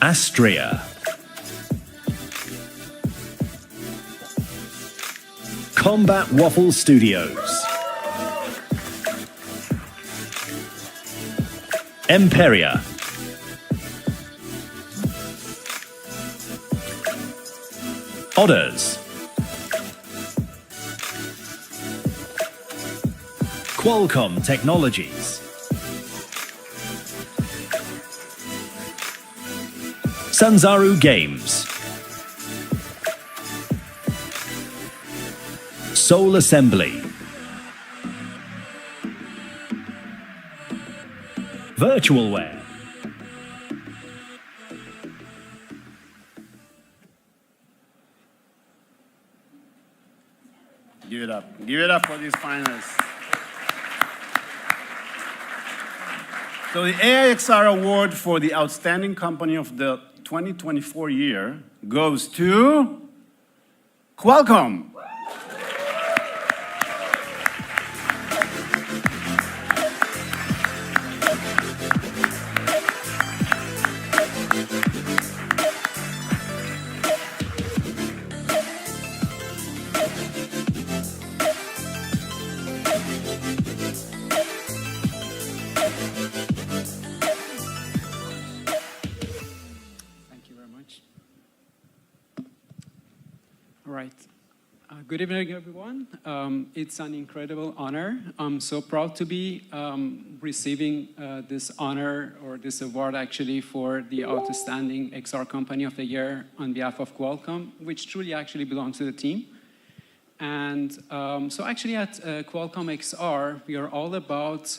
Astria. Combat Waffle Studios. Imperia. Odders. Qualcomm Technologies. Sanzaru Games. Soul Assembly. Virtualware. Give it up. Give it up for these finalists. So the AIXR Award for the Outstanding Company of the 2024 year goes to Qualcomm. Right. Good evening, everyone. It's an incredible honor. I'm so proud to be receiving this honor, or this award actually, for the Outstanding XR Company of the Year on behalf of Qualcomm, which truly actually belongs to the team. And so actually at Qualcomm XR, we are all about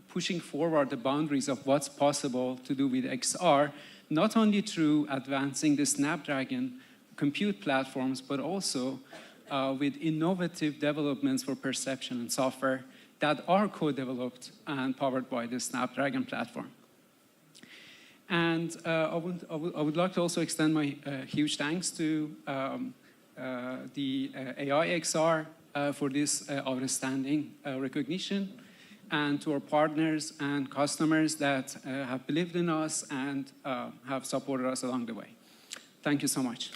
pushing forward the boundaries of what's possible to do with XR, not only through advancing the Snapdragon compute platforms, but also with innovative developments for perception and software that are co-developed and powered by the Snapdragon platform. And I would like to also extend my huge thanks to the AIXR for this outstanding recognition, and to our partners and customers that have believed in us and have supported us along the way. Thank you so much.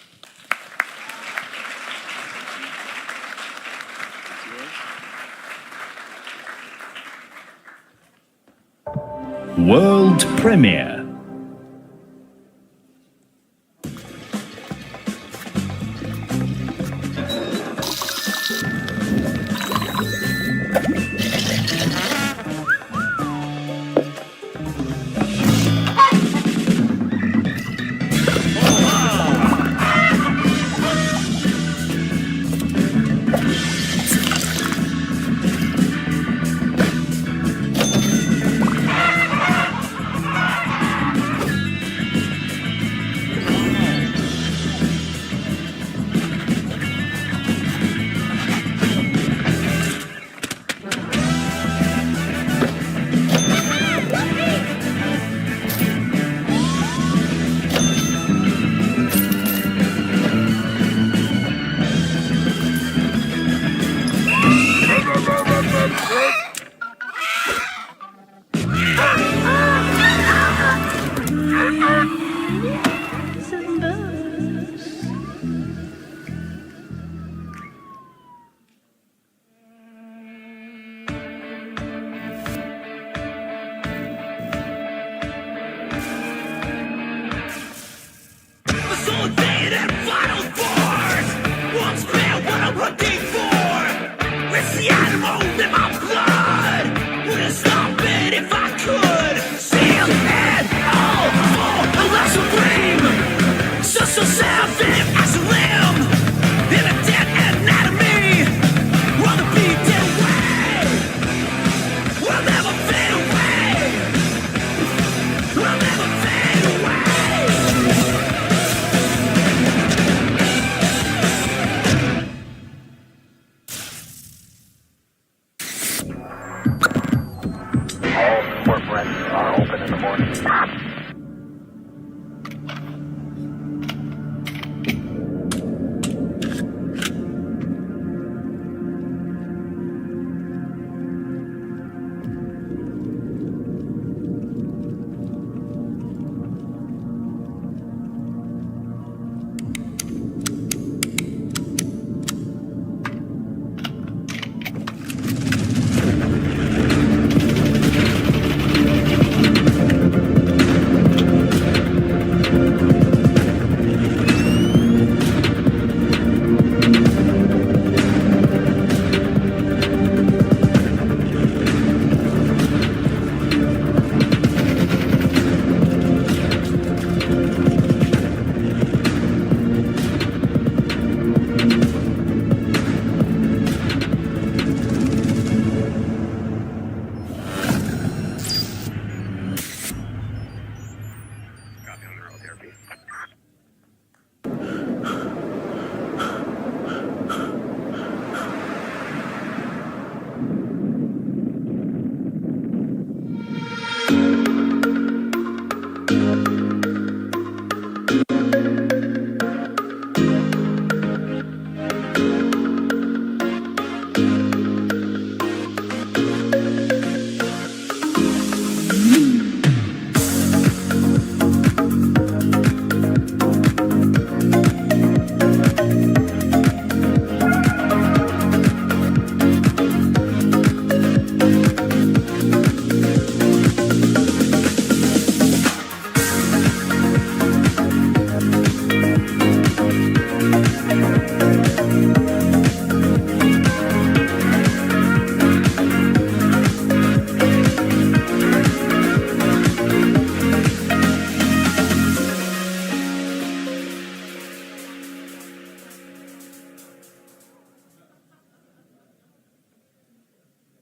World premiere.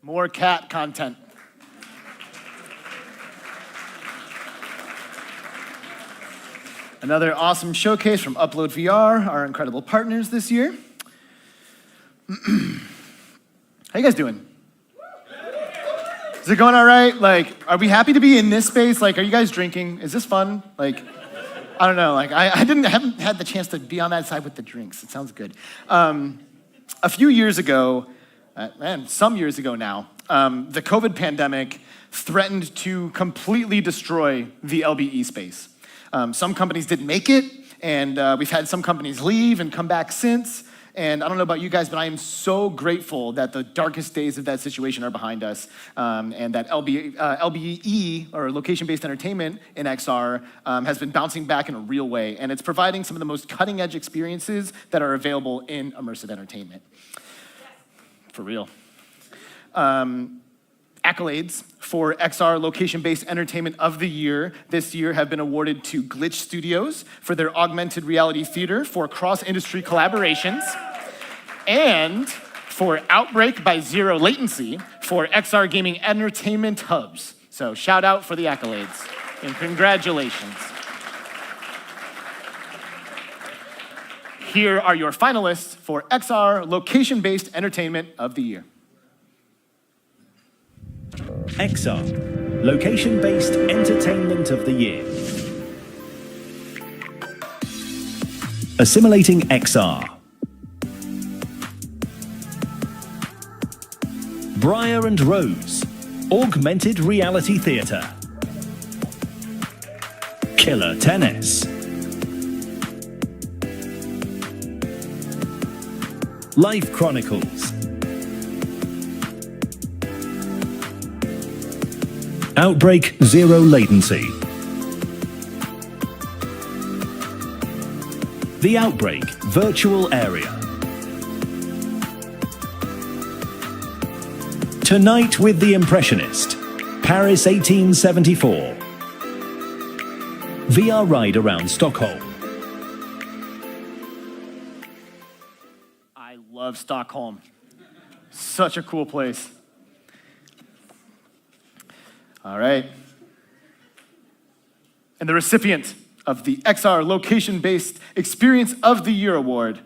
More cat content. Another awesome showcase from UploadVR, our incredible partners this year. How you guys doing? Is it going all right? Like, are we happy to be in this space? Like, are you guys drinking? Is this fun? Like, I don't know. Like, I haven't had the chance to be on that side with the drinks. It sounds good. A few years ago, some years ago now, the COVID pandemic threatened to completely destroy the LBE space. Some companies didn't make it, and we've had some companies leave and come back since. And I don't know about you guys, but I am so grateful that the darkest days of that situation are behind us, and that LBE, or location-based entertainment in XR, has been bouncing back in a real way, and it's providing some of the most cutting-edge experiences that are available in immersive entertainment. For real. Accolades for XR Location-Based Entertainment of the Year this year have been awarded to Glitch Studios for their augmented reality theater for cross-industry collaborations, and for Outbreak by Zero Latency for XR gaming entertainment hubs. So shout out for the accolades, and congratulations. Here are your finalists for XR Location-Based Entertainment of the Year. XR, Location-Based Entertainment of the Year. Assimilating XR. Briar and Rose, Augmented Reality Theatre. Killer Tennis. Life Chronicles. Outbreak Zero Latency. The Outbreak Virtual Area. Tonight with the Impressionist, Paris 1874. VR ride around Stockholm. I love Stockholm. Such a cool place. All right. And the recipient of the XR Location-Based Experience of the Year Award,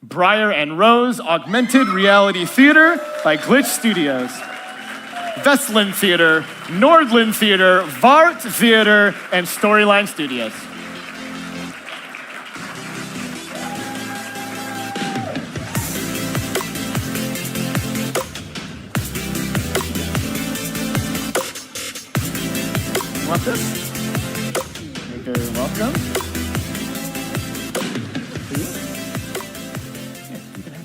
Briar and Rose Augmented Reality Theater by Glitch Studios. Vestland Theater, Nordland Theater, Vart Theater, and Storyline Studios. Want this? You're very welcome.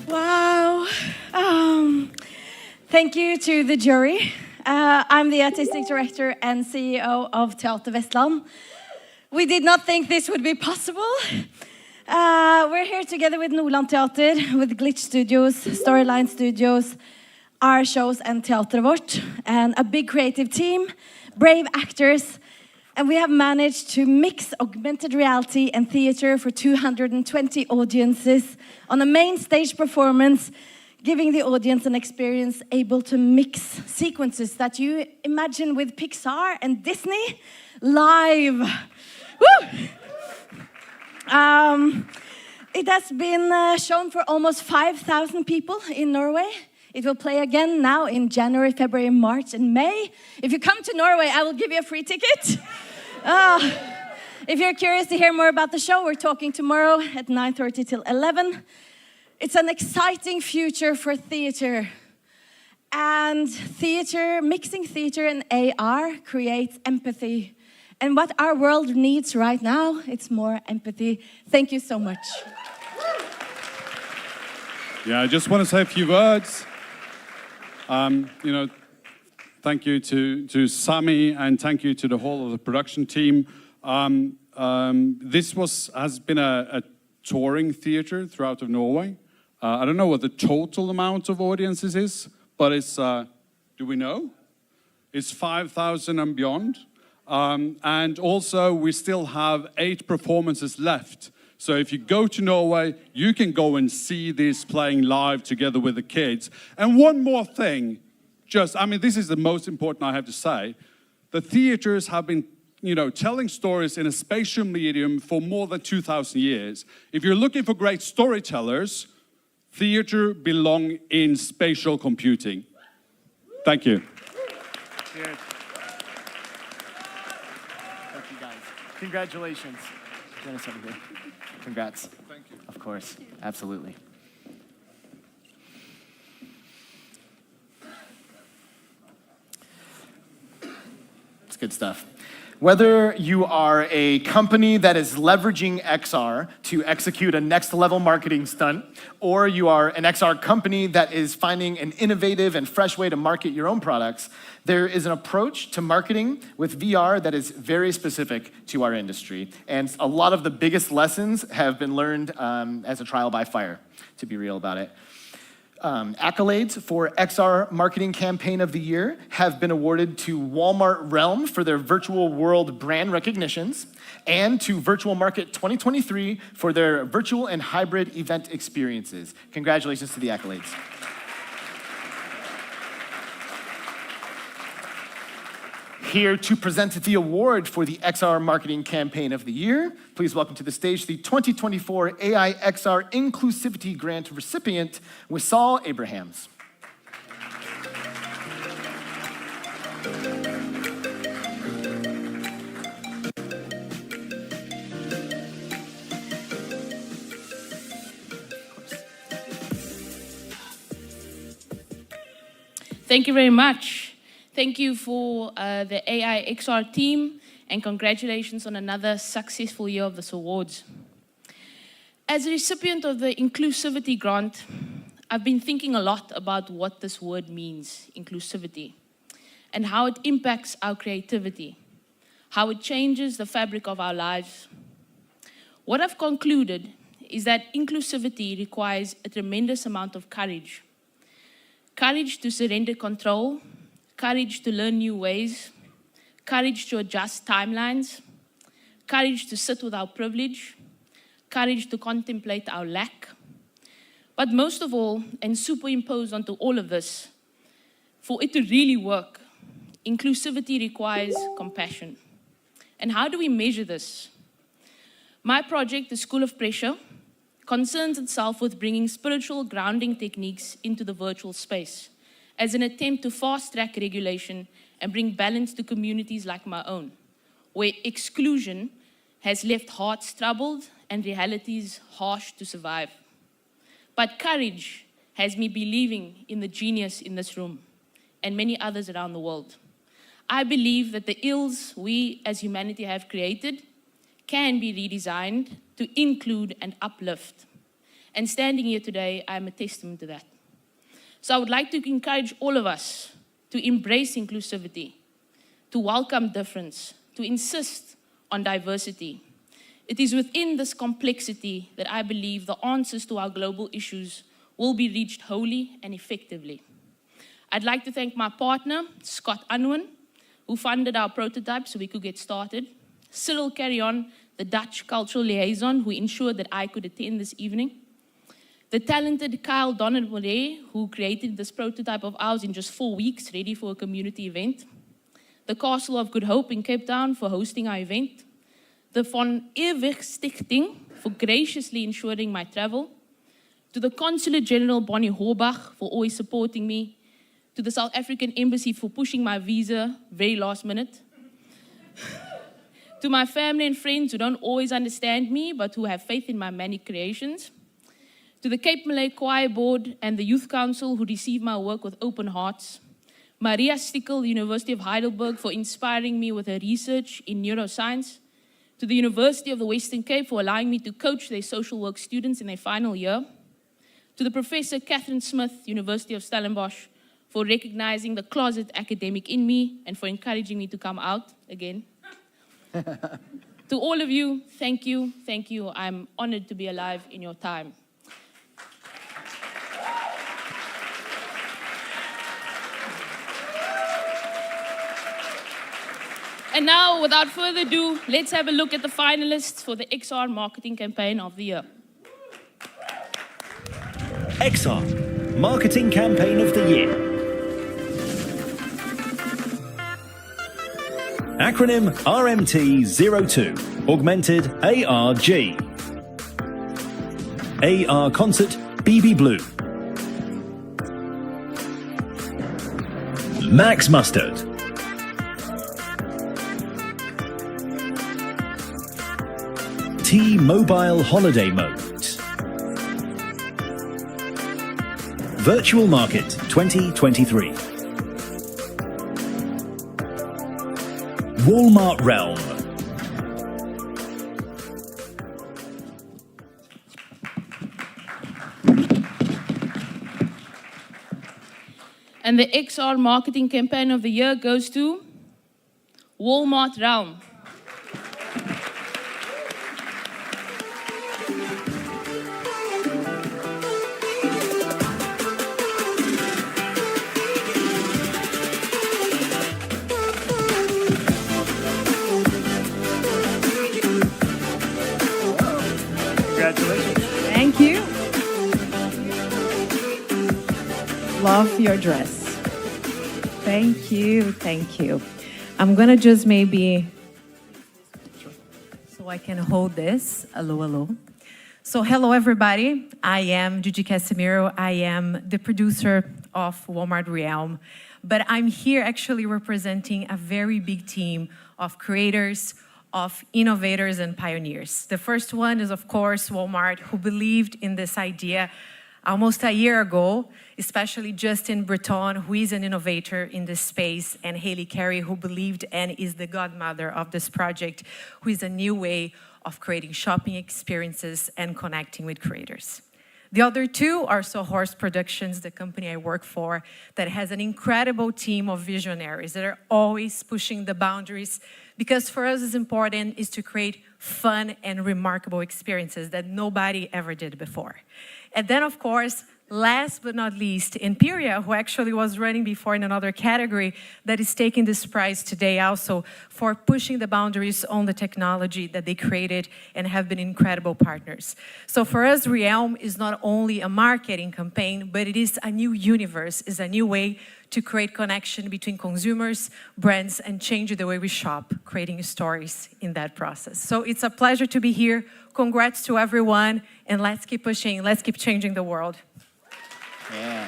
Wow. Thank you to the jury. I'm the artistic director and CEO of Teater Vestland. We did not think this would be possible. We're here together with Nordland Teater, with Glitch Studios, Storyline Studios, our shows, and Teater Vårt, and a big creative team, brave actors, and we have managed to mix augmented reality and theater for 220 audiences on a main stage performance, giving the audience an experience able to mix sequences that you imagine with Pixar and Disney live. Woo! It has been shown for almost 5,000 people in Norway. It will play again now in January, February, March, and May. If you come to Norway, I will give you a free ticket. If you're curious to hear more about the show, we're talking tomorrow at 9:30 till 11. It's an exciting future for theater. And theater, mixing theater and AR creates empathy. And what our world needs right now, it's more empathy. Thank you so much. Yeah, I just want to say a few words. Thank you to Sami, and thank you to the whole of the production team. This has been a touring theater throughout of Norway. I don't know what the total amount of audiences is, but it's, do we know? It's 5,000 and beyond. And also, we still have 8 performances left. So if you go to Norway, you can go and see this playing live together with the kids. And one more thing, this is the most important I have to say. The theaters have been, telling stories in a spatial medium for more than 2,000 years. If you're looking for great storytellers, theater belong in spatial computing. Thank you. Cheers. Thank you, guys. Congratulations. Join us over here. Congrats. Thank you. Of course. Absolutely. It's good stuff. Whether you are a company that is leveraging XR to execute a next level marketing stunt, or you are an XR company that is finding an innovative and fresh way to market your own products, there is an approach to marketing with VR that is very specific to our industry. And a lot of the biggest lessons have been learned as a trial by fire, to be real about it. Accolades for XR Marketing Campaign of the Year have been awarded to Walmart Realm for their virtual world brand recognitions, and to Virtual Market 2023 for their virtual and hybrid event experiences. Congratulations to the accolades. Here to present the award for the XR Marketing Campaign of the Year, please welcome to the stage the 2024 AIXR Inclusivity Grant recipient, Wissal Abrahams. Thank you very much. Thank you for the AIXR team, and congratulations on another successful year of this awards. As a recipient of the Inclusivity Grant, I've been thinking a lot about what this word means, inclusivity, and how it impacts our creativity, how it changes the fabric of our lives. What I've concluded is that inclusivity requires a tremendous amount of courage. Courage to surrender control, courage to learn new ways, courage to adjust timelines, courage to sit with our privilege, courage to contemplate our lack. But most of all, and superimposed onto all of this, for it to really work, inclusivity requires compassion. And how do we measure this? My project, the School of Pressure, concerns itself with bringing spiritual grounding techniques into the virtual space as an attempt to fast-track regulation and bring balance to communities like my own, where exclusion has left hearts troubled and realities harsh to survive. But courage has me believing in the genius in this room and many others around the world. I believe that the ills we as humanity have created can be redesigned to include and uplift. And standing here today, I'm a testament to that. So I would like to encourage all of us to embrace inclusivity, to welcome difference, to insist on diversity. It is within this complexity that I believe the answers to our global issues will be reached wholly and effectively. I'd like to thank my partner, Scott Unwin, who funded our prototype so we could get started, Cyril Carrion, the Dutch cultural liaison, who ensured that I could attend this evening, the talented Kyle Donner-Moret, who created this prototype of ours in just 4 weeks, ready for a community event, the Castle of Good Hope in Cape Town for hosting our event, the Von Ewig Stichting for graciously ensuring my travel, to the Consulate General Bonnie Horbach for always supporting me, to the South African Embassy for pushing my visa very last minute, to my family and friends who don't always understand me but who have faith in my many creations, to the Cape Malay Choir Board and the Youth Council who receive my work with open hearts, Maria Stickel, University of Heidelberg, for inspiring me with her research in neuroscience, to the University of the Western Cape for allowing me to coach their social work students in their final year, to the Professor Catherine Smith, University of Stellenbosch, for recognizing the closet academic in me and for encouraging me to come out again. To all of you, thank you, thank you. I'm honored to be alive in your time. And now, without further ado, let's have a look at the finalists for the XR Marketing Campaign of the Year. XR Marketing Campaign of the Year. Acronym RMT02, augmented ARG. AR Concert BB Blue. Max Mustard. GOTY Mobile Holiday Mode. Virtual Market 2023. Walmart Realm. And the XR Marketing Campaign of the Year goes to Walmart Realm. Congratulations. Thank you. Love your dress. Thank you, thank you. I'm gonna just maybe, so I can hold this. Hello, hello. So hello everybody, I am Gigi Casimiro. I am the producer of Walmart Realm, but I'm here actually representing a very big team of creators, of innovators and pioneers. The first one is, of course, Walmart, who believed in this idea almost a year ago, especially Justin Breton, who is an innovator in this space, and Haley Carey, who believed and is the godmother of this project, who is a new way of creating shopping experiences and connecting with creators. The other two are Sawhorse Productions, the company I work for, that has an incredible team of visionaries that are always pushing the boundaries, because for us it's important is to create fun and remarkable experiences that nobody ever did before. And then, of course, last but not least, Imperia, who actually was running before in another category, that is taking this prize today also for pushing the boundaries on the technology that they created and have been incredible partners. So for us, Realm is not only a marketing campaign, but it is a new universe, is a new way to create connection between consumers, brands, and change the way we shop, creating stories in that process. So it's a pleasure to be here. Congrats to everyone, and let's keep pushing, let's keep changing the world. Yeah.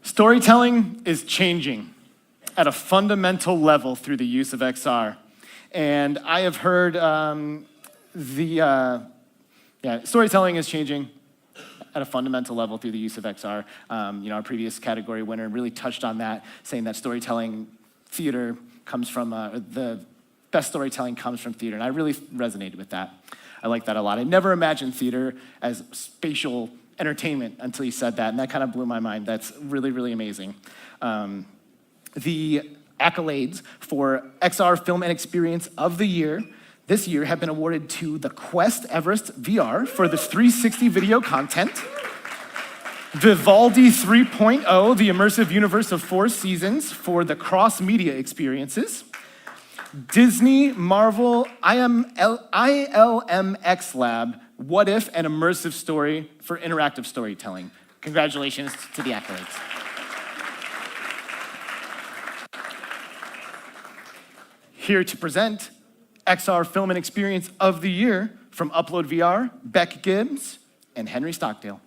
Storytelling is changing at a fundamental level through the use of XR. And I have heard storytelling is changing at a fundamental level through the use of XR. Our previous category winner really touched on that, saying that storytelling theater comes from, the best storytelling comes from theater. And I really resonated with that. I like that a lot. I never imagined theater as spatial entertainment until you said that, and that kind of blew my mind. That's really, really amazing. The accolades for XR Film and Experience of the Year this year have been awarded to the Quest Everest VR for the 360 video content, Vivaldi 3.0, the immersive universe of 4 seasons for the cross-media experiences, Disney Marvel ILMX Lab, What If, an immersive story for interactive storytelling. Congratulations to the accolades. Here to present XR Film and Experience of the Year from UploadVR, Beck Gibbs and Henry Stockdale.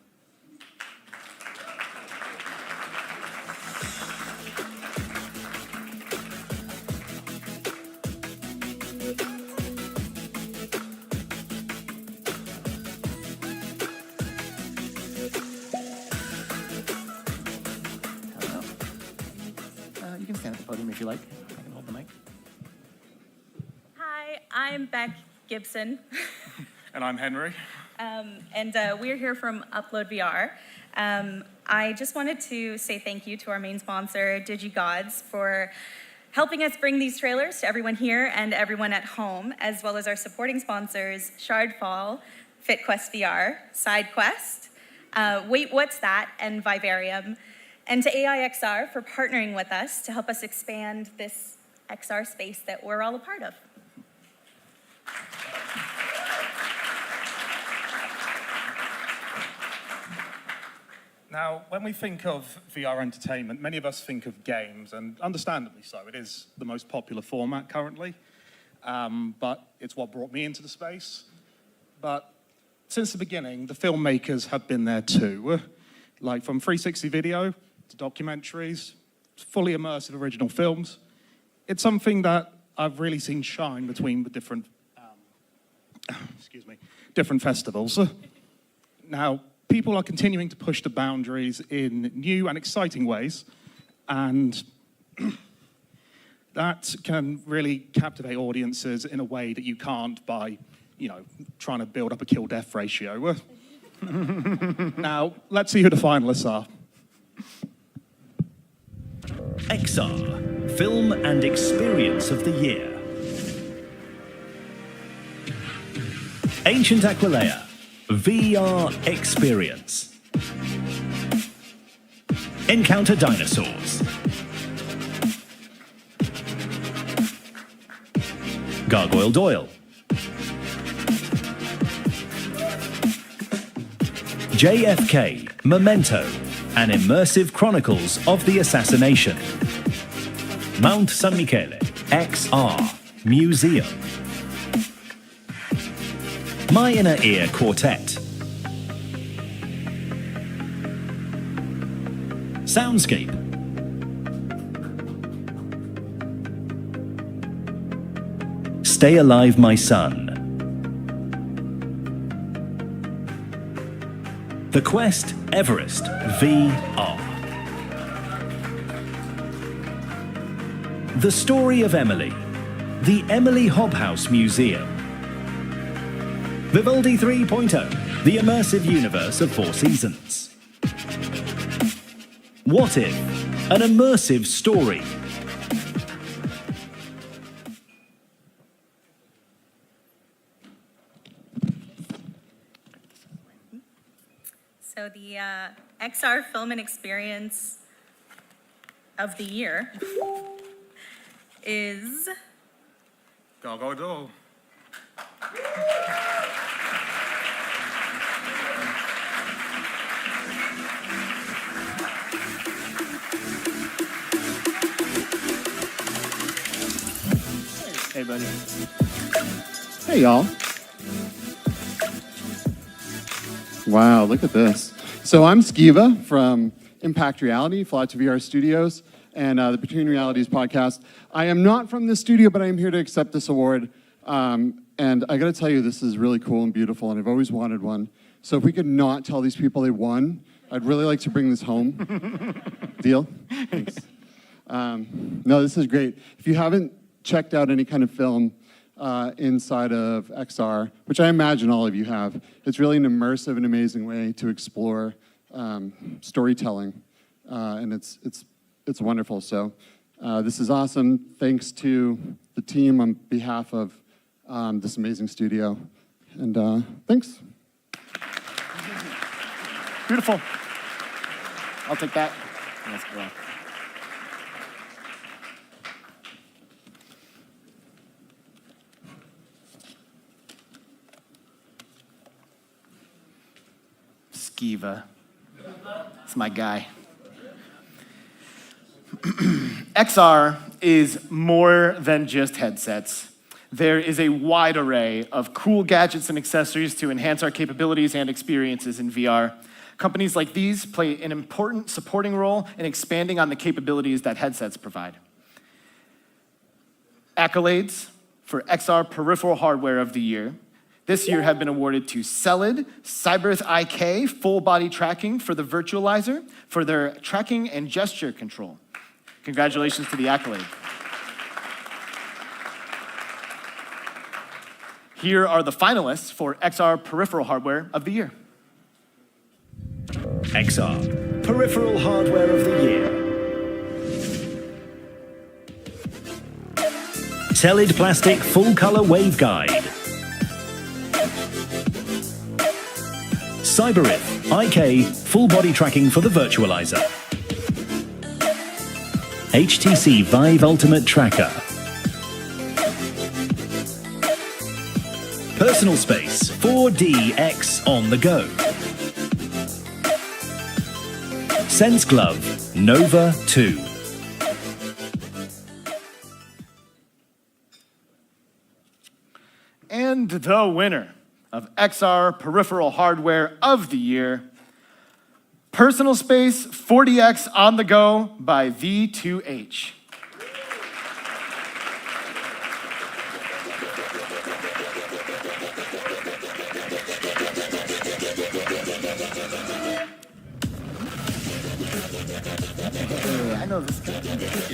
You can stand at the podium if you like. I can hold the mic. Hi, I'm Beck Gibson. And I'm Henry. We're here from UploadVR. I just wanted to say thank you to our main sponsor, DigiGods, for helping us bring these trailers to everyone here and everyone at home, as well as our supporting sponsors, Shardfall, FitQuest VR, SideQuest, Wait What's That, and Vivarium, and to AIXR for partnering with us to help us expand this XR space that we're all a part of. Now, when we think of VR entertainment, many of us think of games, and understandably so. It is the most popular format currently. but it's what brought me into the space. But since the beginning, the filmmakers have been there too. Like from 360 video to documentaries, fully immersive original films. It's something that I've really seen shine between the different, different festivals. Now, people are continuing to push the boundaries in new and exciting ways, and that can really captivate audiences in a way that you can't by, trying to build up a kill-death ratio. Now, let's see who the finalists are. XR, Film and Experience of the Year. Ancient Aquilea, VR Experience. Encounter Dinosaurs. Gargoyle Doyle. JFK, Memento, an immersive chronicles of the assassination. Mount San Michele, XR, Museum. My Inner Ear Quartet. Soundscape. Stay Alive, My Son. The Quest Everest VR. The Story of Emily. The Emily Hobhouse Museum. Vivaldi 3.0. The immersive universe of 4 seasons. What If? An immersive story. So the XR Film and Experience of the Year is Go. Hey, buddy. Hey, y'all. Wow, look at this. So I'm Skiva from Impact Reality, Fly to VR Studios, and the Between Realities podcast. I am not from this studio, but I am here to accept this award. And I gotta tell you, this is really cool and beautiful, and I've always wanted one. So if we could not tell these people they won, I'd really like to bring this home. Deal? Thanks. No, this is great. If you haven't checked out any kind of film inside of XR, which I imagine all of you have, it's really an immersive and amazing way to explore storytelling, and it's wonderful. So this is awesome. Thanks to the team on behalf of this amazing studio, and thanks. Beautiful. I'll take that. Let's go. Skiva. It's my guy. XR is more than just headsets. There is a wide array of cool gadgets and accessories to enhance our capabilities and experiences in VR. Companies like these play an important supporting role in expanding on the capabilities that headsets provide. Accolades for XR Peripheral Hardware of the Year this year have been awarded to Celid, Cyberth IK full body tracking for the virtualizer for their tracking and gesture control. Congratulations to the accolade. Here are the finalists for XR Peripheral Hardware of the Year. XR Peripheral Hardware of the Year. Celid Plastic Full Color Waveguide. Cyberith IK Full Body Tracking for the Virtualizer. HTC Vive Ultimate Tracker. Personal Space 4DX on the go. Sense Glove Nova 2. And the winner of XR Peripheral Hardware of the Year, Personal Space 40X on the Go by V2H. I know this guy. This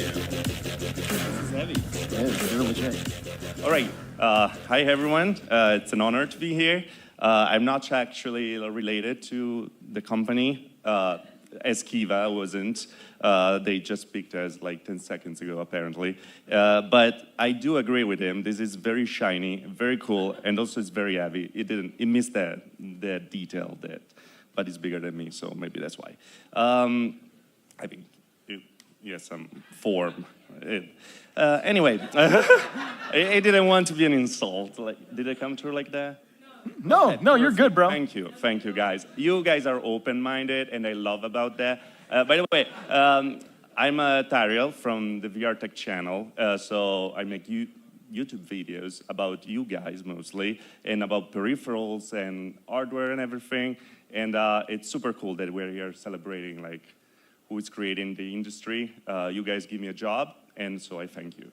is heavy. It is. You're legit. All right. Hi, everyone. It's an honor to be here. I'm not actually related to the company. As Kiva wasn't. They just picked us like 10 seconds ago, apparently. But I do agree with him. This is very shiny, very cool, and also it's very heavy. It missed that detail, but it's bigger than me, so maybe that's why. I think it has some form. Anyway, I didn't want to be an insult. Did it come through like that? No, you're good, bro. Thank you, guys. You guys are open-minded, and I love about that. By the way, I'm Tariel from the VR Tech channel, so I make YouTube videos about you guys mostly, and about peripherals and hardware and everything. And it's super cool that we're here celebrating like who is creating the industry. You guys give me a job, and so I thank you.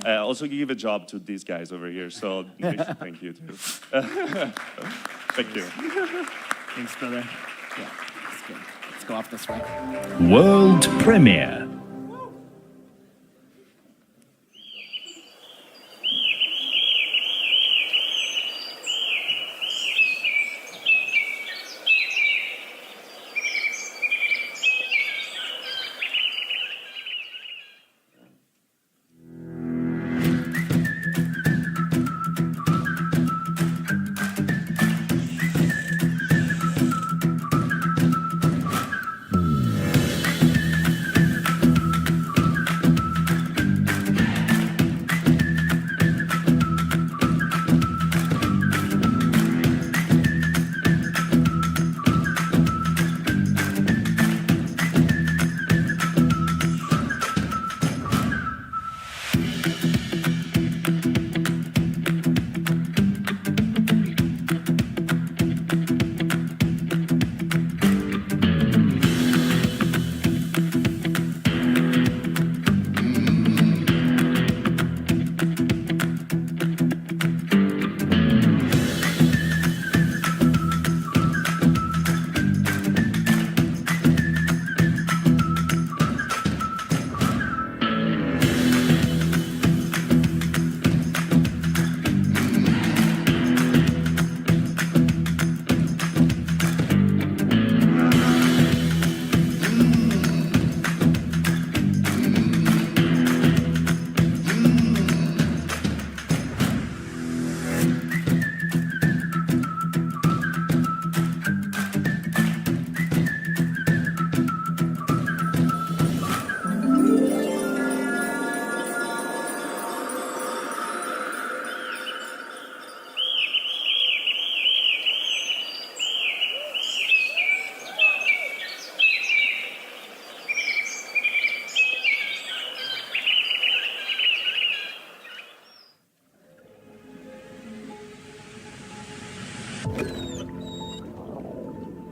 Also give a job to these guys over here, so they should thank you too. Thank you. Thanks, brother. Yeah, that's good. Let's go off this way. World premiere.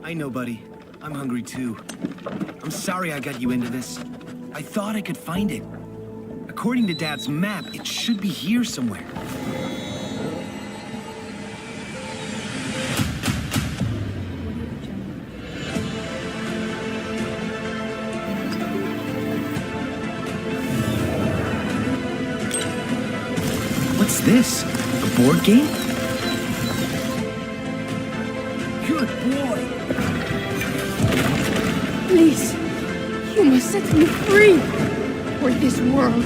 I know, buddy. I'm hungry too. I'm sorry I got you into this. I thought I could find it. According to Dad's map, it should be here somewhere. What's this? A board game? Good boy. Please, you must set me free, or this world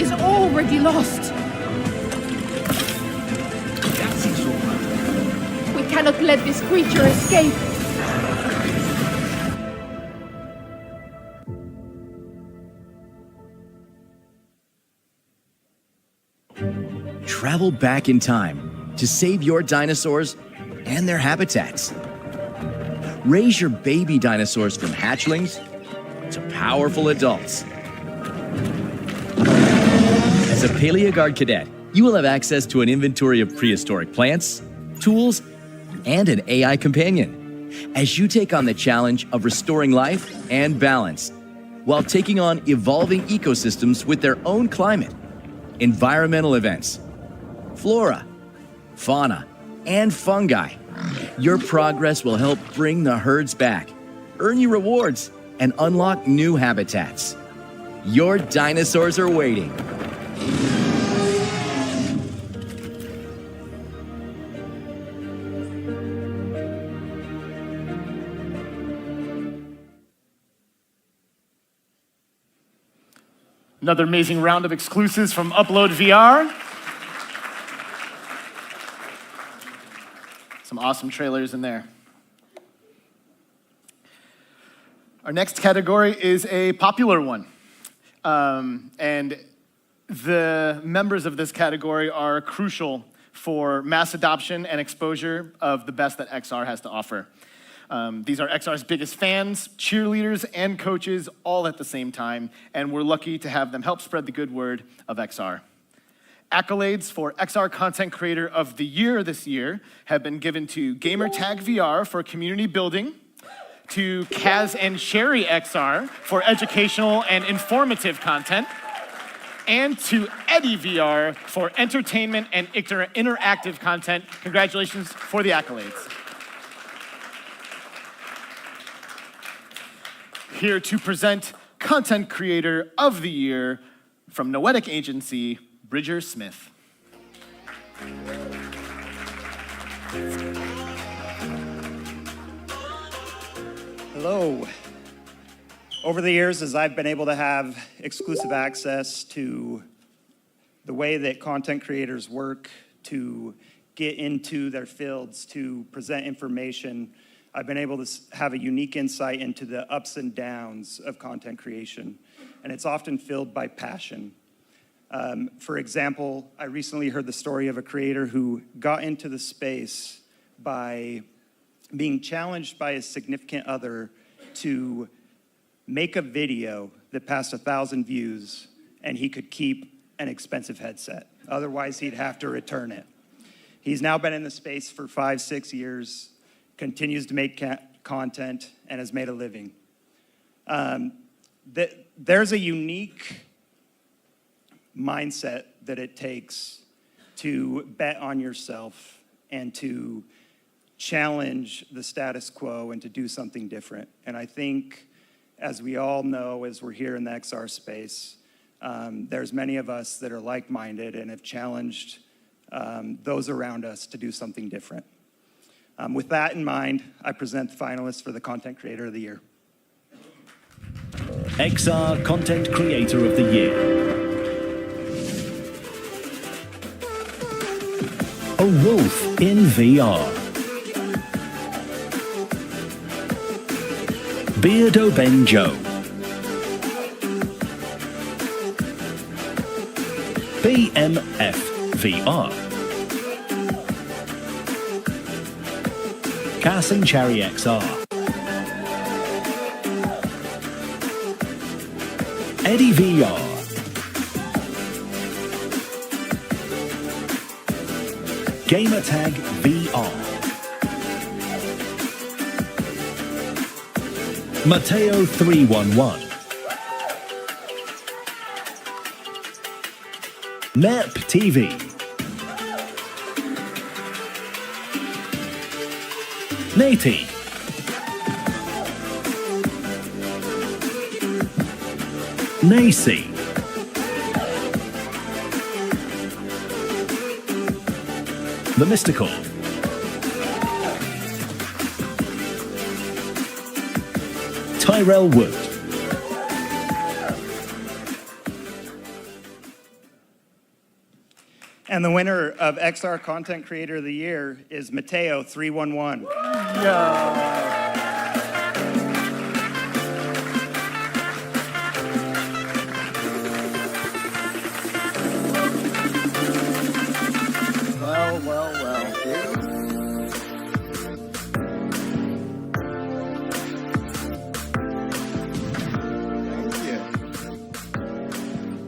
is already lost. That seems so right. We cannot let this creature escape. Travel back in time to save your dinosaurs and their habitats. Raise your baby dinosaurs from hatchlings to powerful adults. As a Paleoguard cadet, You will have access to an inventory of prehistoric plants, tools, and an AI companion as you take on the challenge of restoring life and balance while taking on evolving ecosystems with their own climate, environmental events, flora, fauna, and fungi. Your progress will help bring the herds back, earn you rewards, and unlock new habitats. Your dinosaurs are waiting. Another amazing round of exclusives from UploadVR. Some awesome trailers in there. Our next category is a popular one. And the members of this category are crucial for mass adoption and exposure of the best that XR has to offer. These are XR's biggest fans, cheerleaders, and coaches all at the same time, and we're lucky to have them help spread the good word of XR. Accolades for XR Content Creator of the Year this year have been given to Gamertag VR for community building, to Kaz and Sherry XR for educational and informative content, and to Eddie VR for entertainment and interactive content. Congratulations for the accolades. Here to present Content Creator of the Year from Noetic Agency, Bridger Smith. Hello. Over the years, as I've been able to have exclusive access to the way that content creators work, to get into their fields, to present information, I've been able to have a unique insight into the ups and downs of content creation, and it's often filled by passion. For example, I recently heard the story of a creator who got into the space by being challenged by a significant other to make a video that passed 1,000 views, and he could keep an expensive headset. Otherwise, he'd have to return it. He's now been in the space for 5-6 years, continues to make content, and has made a living. There's a unique mindset that it takes to bet on yourself and to challenge the status quo and to do something different. And I think, as we all know, as we're here in the XR space, there's many of us that are like-minded and have challenged those around us to do something different. With that in mind, I present the finalists for the Content Creator of the Year. XR Content Creator of the Year. A Wolf in VR. Beardo Benjo. BMF VR. Cass and Cherry XR. Eddie VR. Gamertag VR. Mateo 311. MERP TV. Nati. Nacy. The Mystical. Tyrell Wood. And the winner of XR Content Creator of the Year is Mateo 311. Well.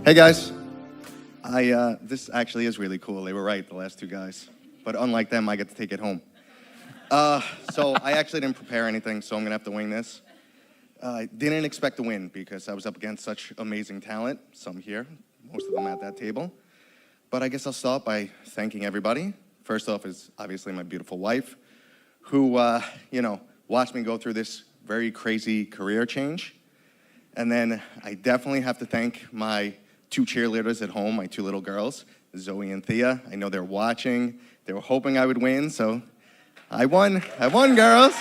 Hey guys, This actually is really cool. They were right, the last two guys. But unlike them, I get to take it home. So I actually didn't prepare anything, so I'm gonna have to wing this. I didn't expect to win because I was up against such amazing talent, some here, most of them at that table. But I guess I'll start by thanking everybody. First off is obviously my beautiful wife, who, watched me go through this very crazy career change. And then I definitely have to thank my two cheerleaders at home, my two little girls, Zoe and Thea. I know they're watching. They were hoping I would win, so I won. I won, girls.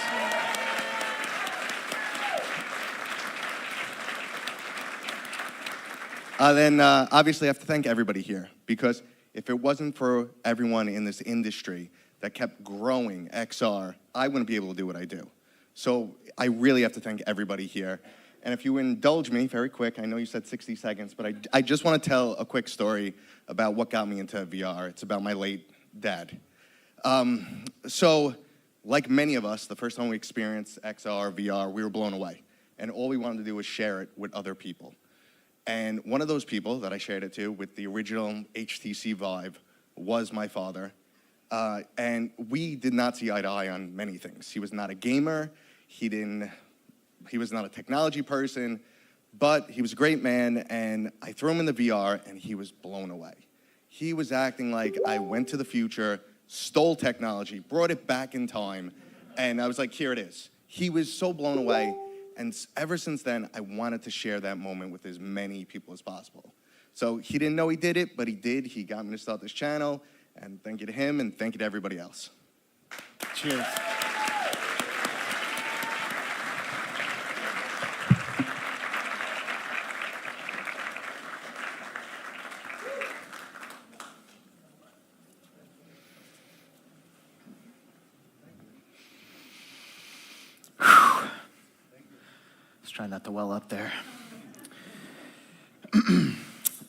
Then obviously I have to thank everybody here, because if it wasn't for everyone in this industry that kept growing XR, I wouldn't be able to do what I do. So I really have to thank everybody here. And if you indulge me very quick, I know you said 60 seconds, but I just want to tell a quick story about what got me into VR. It's about my late dad. So like many of us, the first time we experienced XR, VR, we were blown away. And all we wanted to do was share it with other people. And one of those people that I shared it to with the original HTC Vive was my father. And we did not see eye to eye on many things. He was not a gamer. He was not a technology person, but he was a great man, and I threw him in the VR, and he was blown away. He was acting like I went to the future, stole technology, brought it back in time, and I was like, here it is. He was so blown away, and ever since then, I wanted to share that moment with as many people as possible. So he didn't know he did it, but he did. He got me to start this channel, and thank you to him, and thank you to everybody else. Cheers. Let's try not to well up there.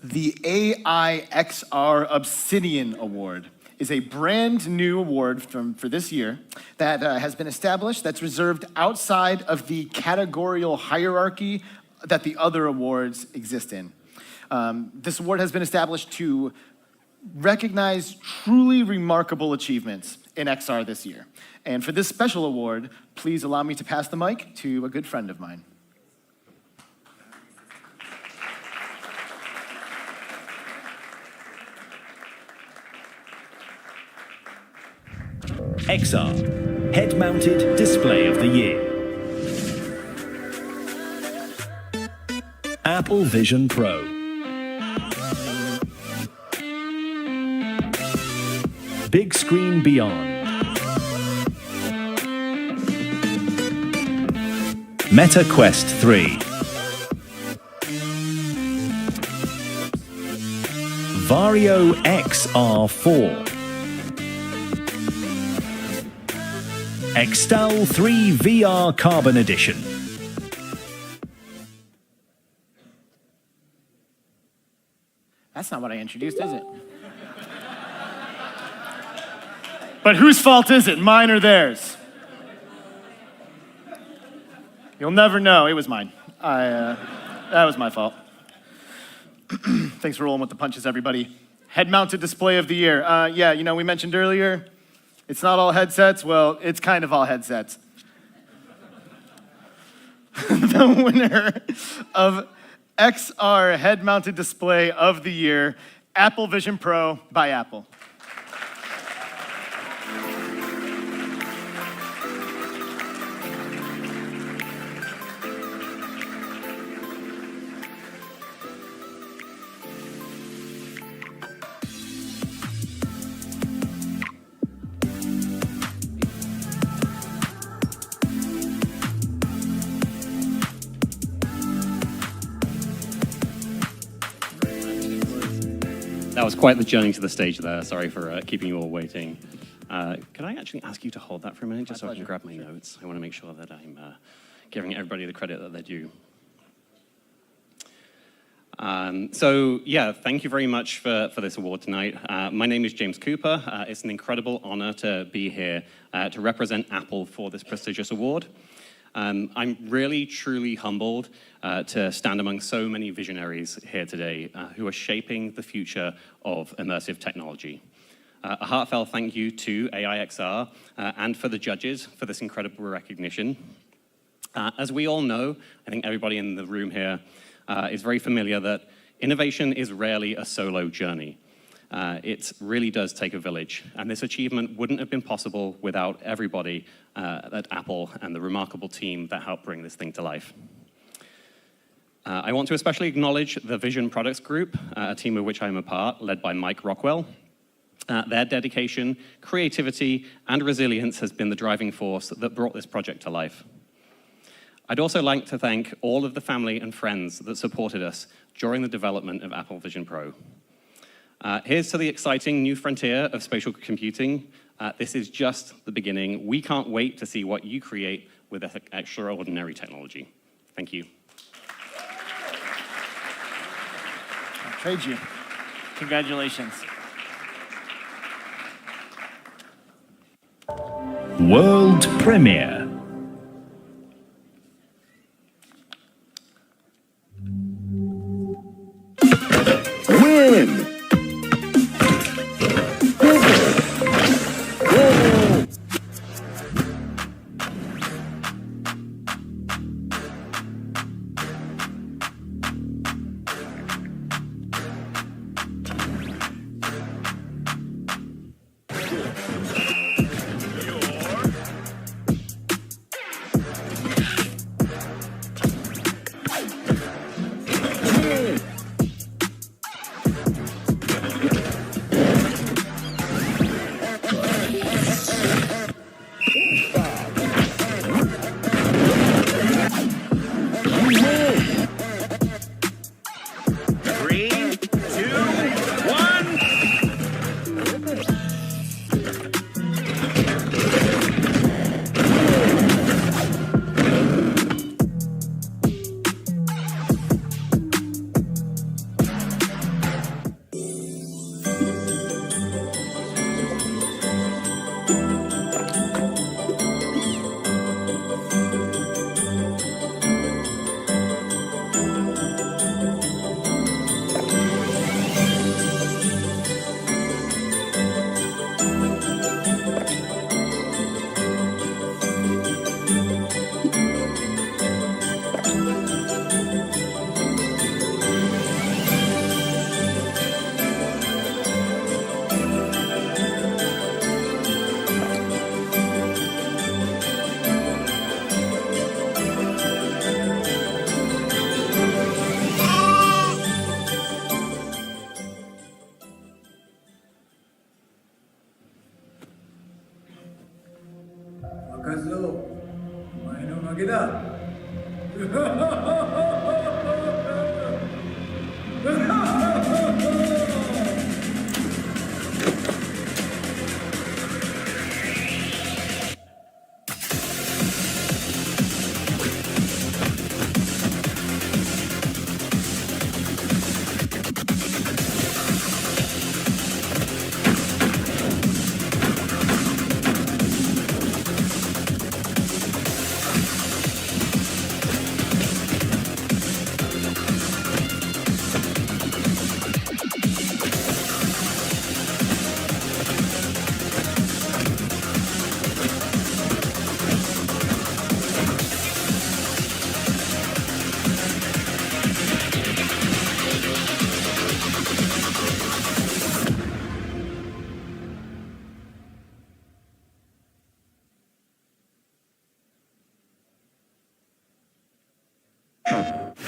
The AIXR Obsidian Award is a brand new award for this year that has been established, that's reserved outside of the categorical hierarchy that the other awards exist in. This award has been established to recognize truly remarkable achievements in XR this year. And for this special award, please allow me to pass the mic to a good friend of mine. XR, Head-Mounted Display of the Year. Apple Vision Pro. Big Screen Beyond. Meta Quest 3. Vario XR 4. Extal 3 VR Carbon Edition. That's not what I introduced, is it? But whose fault is it, mine or theirs? You'll never know. It was mine. That was my fault. Thanks for rolling with the punches, everybody. Head-mounted display of the year. Yeah, we mentioned earlier, it's not all headsets. Well, it's kind of all headsets. The winner of XR Head-Mounted Display of the Year, Apple Vision Pro by Apple. That was quite the journey to the stage there. Sorry for keeping you all waiting. Could I actually ask you to hold that for a minute, just so I can grab my notes? I want to make sure that I'm giving everybody the credit that they're due. Thank you very much for this award tonight. My name is James Cooper. It's an incredible honor to be here to represent Apple for this prestigious award. I'm really, truly humbled to stand among so many visionaries here today who are shaping the future of immersive technology. A heartfelt thank you to AIXR and for the judges for this incredible recognition. As we all know, I think everybody in the room here is very familiar that innovation is rarely a solo journey. It really does take a village, and this achievement wouldn't have been possible without everybody at Apple and the remarkable team that helped bring this thing to life. I want to especially acknowledge the Vision Products Group, a team of which I'm a part, led by Mike Rockwell. Their dedication, creativity, and resilience has been the driving force that brought this project to life. I'd also like to thank all of the family and friends that supported us during the development of Apple Vision Pro. Here's to the exciting new frontier of spatial computing. This is just the beginning. We can't wait to see what you create with this extraordinary technology. Thank you. I'll trade you. Congratulations. World premiere. Win!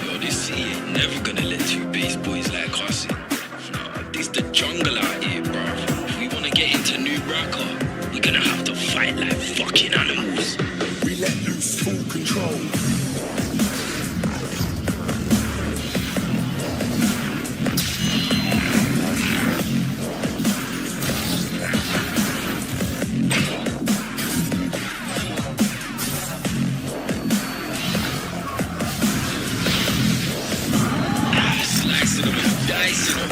Yo, this city ain't never gonna let two bass boys like us in. Nah, this the jungle out here, bro. If we wanna get into New Braca, we're gonna have to fight like fucking animals. We let loose full control. Slicing them and dicing them.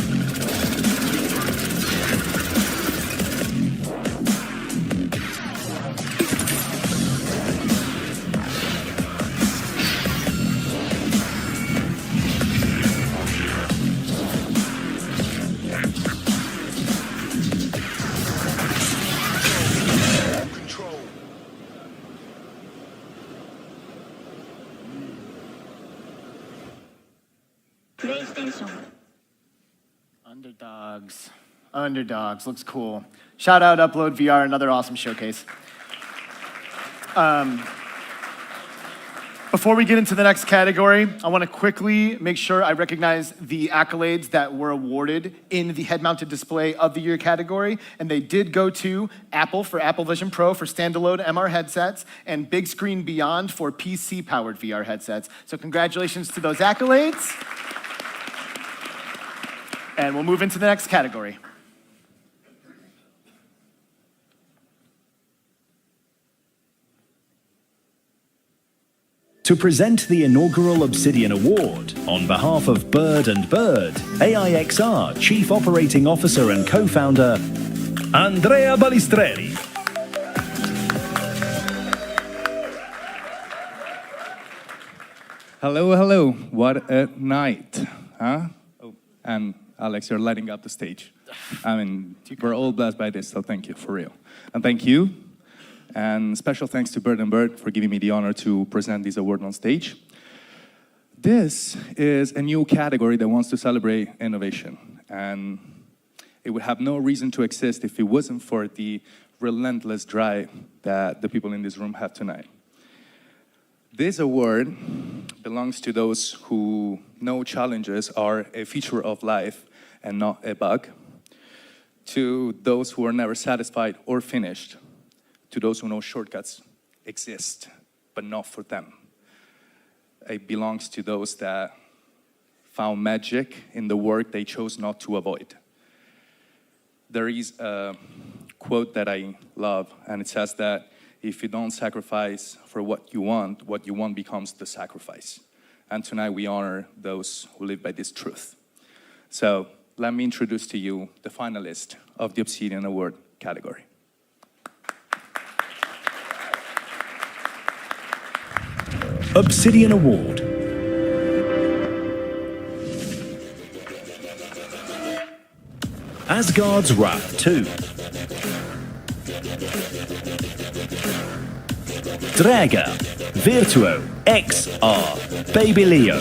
Underdogs. Underdogs. Looks cool. Shout out UploadVR, another awesome showcase. Before we get into the next category, I want to quickly make sure I recognize the accolades that were awarded in the head-mounted display of the year category, and they did go to Apple for Apple Vision Pro for standalone MR headsets, and Big Screen Beyond for PC-powered VR headsets. So congratulations to those accolades. And we'll move into the next category. To present the inaugural Obsidian Award, on behalf of Bird & Bird, AIXR Chief Operating Officer and Co-Founder, Andrea Balistreri. Hello, hello. What a night, huh? Oh, and Alex, you're lighting up the stage. I mean, we're all blessed by this, so thank you, for real. And thank you. And special thanks to Bird & Bird for giving me the honor to present this award on stage. This is a new category that wants to celebrate innovation. And it would have no reason to exist if it wasn't for the relentless drive that the people in this room have tonight. This award belongs to those who know challenges are a feature of life and not a bug, to those who are never satisfied or finished, to those who know shortcuts exist, but not for them. It belongs to those that found magic in the work they chose not to avoid. There is a quote that I love, and it says that if you don't sacrifice for what you want becomes the sacrifice. And tonight we honor those who live by this truth. So let me introduce to you the finalist of the Obsidian Award category. Obsidian Award. Asgard's Wrath 2. Draga Virtuo XR Baby Leo.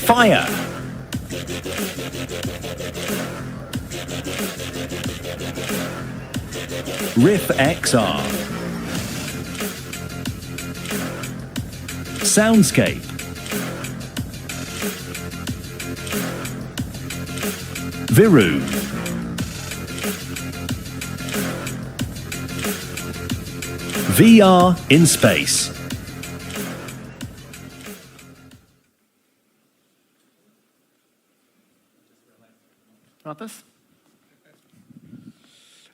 Fire. Riff XR. Soundscape. Viru. VR in space. Want this?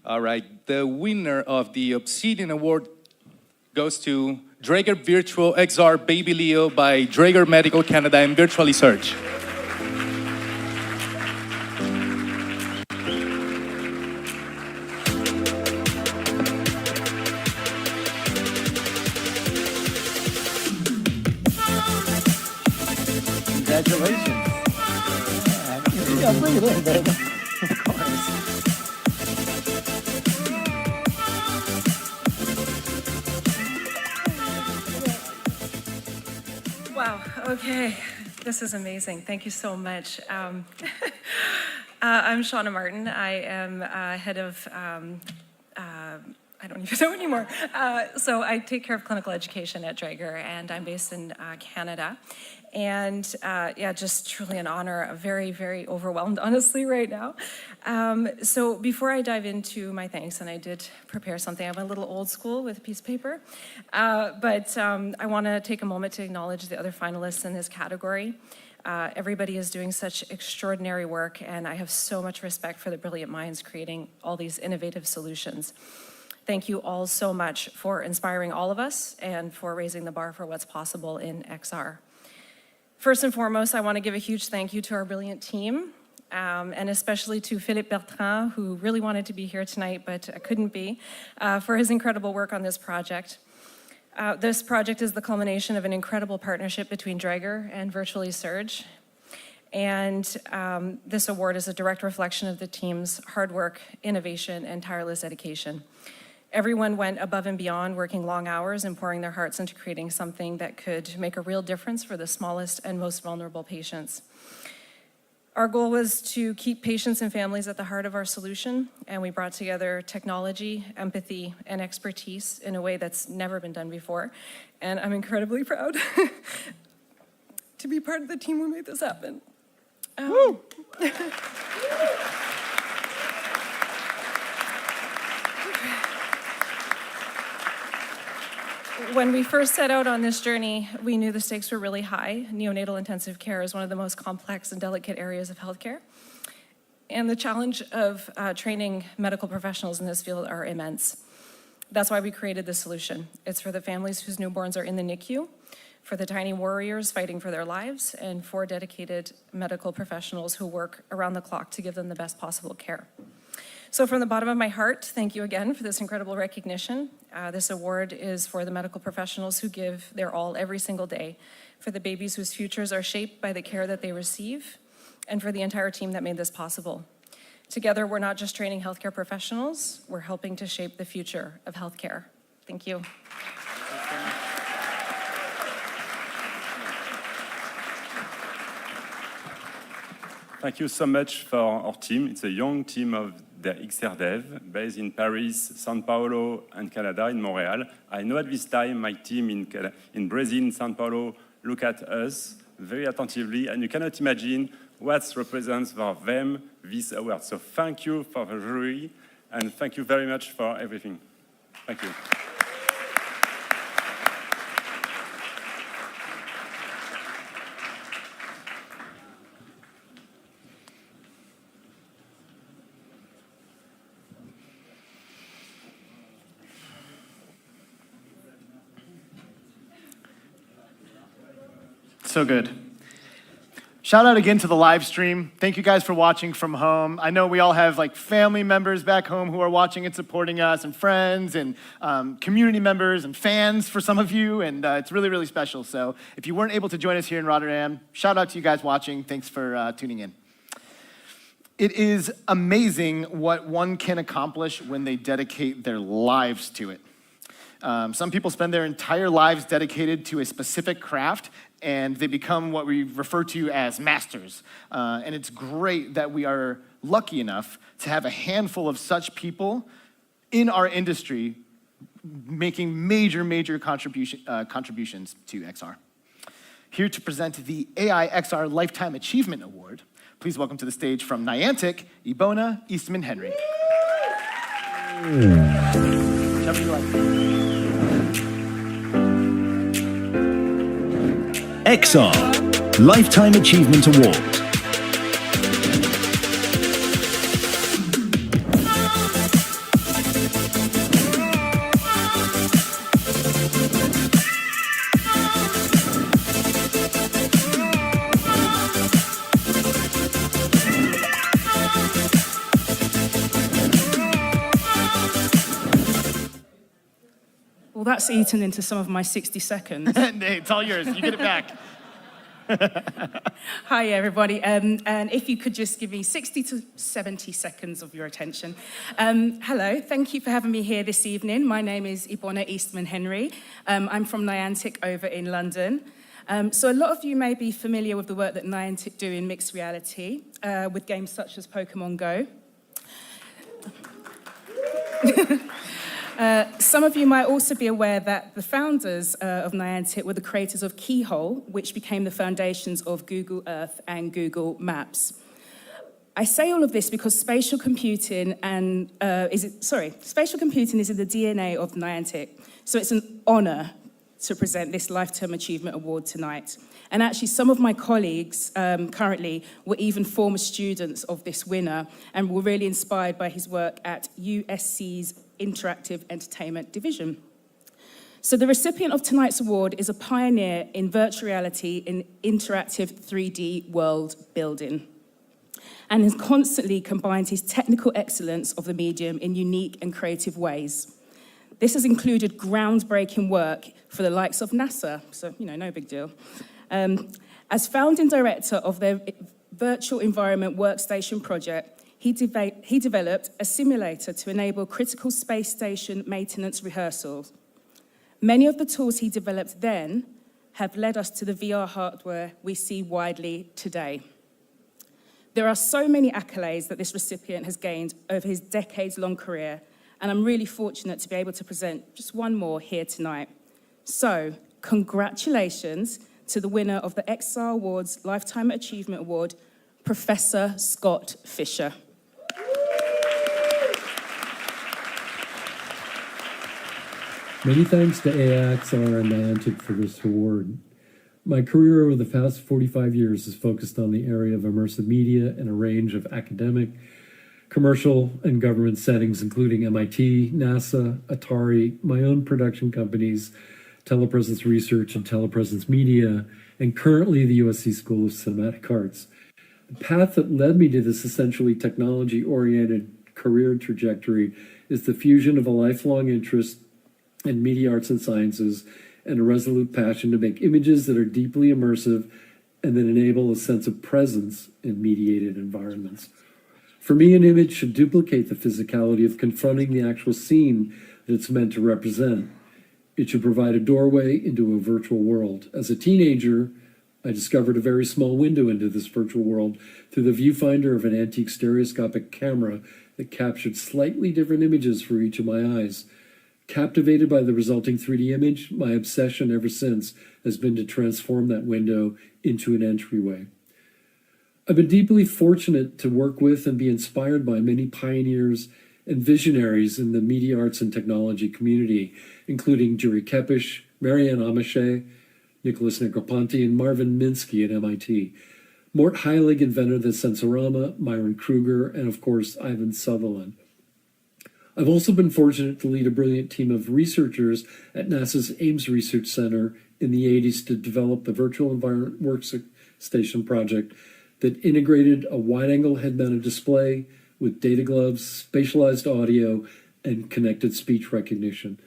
All right, the winner of the Obsidian Award goes to Draga Virtual XR Baby Leo by Draga Medical Canada and Virtually Search. Congratulations. Yeah, bring it in, baby. Of course. Wow, okay, this is amazing. Thank you so much. I'm Shauna Martin. I am head of, I don't even know anymore. So I take care of clinical education at Draga, and I'm based in Canada. And yeah, just truly an honor. I'm very, very overwhelmed, honestly, right now. So before I dive into my thanks, and I did prepare something, I'm a little old school with a piece of paper, but I want to take a moment to acknowledge the other finalists in this category. Everybody is doing such extraordinary work, and I have so much respect for the brilliant minds creating all these innovative solutions. Thank you all so much for inspiring all of us and for raising the bar for what's possible in XR. First and foremost, I want to give a huge thank you to our brilliant team, and especially to Philippe Bertrand, who really wanted to be here tonight but couldn't be, for his incredible work on this project. This project is the culmination of an incredible partnership between Draga and Virtually Surge. And this award is a direct reflection of the team's hard work, innovation, and tireless dedication. Everyone went above and beyond, working long hours and pouring their hearts into creating something that could make a real difference for the smallest and most vulnerable patients. Our goal was to keep patients and families at the heart of our solution, and we brought together technology, empathy, and expertise in a way that's never been done before. And I'm incredibly proud to be part of the team who made this happen. Woo! When we first set out on this journey, we knew the stakes were really high. Neonatal intensive care is one of the most complex and delicate areas of healthcare. And the challenge of training medical professionals in this field are immense. That's why we created this solution. It's for the families whose newborns are in the NICU, for the tiny warriors fighting for their lives, and for dedicated medical professionals who work around the clock to give them the best possible care. So from the bottom of my heart, thank you again for this incredible recognition. This award is for the medical professionals who give their all every single day, for the babies whose futures are shaped by the care that they receive, and for the entire team that made this possible. Together, we're not just training healthcare professionals, we're helping to shape the future of healthcare. Thank you. Thank you so much for our team. It's a young team of the XR Dev based in Paris, São Paulo, and Canada, in Montreal. I know at this time my team in Brazil, São Paulo, look at us very attentively, and you cannot imagine what represents for them this award. So thank you for the jury, and thank you very much for everything. Thank you. So good. Shout out again to the live stream. Thank you guys for watching from home. I know we all have like family members back home who are watching and supporting us, and friends and community members and fans for some of you, and it's really, really special. So if you weren't able to join us here in Rotterdam, shout out to you guys watching. Thanks for tuning in. It is amazing what one can accomplish when they dedicate their lives to it. Some people spend their entire lives dedicated to a specific craft, and they become what we refer to as masters. And it's great that we are lucky enough to have a handful of such people in our industry making major contributions to XR. Here to present the AIXR Lifetime Achievement Award, please welcome to the stage from Niantic, Ibona Eastman Henry. Whichever you like. XR Lifetime Achievement Award. Well, that's eaten into some of my 60 seconds. It's all yours. You get it back. Hi, everybody. And if you could just give me 60 to 70 seconds of your attention. Hello. Thank you for having me here this evening. My name is Ibona Eastman Henry. I'm from Niantic over in London. So a lot of you may be familiar with the work that Niantic do in mixed reality with games such as Pokemon Go. Some of you might also be aware that the founders of Niantic were the creators of Keyhole, which became the foundations of Google Earth and Google Maps. I say all of this because spatial computing spatial computing is in the DNA of Niantic, so it's an honor to present this Lifetime Achievement Award tonight. And actually, some of my colleagues currently were even former students of this winner and were really inspired by his work at USC's Interactive Entertainment Division. So the recipient of tonight's award is a pioneer in virtual reality in interactive 3D world building, and has constantly combined his technical excellence of the medium in unique and creative ways. This has included groundbreaking work for the likes of NASA, so, no big deal. As founding director of their virtual environment workstation project, he developed a simulator to enable critical space station maintenance rehearsals. Many of the tools he developed then have led us to the VR hardware we see widely today. There are so many accolades that this recipient has gained over his decades-long career, and I'm really fortunate to be able to present just one more here tonight. So, congratulations to the winner of the XR Awards Lifetime Achievement Award, Professor Scott Fisher. Many thanks to AIXR and Niantic for this award. My career over the past 45 years is focused on the area of immersive media in a range of academic, commercial, and government settings, including MIT, NASA, Atari, my own production companies, Telepresence Research and Telepresence Media, and currently the USC School of Cinematic Arts. The path that led me to this essentially technology-oriented career trajectory is the fusion of a lifelong interest in media arts and sciences and a resolute passion to make images that are deeply immersive and that enable a sense of presence in mediated environments. For me, an image should duplicate the physicality of confronting the actual scene that it's meant to represent. It should provide a doorway into a virtual world. As a teenager, I discovered a very small window into this virtual world through the viewfinder of an antique stereoscopic camera that captured slightly different images for each of my eyes. Captivated by the resulting 3D image, my obsession ever since has been to transform that window into an entryway. I've been deeply fortunate to work with and be inspired by many pioneers and visionaries in the media arts and technology community, including Juri Kepish, Marianne Amiche, Nicholas Negroponte, and Marvin Minsky at MIT. Mort Heilig invented the Sensorama, Myron Kruger, and of course, Ivan Sutherland. I've also been fortunate to lead a brilliant team of researchers at NASA's Ames Research Center in the 80s to develop the Virtual Environment Workstation project that integrated a wide-angle head-mounted display with data gloves, spatialized audio, and connected speech recognition.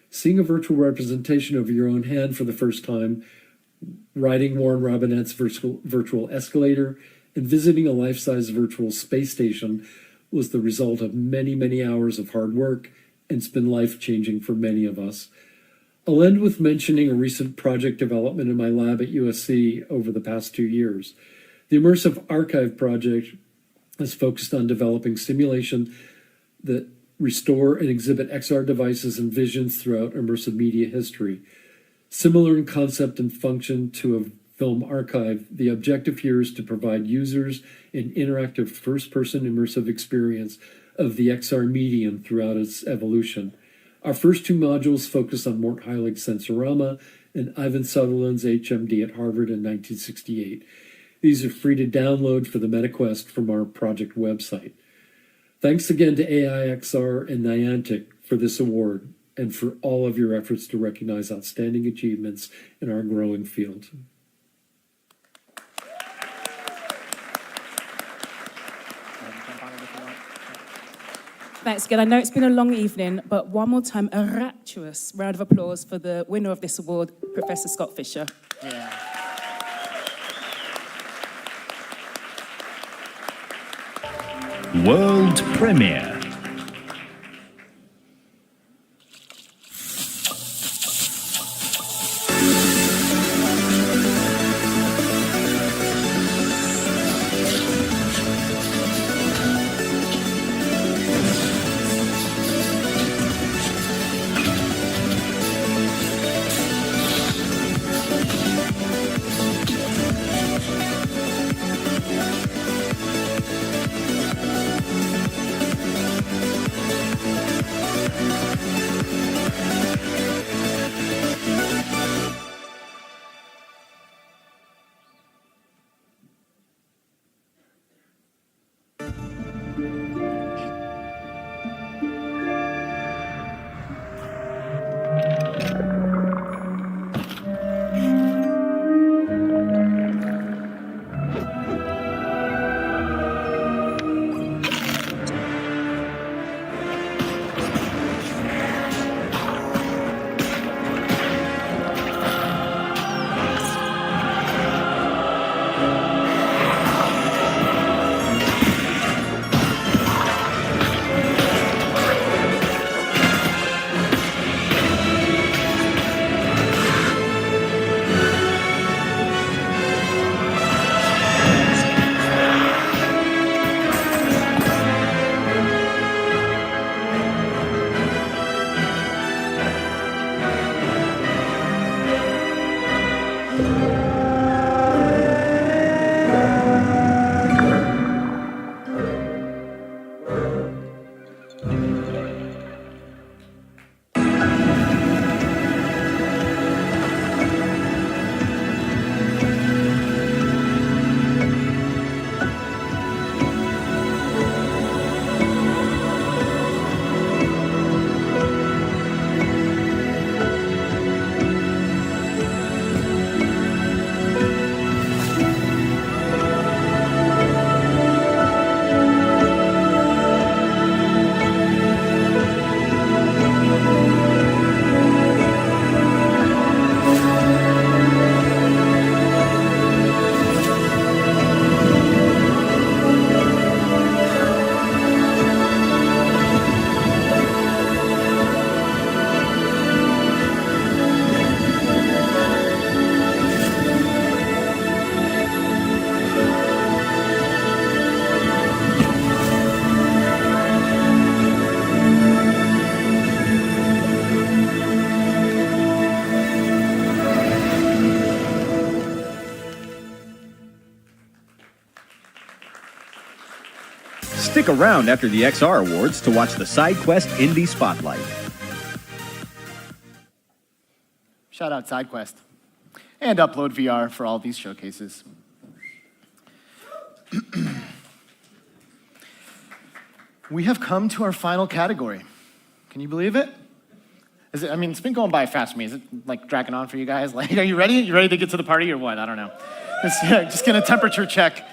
Seeing a virtual representation of your own hand for the first time, riding Warren Robinette's virtual escalator, and visiting a life-size virtual space station was the result of many, many hours of hard work, and it's been life-changing for many of us. I'll end with mentioning a recent project development in my lab at USC over the past 2 years. The Immersive Archive project is focused on developing simulation that restore and exhibit XR devices and visions throughout immersive media history. Similar in concept and function to a film archive, the objective here is to provide users an interactive first-person immersive experience of the XR medium throughout its evolution. Our first two modules focus on Mort Heilig's Sensorama and Ivan Sutherland's HMD at Harvard in 1968. These are free to download for the MetaQuest from our project website. Thanks again to AIXR and Niantic for this award and for all of your efforts to recognize outstanding achievements in our growing field. Thanks again. I know it's been a long evening, but one more time, a rapturous round of applause for the winner of this award, Professor Scott Fisher. Yeah. World premiere. Stick around after the XR Awards to watch the SideQuest Indie Spotlight. Shout out SideQuest and UploadVR for all these showcases. We have come to our final category. Can you believe it? I mean, it's been going by fast for me. Is it like dragging on for you guys? Like, are you ready? You ready to get to the party or what? I don't know. Just get a temperature check.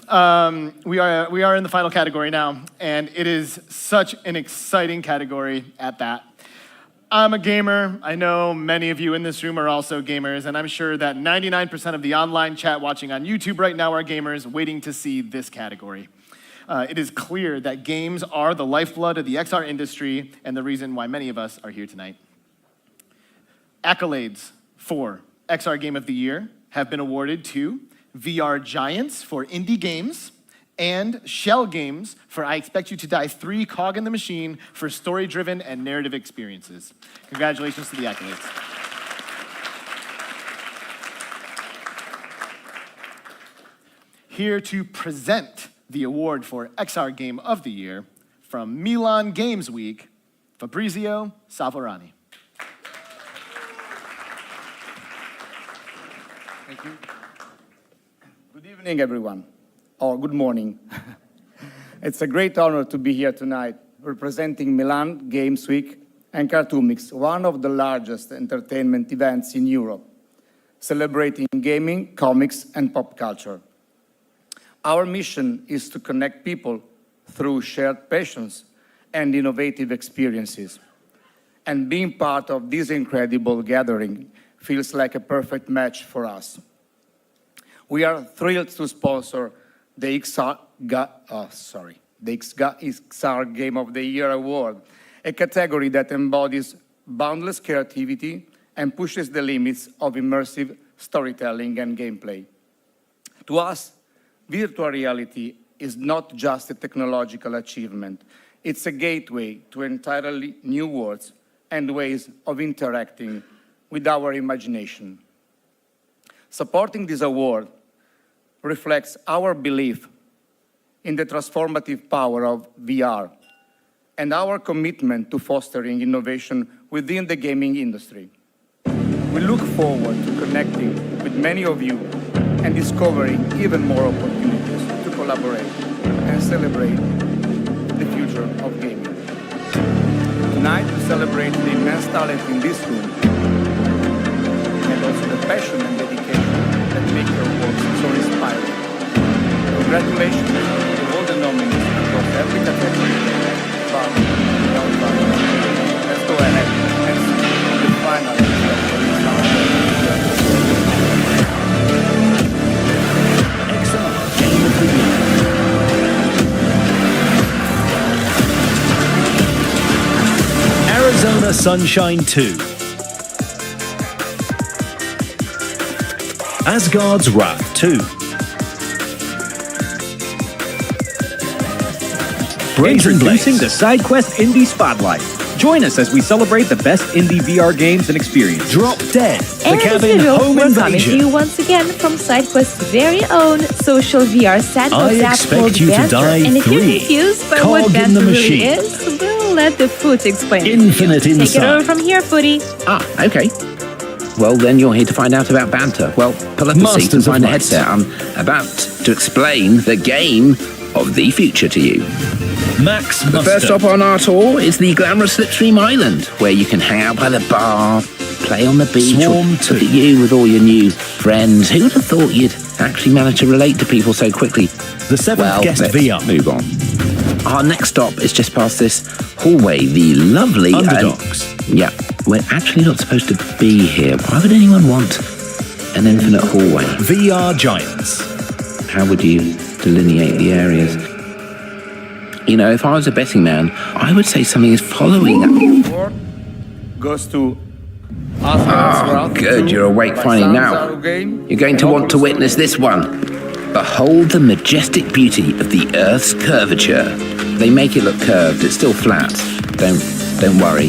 We are in the final category now, and it is such an exciting category at that. I'm a gamer. I know many of you in this room are also gamers, and I'm sure that 99% of the online chat watching on YouTube right now are gamers waiting to see this category. It is clear that games are the lifeblood of the XR industry and the reason why many of us are here tonight. Accolades for XR Game of the Year have been awarded to VR Giants for indie games and Shell Games for I Expect You to Die 3 Cog in the Machine for story-driven and narrative experiences. Congratulations to the accolades. Here to present the award for XR Game of the Year from Myland Games Week, Fabrizio Savorani. Thank you. Good evening, everyone, or good morning. It's a great honor to be here tonight representing Myland Games Week and Cartoomix, one of the largest entertainment events in Europe, celebrating gaming, comics, and pop culture. Our mission is to connect people through shared passions and innovative experiences. And being part of this incredible gathering feels like a perfect match for us. We are thrilled to sponsor the AIXR Game of the Year Award, a category that embodies boundless creativity and pushes the limits of immersive storytelling and gameplay. To us, virtual reality is not just a technological achievement. It's a gateway to entirely new worlds and ways of interacting with our imagination. Supporting this award reflects our belief in the transformative power of VR and our commitment to fostering innovation within the gaming industry. We look forward to connecting with many of you and discovering even more opportunities to collaborate and celebrate the future of gaming. Tonight, we celebrate the immense talent in this room and also the passion and dedication that make your work so inspiring. Congratulations to all the nominees across every category. Let's go ahead and see the final Arizona Sunshine 2. Asgard's Wrath 2. Introducing the SideQuest Indie Spotlight. Join us as we celebrate the best indie VR games and experiences. Drop Dead, And as usual, we're coming to you once again from SideQuest's very own social VR sandbox I app Expect called You to Banter. Die And if 3, you're confused by Cog what in Banter the really Machine. is, we'll let the foot explain it. Infinite Take Insight. it over from here, Footy. Okay. Well, then you're here to find out about Banter. Well, pull up a seat Masters and of find a Light. headset. I'm about to explain the game of the future to you. Max The first stop on our tour is the glamorous Slipstream Island, where you can hang out by the bar, play on the beach, Swarm or look at you with all your new friends. Who would have thought you'd actually manage to relate to people so quickly? The seventh guest let's VR. move on. Our next stop is just past this hallway, the lovely... Underdogs. Yeah, we're actually not supposed to be here. Why would anyone want an infinite hallway? VR Giants. How would you delineate the areas? You know, if I was a betting man, I would say something is following that. award goes to Oh, good, you're awake finally now. You're going to want to witness this one. Behold the majestic beauty of the Earth's curvature. They make it look curved, it's still flat. Don't worry.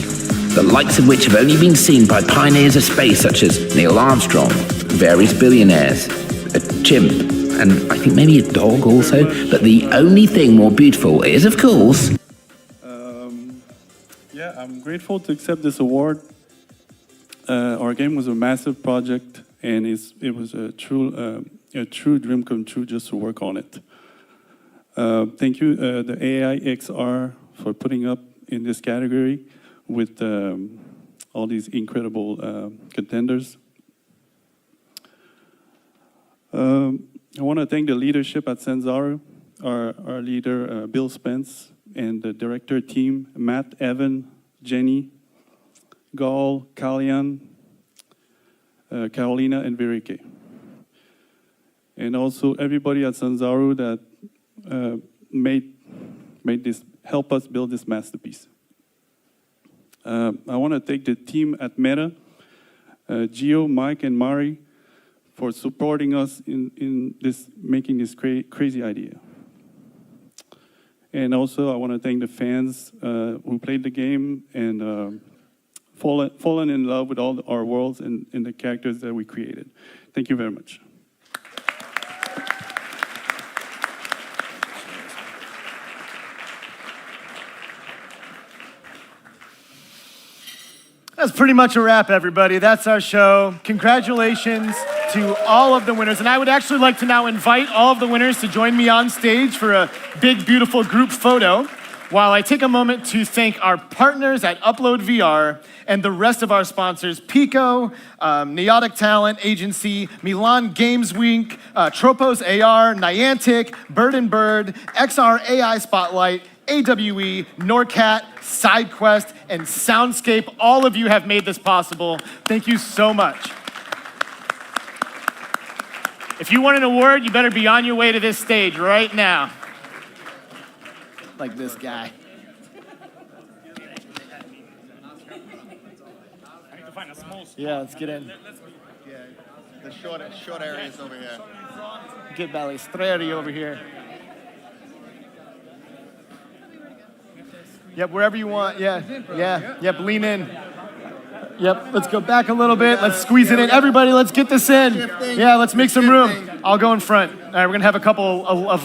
The likes of which have only been seen by pioneers of space such as Neil Armstrong, various billionaires, a chimp, and I think maybe a dog also. But the only thing more beautiful is, of course... Yeah, I'm grateful to accept this award. Our game was a massive project, and it was a true dream come true just to work on it. Thank you, the AIXR, for putting up in this category with all these incredible contenders. I want to thank the leadership at Sanzaru, our leader, Bill Spence, and the director team, Matt, Evan, Jenny, Gal, Kalyan, Carolina, and Virike. And also everybody at Sanzaru that help us build this masterpiece. I want to thank the team at Meta, Gio, Mike, and Mari, for supporting us in making this crazy idea. And also, I want to thank the fans who played the game and fallen in love with all our worlds and the characters that we created. Thank you very much. That's pretty much a wrap, everybody. That's our show. Congratulations to all of the winners. And I would actually like to now invite all of the winners to join me on stage for a big, beautiful group photo while I take a moment to thank our partners at UploadVR and the rest of our sponsors, Pico, Neotic Talent Agency, Myland Games Week, Tropos AR, Niantic, Bird & Bird, XR AI Spotlight, AWE, NORCAT, SideQuest, and Soundscape. All of you have made this possible. Thank you so much. If you want an award, you better be on your way to this stage right now. Like this guy. Yeah, let's get in. Yeah, the short areas over here. Get Balestreri over here. Yep, wherever you want. Yeah. Yep, lean in. Yep, let's go back a little bit. Let's squeeze it in. Everybody, let's get this in. Yeah, let's make some room. I'll go in front. All right, we're going to have a couple of